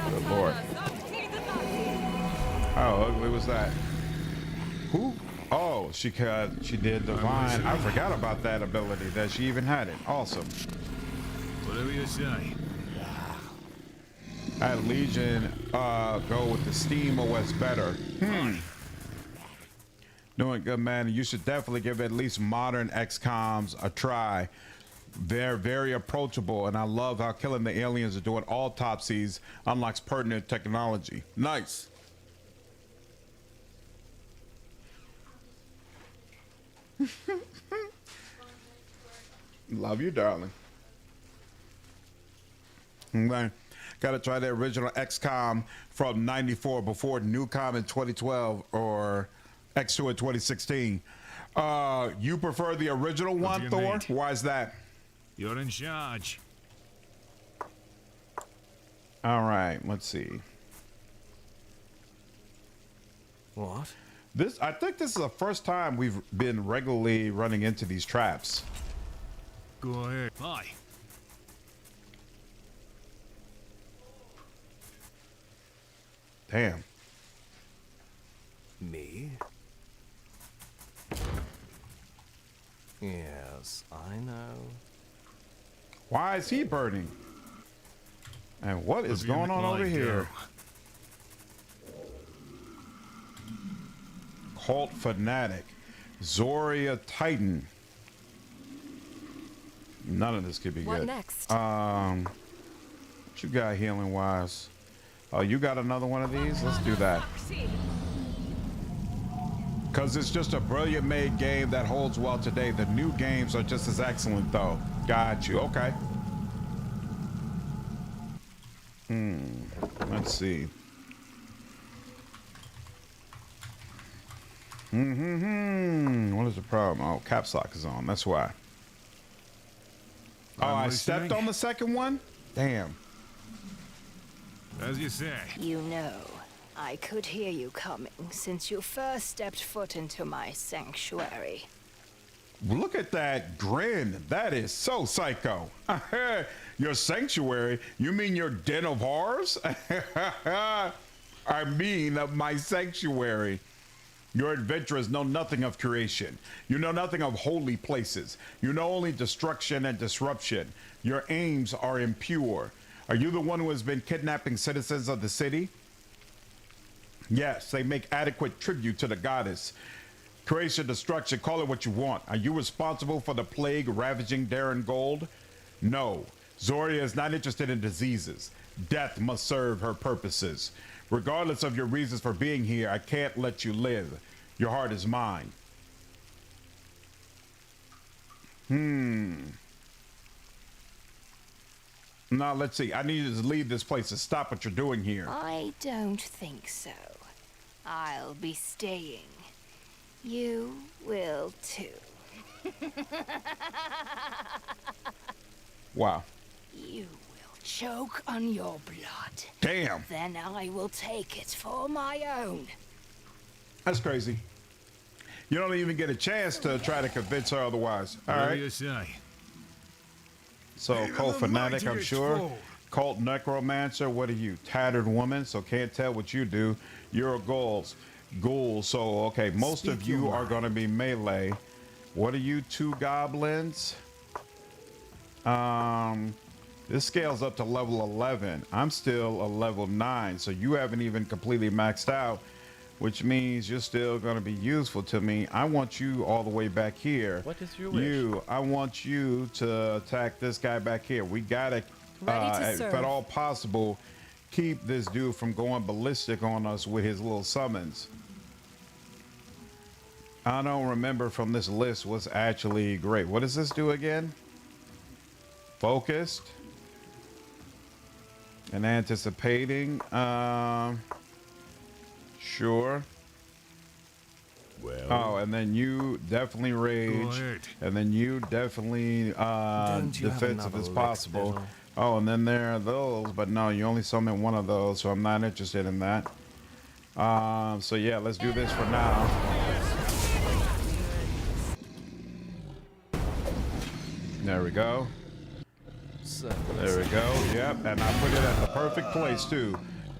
Good Lord. How ugly was that? Who? Oh, she did divine. I forgot about that ability, that she even had it. Awesome.
Whatever you say.
I had Legion go with the Steam OS better. Doing good, man. You should definitely give at least modern XCOMs a try. They're very approachable, and I love how killing the aliens are doing autopsies unlocks pertinent technology. Nice. Love you, darling. Okay. Gotta try the original XCOM from '94 before Newcom in 2012 or X2 in 2016. You prefer the original
What
one,
do you
Thor?
need?
Why is that?
You're in charge.
All right, let's see.
What?
I think this is the first time we've been regularly running into these traps.
Go ahead. Hi.
Damn.
Me? Yes, I know.
Why is he burning? And what is going on over here? Cult Fanatic. Zoria Titan. None of this could be
What
good.
next?
What you got healing wise? Oh, you got another one of these? Let's do that. Because it's just a brilliant made game that holds well today. The new games are just as excellent, though. Got you. Okay. Let's see. What is the problem? Oh, caps lock is on. That's why. Oh, I stepped
listening.
on the second one? Damn.
As you say.
You know, I could hear you coming since you first stepped foot into my sanctuary.
Look at that grin. That is so psycho. Your sanctuary? You mean your den of horrors? I mean my sanctuary. Your adventurers know nothing of creation. You know nothing of holy places. You know only destruction and disruption. Your aims are impure. Are you the one who has been kidnapping citizens of the city? Yes, they make adequate tribute to the goddess. Creation, destruction, call it what you want. Are you responsible for the plague ravaging Darren Gold? No. Zoria is not interested in diseases. Death must serve her purposes. Regardless of your reasons for being here, I can't let you live. Your heart is mine. Now, let's see. I need you to leave this place and stop what you're doing here.
I don't think so. I'll be staying. You will too.
Wow.
You will choke on your blood.
Damn.
Then I will take it for my own.
That's crazy. You don't even get a chance to try to convince her otherwise. All
Whatever
right.
you say.
So,
Even
Cult
the
Fanatic, I'm
mightiest
sure.
foe
Cult necromancer. What are you? Tattered woman. So can't tell what you do. You're a ghoul. So okay, most of you are going to be melee. What are you? 2 goblins. This scales up to level 11. I'm still a level 9, so you haven't even completely maxed out, which means you're still going to be useful to me. I want you all the way back here.
What is your wish?
I want you to attack this guy back here. We gotta, if at all possible, keep this dude from going ballistic on us with his little summons. I don't remember from this list what's actually great. What does this do again? Focused and anticipating. Sure.
Well.
Oh, and then you definitely rage, and then you definitely defensive as possible. Oh, and then there are those, but no, you only summon one of those, so I'm not interested in that. So yeah, let's do this for now. There we go. There we go. Yep, and I put it at the perfect place too.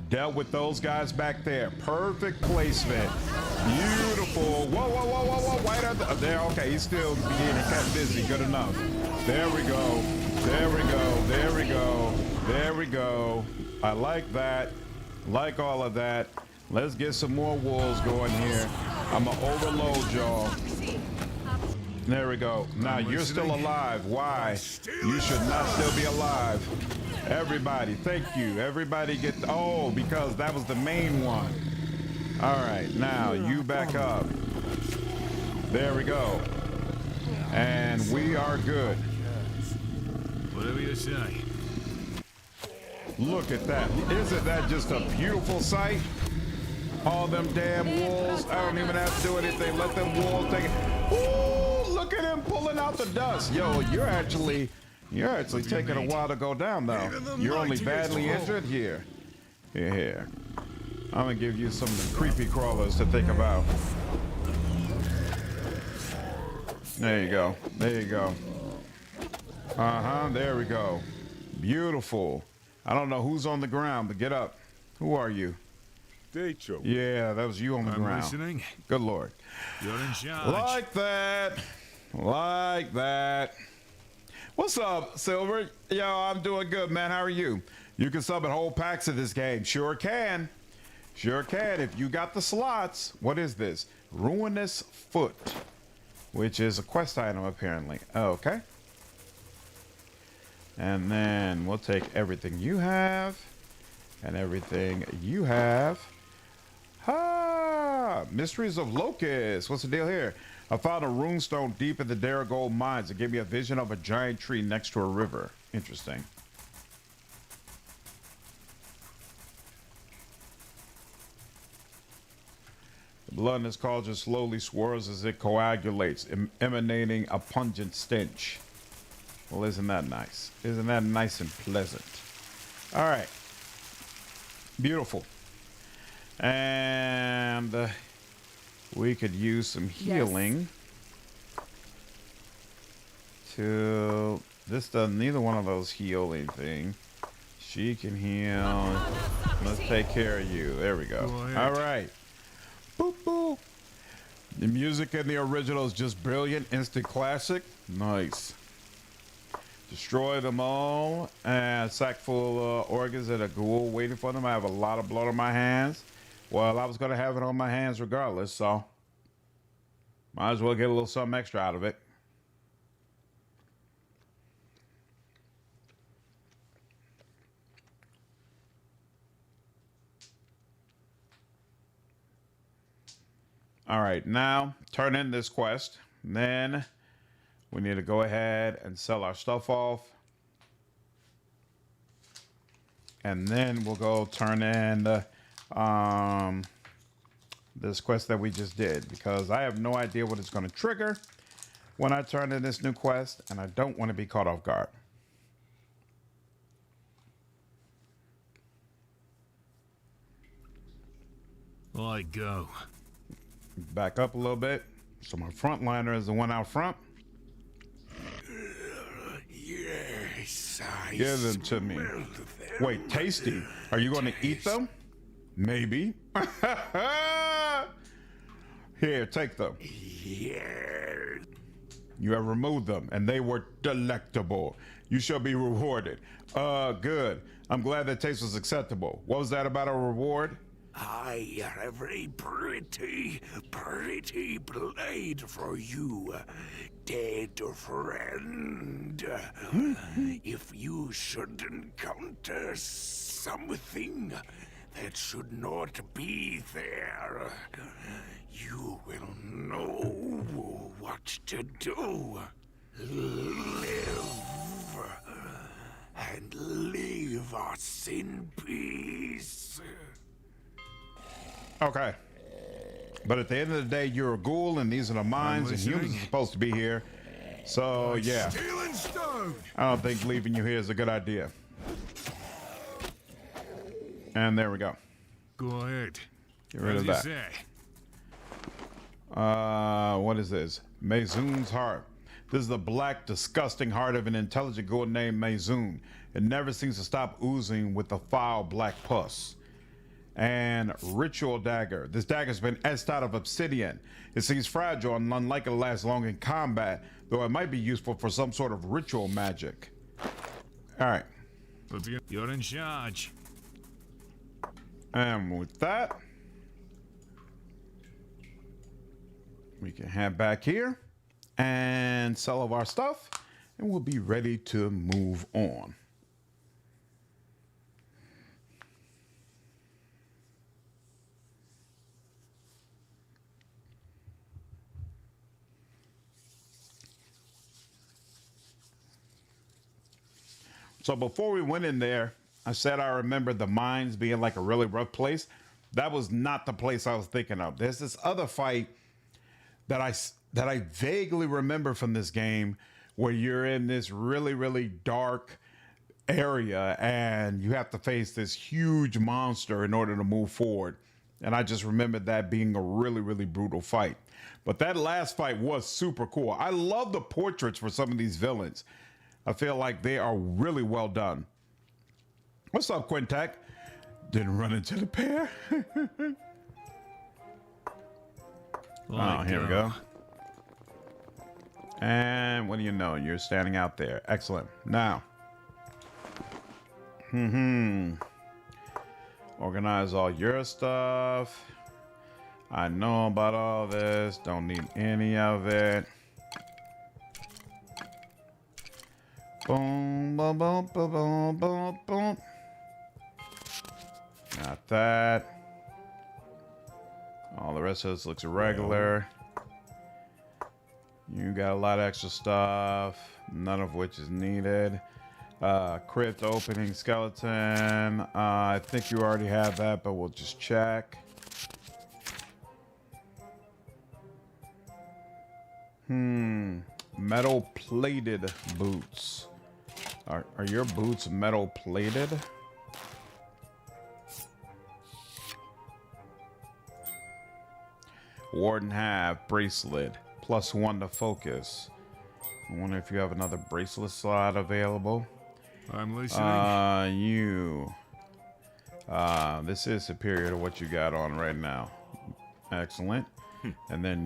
Dealt with those guys back there. Perfect placement. Beautiful. Whoa, whoa, whoa, whoa, whoa. Right up there. Okay, he's still getting kept busy. Good enough. There we go. There we go. There we go. There we go. I like that. Like all of that. Let's get some more wolves going here. I'm gonna overload y'all. There we go. Now you're still alive. Why? You should not still be alive. Everybody, thank you. Everybody get, oh, because that was the main one. All right, now you back up. There we go. And we are good.
Whatever you say.
Look at that. Isn't that just a beautiful sight? All them damn wolves. I don't even have to do anything. Let them wolves take it. Ooh, look at him pulling out the dust. Yo, you're actually taking a while to go down, though. You're only badly injured. Here. I'm gonna give you some of the creepy crawlers to think about. There you go. There you go. There we go. Beautiful. I don't know who's on the ground, but get up. Who are you?
Derecho.
Yeah, that was you on the ground.
Listening.
Good Lord.
You're in charge.
Like that. Like that. What's up, Silver? Yo, I'm doing good, man. How are you? You can summon whole packs of this game. Sure can. Sure can. If you got the slots. What is this? Ruinous Foot, which is a quest item, apparently. Okay. And then we'll take everything you have and everything you have. Mysteries of Locust. What's the deal here? I found a runestone deep in the Daragold mines. It gave me a vision of a giant tree next to a river. Interesting. The blood in this cauldron slowly swirls as it coagulates, emanating a pungent stench. Well, isn't that nice? Isn't that nice and pleasant? All right. Beautiful. And we could use some healing. To this doesn't neither one of those healing thing. She can heal. Let's take care of you. There we go. All right. Boop boop. The music in the original is just brilliant. Instant classic. Nice. Destroy them all. And sack full of organs and a ghoul waiting for them. I have a lot of blood on my hands. Well, I was going to have it on my hands regardless, so might as well get a little something extra out of it. All right, now turn in this quest. Then we need to go ahead and sell our stuff off. And then we'll go turn in this quest that we just did, because I have no idea what it's going to trigger when I turn in this new quest, and I don't want to be caught off guard.
I go.
Back up a little bit. So my frontliner is the one out front.
Yes. I
Give them to me.
smell them.
Wait, tasty. Are you going to eat them? Maybe. Here, take them.
Yes.
You have removed them, and they were delectable. You shall be rewarded. Good. I'm glad that taste was acceptable. What was that about a reward?
I have a pretty blade for you, dead friend. If you should encounter something that should not be there, you will know what to do. Live and leave us in peace.
Okay. But at the end of the day, you're a ghoul, and these are the mines, and humans are supposed to be here. So, yeah.
Steel and stone.
I don't think leaving you here is a good idea. And there we go.
Go ahead.
Get rid of
As
that.
you say.
What is this? Mezun's heart. This is the black, disgusting heart of an intelligent ghoul named Mezun. It never seems to stop oozing with the foul black pus. And ritual dagger. This dagger's been etched out of obsidian. It seems fragile and unlikely to last long in combat, though it might be useful for some sort of ritual magic. All right.
You're in charge.
And with that, we can head back here and sell all of our stuff, and we'll be ready to move on. So before we went in there, I said I remembered the mines being like a really rough place. That was not the place I was thinking of. There's this other fight that I vaguely remember from this game where you're in this really, really dark area and you have to face this huge monster in order to move forward. And I just remembered that being a really, really brutal fight. But that last fight was super cool. I love the portraits for some of these villains. I feel like they are really well done. What's up, Quintek? Didn't run into the pair. Oh, here we go. And what do you know? You're standing out there. Excellent. Now. Organize all your stuff. I know about all this. Don't need any of it. Boom, boom, boom, boom, boom, boom, boom. Got that. All the rest of this looks regular. You got a lot of extra stuff, none of which is needed. Crypt opening skeleton. I think you already have that, but we'll just check. Metal plated boots. Are your boots metal plated? Warden have bracelet +1 to focus. I wonder if you have another bracelet slot available.
I'm listening.
This is superior to what you got on right now. Excellent. And then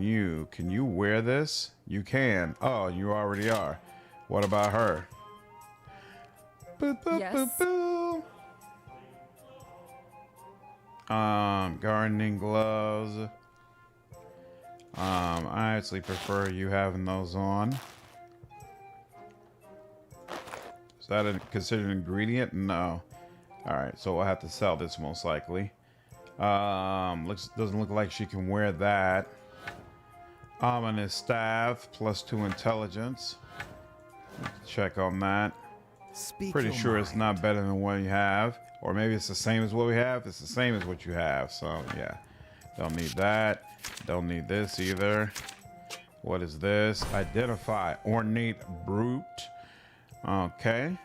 can you wear this? You can. Oh, you already are. What about her? Boop, boop,
Yes.
boop, boop. Gardening gloves. I actually prefer you having those on. Is that considered an ingredient? No. All right, so we'll have to sell this most likely. Doesn't look like she can wear that. Ominous staff +2 intelligence. Check on that. Pretty sure it's not better than what you have, or maybe it's the same as what we have. It's the same as what you have, so yeah. Don't need that. Don't need this either. What is this? Identify ornate brute. Okay.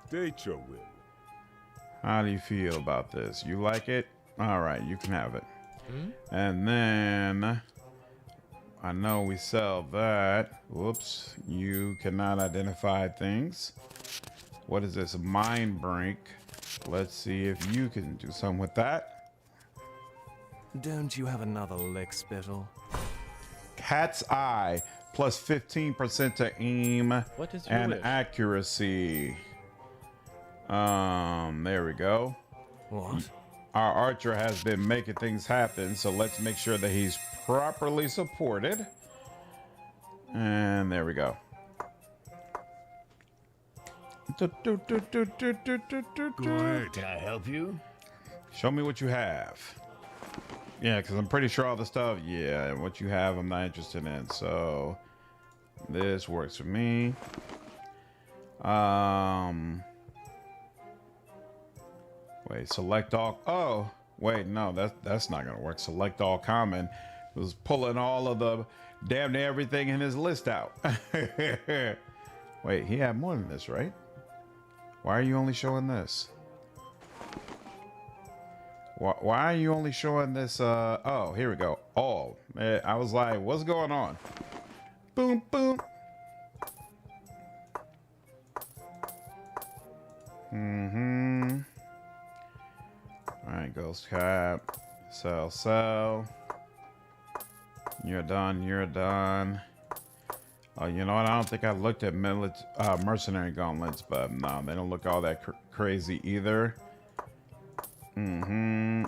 State your will.
How do you feel about this? You like it? All right, you can have it. And then
I know we sell that. Whoops. You cannot identify things. What is this? Mind brink. Let's see if you can do something with that.
Don't you have another lick spittle?
Cat's eye. Plus 15% to aim
What is your
and
wish?
accuracy. There we go.
What?
Our archer has been making things happen, so let's make sure that he's properly supported. And there we go.
Go ahead.
Can I help you?
Show me what you have. Yeah, because I'm pretty sure all the stuff, yeah, what you have I'm not interested in. So this works for me. Wait, select all. Oh, wait, no, that's not gonna work. Select all common. It was pulling all of the damn near everything in his list out. Wait, he had more than this, right? Why are you only showing this? Why are you only showing this? Oh, here we go. All. I was like, what's going on? Boom, boom. Mm-hmm. All right, ghost cap. Sell. You're done. You're done. Oh, you know what? I don't think I looked at mercenary gauntlets, but no, they don't look all that crazy either. And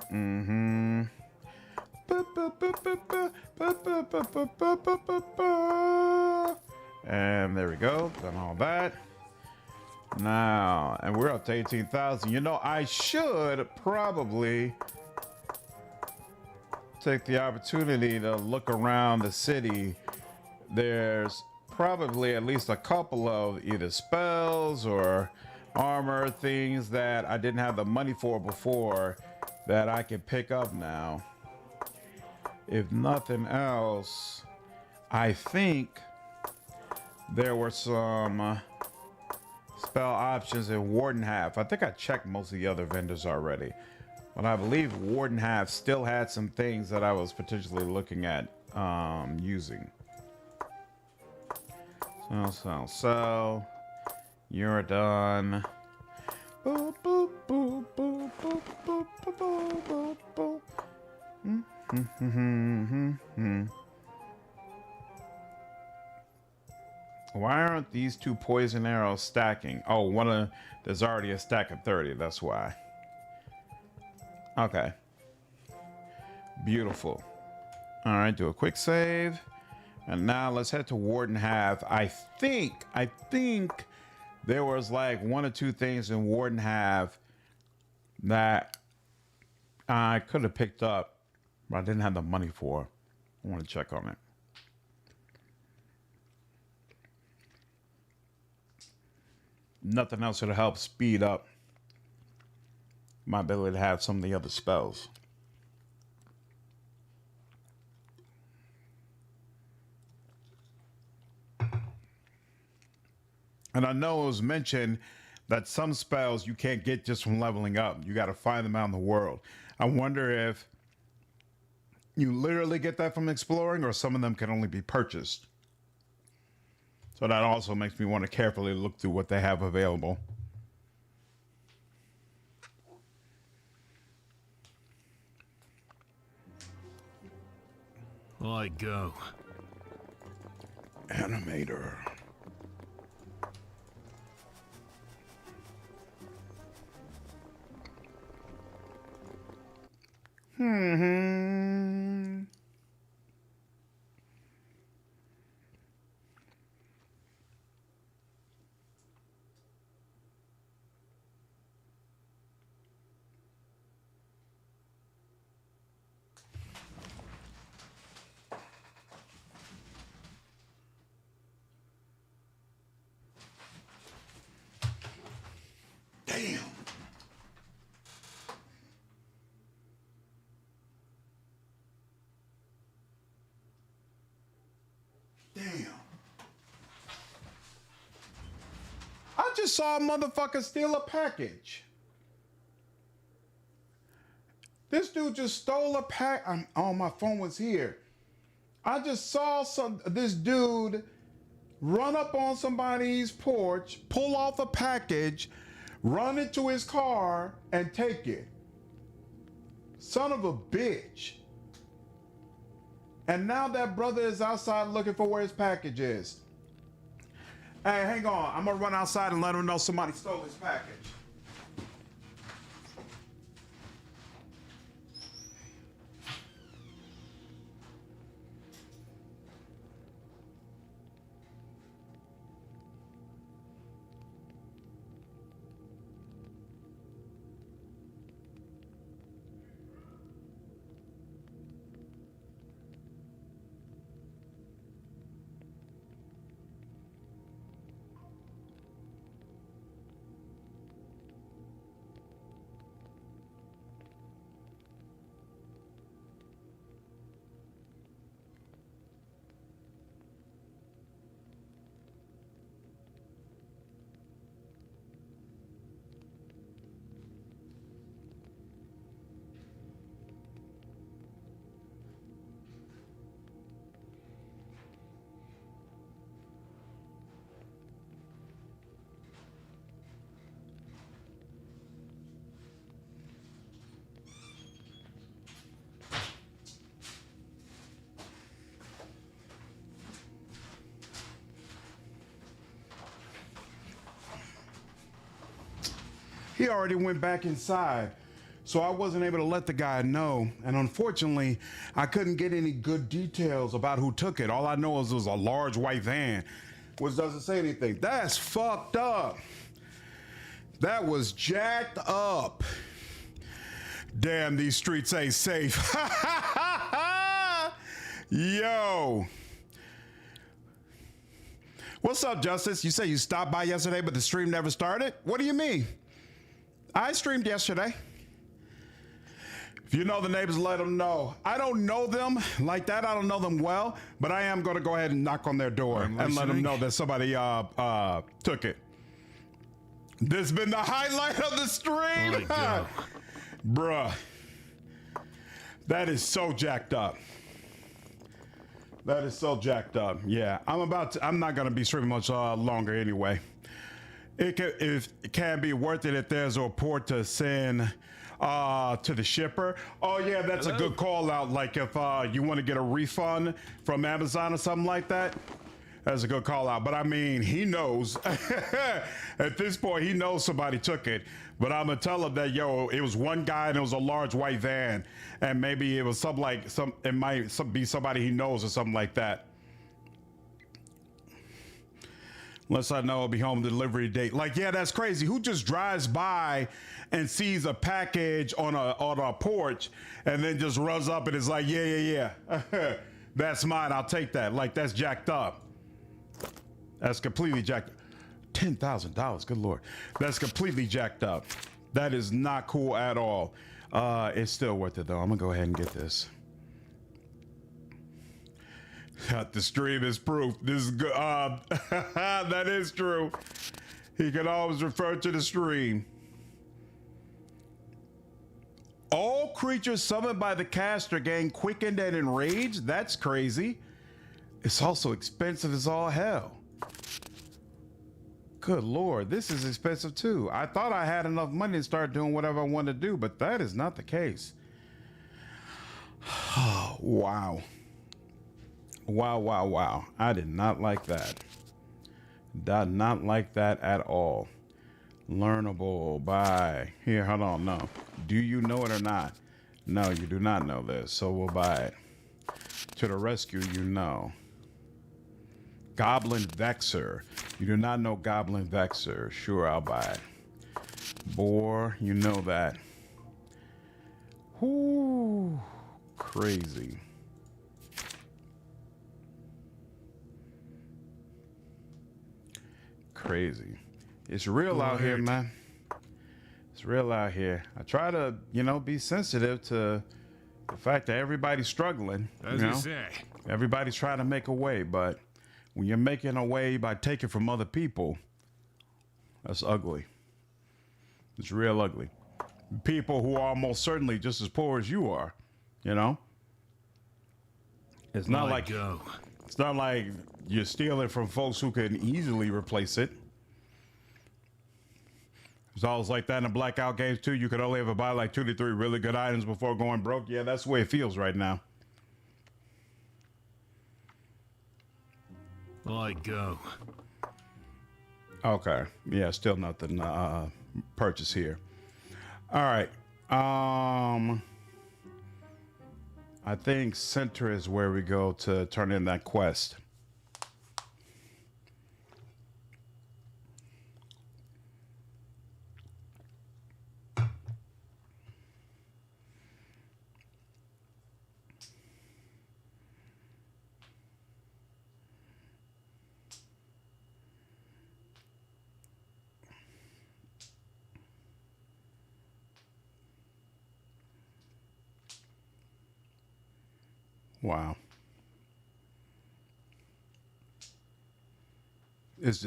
there we go. Done all that. Now, and we're up to 18,000. You know, I should probably take the opportunity to look around the city. There's probably at least a couple of either spells or armor things that I didn't have the money for before that I can pick up now. If nothing else, I think there were some spell options in Warden Half. I think I checked most of the other vendors already, but I believe Warden Half still had some things that I was potentially looking at using. So you're done. Boop, boop, boop, boop, boop, boop, boop, boop, boop. Why aren't these two poison arrows stacking? Oh, there's already a stack of 30. That's why. Okay. Beautiful. All right, do a quick save. And now let's head to Warden Half. I think there was like one or two things in Warden Half that I could have picked up, but I didn't have the money for. I want to check on it. Nothing else would help speed up my ability to have some of the other spells. And I know it was mentioned that some spells you can't get just from leveling up. You got to find them out in the world. I wonder if you literally get that from exploring or some of them can only be purchased. So that also makes me want to carefully look through what they have available.
I go.
Animator. Damn. Damn.
I just saw a motherfucker steal a package. This dude just stole a pack. Oh, my phone was here. I just saw this dude run up on somebody's porch, pull off a package, run into his car, and take it. Son of a bitch. And now that brother is outside looking for where his package is. Hey, hang on. I'm gonna run outside and let him know somebody stole his package. He already went back inside, so I wasn't able to let the guy know. And unfortunately, I couldn't get any good details about who took it. All I know is it was a large white van, which doesn't say anything. That's fucked up. That was jacked up. Damn, these streets ain't safe. Yo. What's up, Justice? You say you stopped by yesterday, but the stream never started? What do you mean? I streamed yesterday. If you know the neighbors, let them know. I don't know them like that. I don't know them well, but I am going to go ahead and knock on their door and let them know that somebody took it. This has been the highlight of the stream. Bruh. That is so jacked up. That is so jacked up. Yeah, I'm not going to be streaming much longer anyway. It can be worth it if there's a report to send to the shipper. Oh yeah, that's a good call out. Like if you want to get a refund from Amazon or something like that, that's a good call out. But I mean, he knows at this point, he knows somebody took it. But I'm gonna tell him that it was one guy and it was a large white van, and maybe it was it might be somebody he knows or something like that. Unless I know it'll be home delivery date. Like, yeah, that's crazy. Who just drives by and sees a package on a porch and then just runs up and is like, yeah. That's mine. I'll take that. Like, that's jacked up. That's completely jacked up. $10,000. Good Lord. That's completely jacked up. That is not cool at all. It's still worth it, though. I'm going to go ahead and get this. The stream is proof. This is good. That is true. He can always refer to the stream. All creatures summoned by the caster gain quickened and enraged. That's crazy. It's also expensive as all hell. Good Lord, this is expensive too. I thought I had enough money to start doing whatever I wanted to do, but that is not the case. Wow. Wow. I did not like that. Did not like that at all. Learnable by... Here, hold on, no. Do you know it or not? No, you do not know this, so we'll buy it. To the rescue, you know. Goblin Vexer. You do not know Goblin Vexer. Sure, I'll buy it. Boar, you know that. Whoo, crazy. Crazy. It's real out here, man. It's real out here. I try to, be sensitive to the fact that everybody's struggling.
As you say.
Everybody's trying to make a way, but when you're making a way by taking from other people, that's ugly. It's real ugly. People who are almost certainly just as poor as you are,
It's not
I
like
go.
it's not like you're stealing from folks who can easily replace it. It's always like that in the blackout games too. You could only ever buy like 2 to 3 really good items before going broke. Yeah, that's the way it feels right now.
I go.
Okay. Yeah, still nothing purchase here. All right. I think center is where we go to turn in that quest. Wow. It's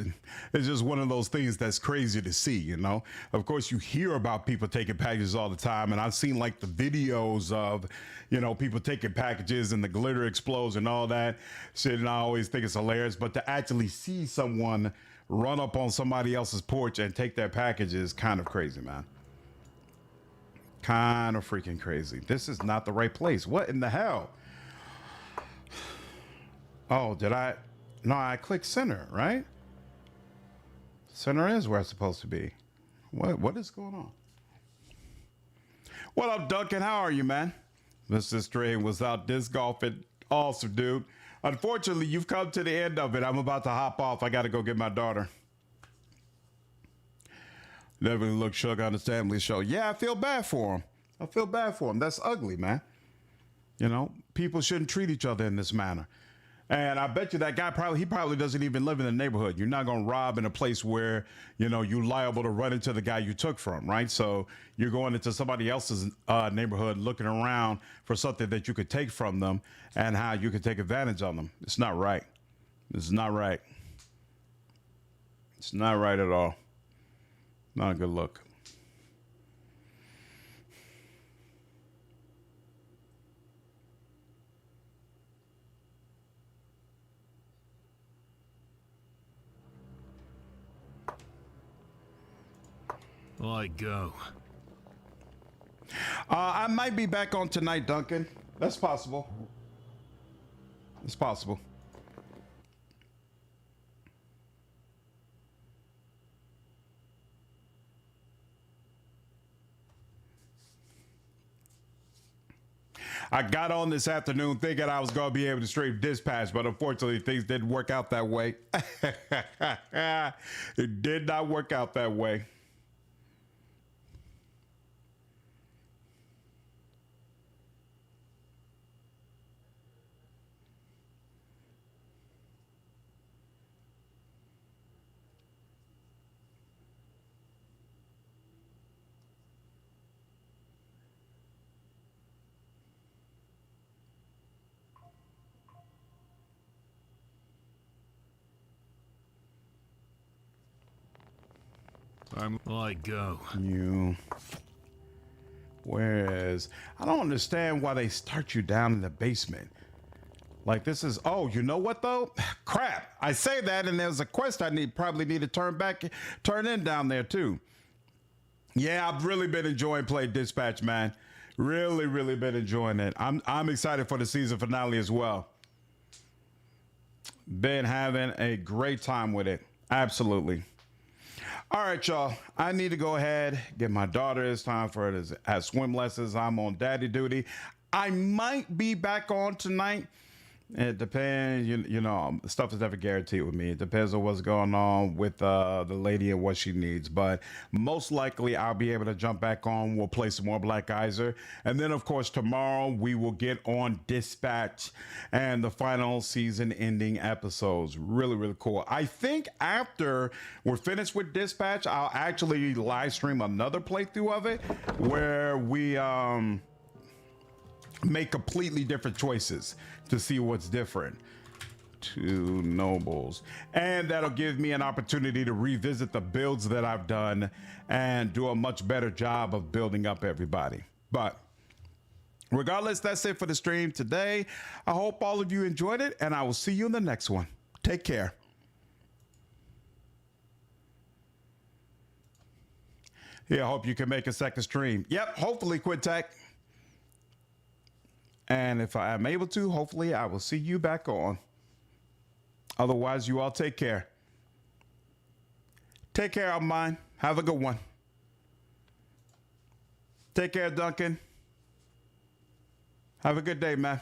just one of those things that's crazy to see, you know? Of course, you hear about people taking packages all the time, and I've seen like the videos of, you know, people taking packages and the glitter explodes and all that shit, and I always think it's hilarious. But to actually see someone run up on somebody else's porch and take their package is kind of crazy, man. Kind of freaking crazy. This is not the right place. What in the hell? Oh, did I? No, I clicked center, right? Center is where it's supposed to be. What is going on? What up, Duncan? How are you, man? Mr. Strain was out disc golfing. Awesome, dude. Unfortunately, you've come to the end of it. I'm about to hop off. I got to go get my daughter. Never look shook on the family show. Yeah, I feel bad for him. I feel bad for him. That's ugly, man. You know, people shouldn't treat each other in this manner. And I bet you that guy probably doesn't even live in the neighborhood. You're not going to rob in a place where, you know, you're liable to run into the guy you took from, right? So you're going into somebody else's neighborhood looking around for something that you could take from them and how you could take advantage of them. It's not right. It's not right. It's not right at all. Not a good look.
I go.
I might be back on tonight, Duncan. That's possible. It's possible. I got on this afternoon thinking I was going to be able to stream Dispatch, but unfortunately things didn't work out that way. It did not work out that way.
I go.
You. Whereas, I don't understand why they start you down in the basement. Like this is, oh, you know what though? Crap. I say that and there's a quest I probably need to turn in down there too. Yeah, I've really been enjoying playing Dispatch, man. Really, really been enjoying it. I'm excited for the season finale as well. Been having a great time with it. Absolutely. All right, y'all. I need to go ahead, get my daughter. It's time for her to have swim lessons. I'm on daddy duty. I might be back on tonight. It depends. You know, stuff is never guaranteed with me. It depends on what's going on with the lady and what she needs. But most likely, I'll be able to jump back on. We'll play some more Black Geyser. And then, of course, tomorrow, we will get on Dispatch and the final season ending episodes. Really, really cool. I think after we're finished with Dispatch, I'll actually live stream another playthrough of it where we make completely different choices to see what's different. 2 nobles, and that'll give me an opportunity to revisit the builds that I've done and do a much better job of building up everybody. But
Regardless, that's it for the stream today. I hope all of you enjoyed it, and I will see you in the next one. Take care. Yeah, I hope you can make a second stream. Yep, hopefully, Quintek. And if I am able to, hopefully I will see you back on. Otherwise, you all take care. Take care of mine. Have a good one. Take care, Duncan. Have a good day, man.